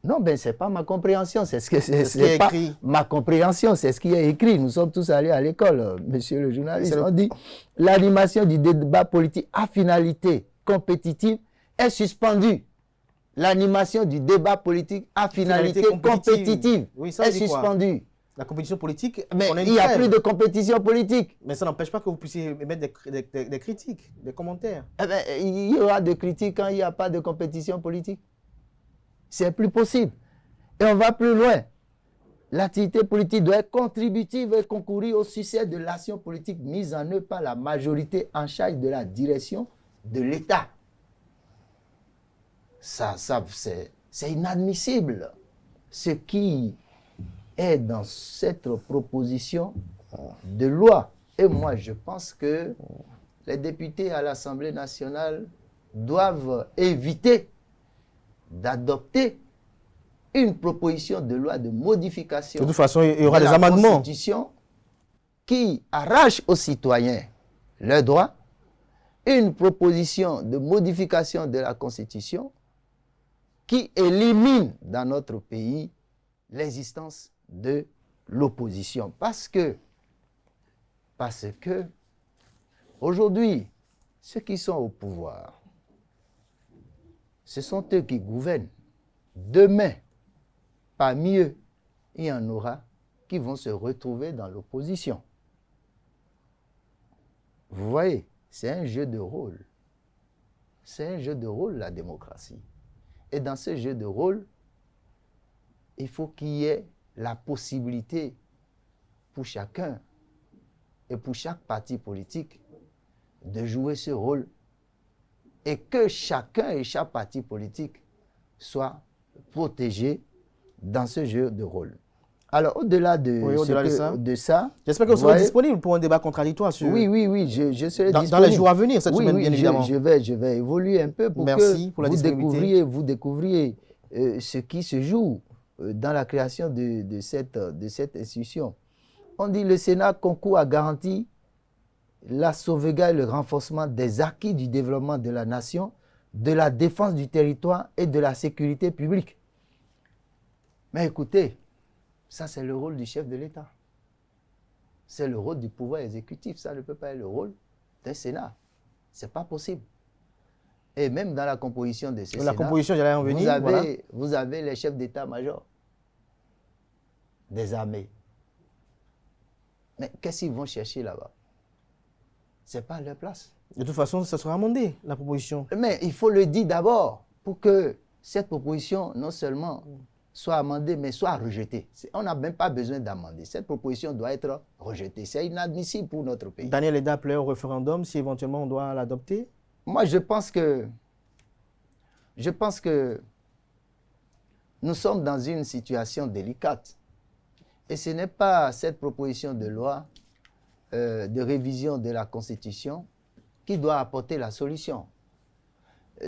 Non, ben c'est pas ma compréhension, c'est ce qui est écrit. Ma compréhension, c'est ce qui est écrit. Nous sommes tous allés à l'école, monsieur le journaliste. On dit l'animation du débat politique à finalité compétitive est suspendue. L'animation du débat politique à finalité compétitive est suspendue. La compétition politique, mais il n'y a plus de compétition politique. Mais ça n'empêche pas que vous puissiez émettre des critiques, des commentaires. Eh ben, il y aura des critiques quand il n'y a pas de compétition politique. C'est plus possible. Et on va plus loin. L'activité politique doit être contributive et concourir au succès de l'action politique mise en œuvre par la majorité en charge de la direction de l'État. Ça c'est inadmissible. Ce qui est dans cette proposition de loi. Et moi, je pense que les députés à l'Assemblée nationale doivent éviter d'adopter une proposition de loi de modification. De toute façon, il y aura des amendements qui arrachent aux citoyens leurs droits, une proposition de modification de la Constitution qui élimine dans notre pays l'existence de l'opposition. Parce que aujourd'hui, ceux qui sont au pouvoir, ce sont eux qui gouvernent. Demain, parmi eux, il y en aura qui vont se retrouver dans l'opposition. Vous voyez, c'est un jeu de rôle. C'est un jeu de rôle, la démocratie. Et dans ce jeu de rôle, il faut qu'il y ait la possibilité pour chacun et pour chaque parti politique de jouer ce rôle et que chacun et chaque parti politique soit protégé dans ce jeu de rôle. Alors, au-delà de ça... J'espère que vous serez disponible pour un débat contradictoire sur... Oui, je serai disponible. Dans les jours à venir, cette semaine, bien évidemment. Je vais évoluer un peu pour que vous découvriez ce qui se joue dans la création de cette institution. On dit le Sénat concourt à garantir la sauvegarde et le renforcement des acquis du développement de la nation, de la défense du territoire et de la sécurité publique. Mais écoutez, ça c'est le rôle du chef de l'État. C'est le rôle du pouvoir exécutif. Ça ne peut pas être le rôle d'un Sénat. Ce n'est pas possible. Et même dans la composition de ce Sénat, vous avez les chefs d'état-major des armées. Mais qu'est-ce qu'ils vont chercher là-bas? Ce n'est pas leur place. De toute façon, ça sera amendé, la proposition. Mais il faut le dire d'abord pour que cette proposition non seulement soit amendée, mais soit rejetée. On n'a même pas besoin d'amender. Cette proposition doit être rejetée. C'est inadmissible pour notre pays. Daniel Eda appelait au référendum si éventuellement on doit l'adopter. Moi, je pense que nous sommes dans une situation délicate. Et ce n'est pas cette proposition de loi de révision de la Constitution qui doit apporter la solution.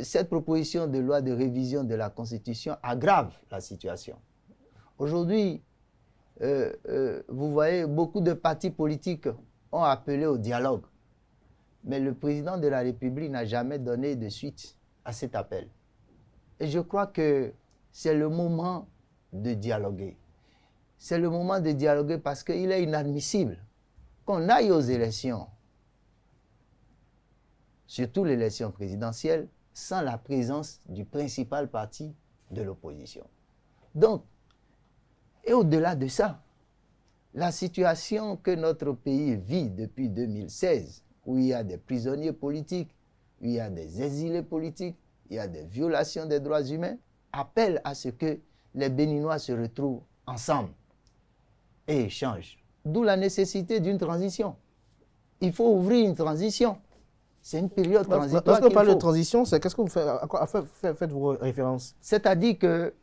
Cette proposition de loi de révision de la Constitution aggrave la situation. Aujourd'hui, vous voyez, beaucoup de partis politiques ont appelé au dialogue. Mais le président de la République n'a jamais donné de suite à cet appel. Et je crois que c'est le moment de dialoguer. C'est le moment de dialoguer parce qu'il est inadmissible qu'on aille aux élections, surtout l'élection présidentielle, sans la présence du principal parti de l'opposition. Donc, et au-delà de ça, la situation que notre pays vit depuis 2016, où il y a des prisonniers politiques, où il y a des exilés politiques, il y a des violations des droits humains, appelle à ce que les Béninois se retrouvent ensemble et échangent. D'où la nécessité d'une transition. Il faut ouvrir une transition. C'est une période transitoire. Lorsqu'on parle de transition, qu'est-ce que vous faites, à quoi faites-vous référence? C'est-à-dire que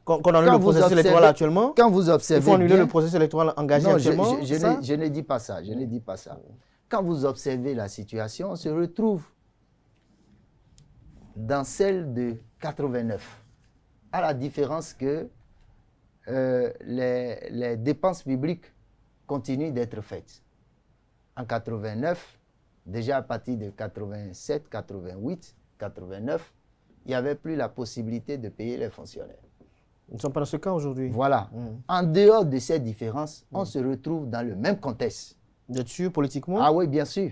qu'on annule le processus électoral actuellement, quand vous observez il faut annuler bien, le processus électoral engagé non, actuellement. Je ne dis pas ça. Je ne dis pas ça. Quand vous observez la situation, on se retrouve dans celle de 89, à la différence que les dépenses publiques continuent d'être faites. En 89, déjà à partir de 87, 88, 89, il n'y avait plus la possibilité de payer les fonctionnaires. Nous ne sommes pas dans ce cas aujourd'hui. Voilà. En dehors de ces différences, on se retrouve dans le même contexte. Vous êtes sûr politiquement? Ah oui, bien sûr.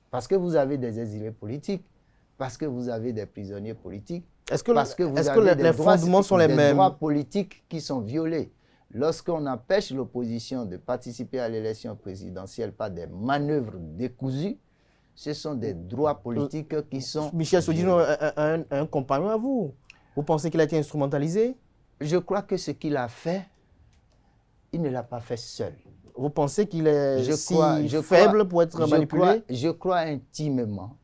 Parce que vous avez des exilés politiques, parce que vous avez des prisonniers politiques, est-ce que les fondements sont les mêmes? Des droits politiques qui sont violés. Lorsqu'on empêche l'opposition de participer à l'élection présidentielle par des manœuvres décousues, ce sont des droits politiques qui sont... Michel Sodino un compagnon à vous. Vous pensez qu'il a été instrumentalisé? Je crois que ce qu'il a fait, il ne l'a pas fait seul. Vous pensez qu'il est faible pour être manipulé? Je crois intimement.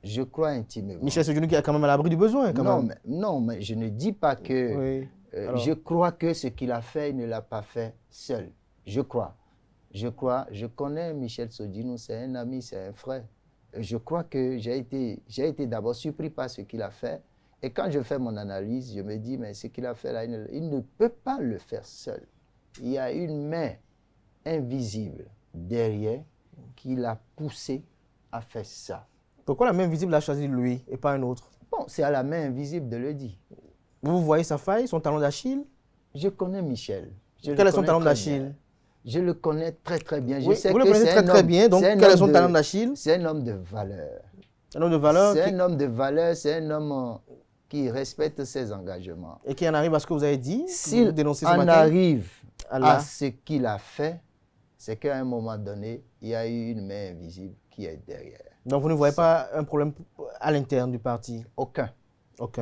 Je crois intimement. Michel Sodino qui est quand même à l'abri du besoin. Non, mais je ne dis pas que... Oui. Je crois que ce qu'il a fait, il ne l'a pas fait seul. Je crois. Je connais Michel Sodino, c'est un ami, c'est un frère. Je crois que j'ai été d'abord surpris par ce qu'il a fait. Et quand je fais mon analyse, je me dis, mais ce qu'il a fait là, il ne peut pas le faire seul. Il y a une main invisible derrière qui l'a poussé à faire ça. Pourquoi la main invisible a choisi lui et pas un autre? Bon, c'est à la main invisible de le dire. Vous voyez sa faille, son talon d'Achille? Je connais Michel. Quel est son talon d'Achille? Je le connais très très bien. Oui, vous le connaissez très bien, donc quel est son talon d'Achille? C'est un homme de valeur. Un homme de valeur? C'est un homme de valeur, c'est un homme qui respecte ses engagements. Et qui en arrive à ce que vous avez dit? S'il en arrive à ce qu'il a fait, c'est qu'à un moment donné, il y a eu une main invisible qui est derrière. Donc vous ne voyez pas un problème à l'interne du parti? Aucun.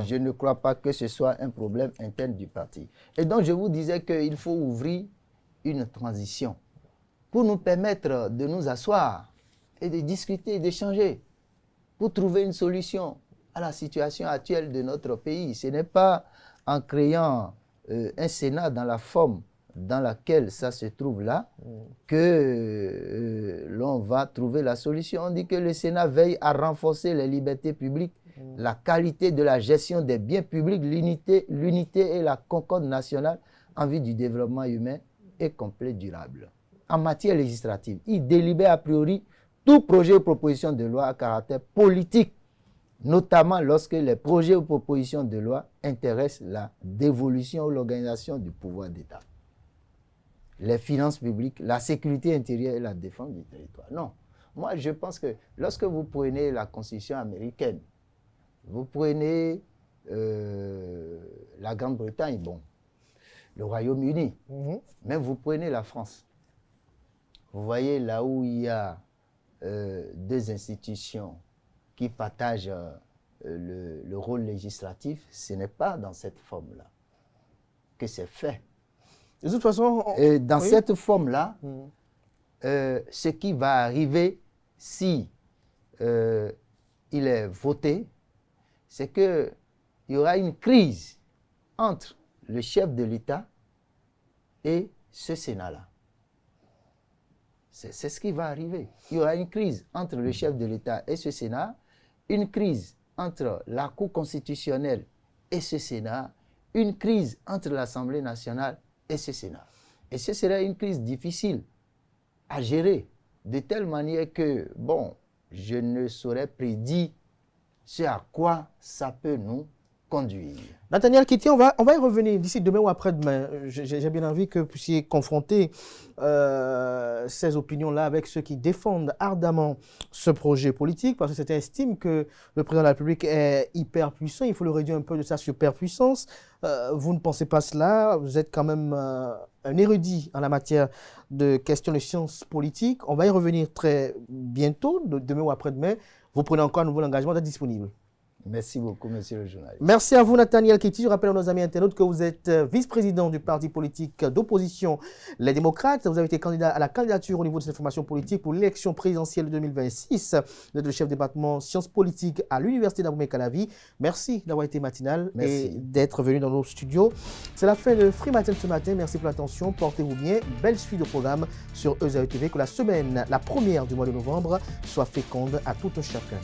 Je ne crois pas que ce soit un problème interne du parti. Et donc je vous disais qu'il faut ouvrir une transition pour nous permettre de nous asseoir et de discuter, d'échanger, pour trouver une solution à la situation actuelle de notre pays. Ce n'est pas en créant un Sénat dans la forme dans laquelle ça se trouve là que l'on va trouver la solution. On dit que le Sénat veille à renforcer les libertés publiques, la qualité de la gestion des biens publics, l'unité et la concorde nationale en vue du développement humain et complet durable. En matière législative, il délibère a priori tout projet ou proposition de loi à caractère politique, notamment lorsque les projets ou propositions de loi intéressent la dévolution ou l'organisation du pouvoir d'État, les finances publiques, la sécurité intérieure et la défense du territoire. Non. Moi, je pense que lorsque vous prenez la Constitution américaine, vous prenez la Grande-Bretagne, bon, le Royaume-Uni, même vous prenez la France. Vous voyez là où il y a deux institutions qui partagent le rôle législatif, ce n'est pas dans cette forme-là que c'est fait. De toute façon, dans cette forme-là, ce qui va arriver si il est voté, c'est qu'il y aura une crise entre le chef de l'État et ce Sénat-là. C'est ce qui va arriver. Il y aura une crise entre le chef de l'État et ce Sénat, une crise entre la Cour constitutionnelle et ce Sénat, une crise entre l'Assemblée nationale et ce Sénat. Et ce sera une crise difficile à gérer de telle manière que, bon, je ne saurais prédire ce à quoi ça peut nous conduire. Nathaniel Kitty, on va y revenir d'ici demain ou après-demain. J'ai bien envie que vous puissiez confronter ces opinions-là avec ceux qui défendent ardemment ce projet politique, parce que certains estiment que le président de la République est hyper puissant, il faut le réduire un peu de sa superpuissance. Vous ne pensez pas cela, vous êtes quand même un érudit en la matière de questions de sciences politiques. On va y revenir très bientôt, demain ou après-demain. Vous prenez encore à nouveau l'engagement d'être disponible. Merci beaucoup, monsieur le journaliste. Merci à vous, Nathaniel Kitty. Je rappelle à nos amis internautes que vous êtes vice-président du parti politique d'opposition Les Démocrates. Vous avez été candidat à la candidature au niveau de cette formation politique pour l'élection présidentielle de 2026. Vous êtes le chef de département sciences politiques à l'université d'Abomey-Calavi. Merci d'avoir été matinal et d'être venu dans nos studios. C'est la fin de Free Matin ce matin. Merci pour l'attention. Portez-vous bien. Belle suite de programme sur ESAE TV. Que la semaine, la première du mois de novembre, soit féconde à tout un chacun.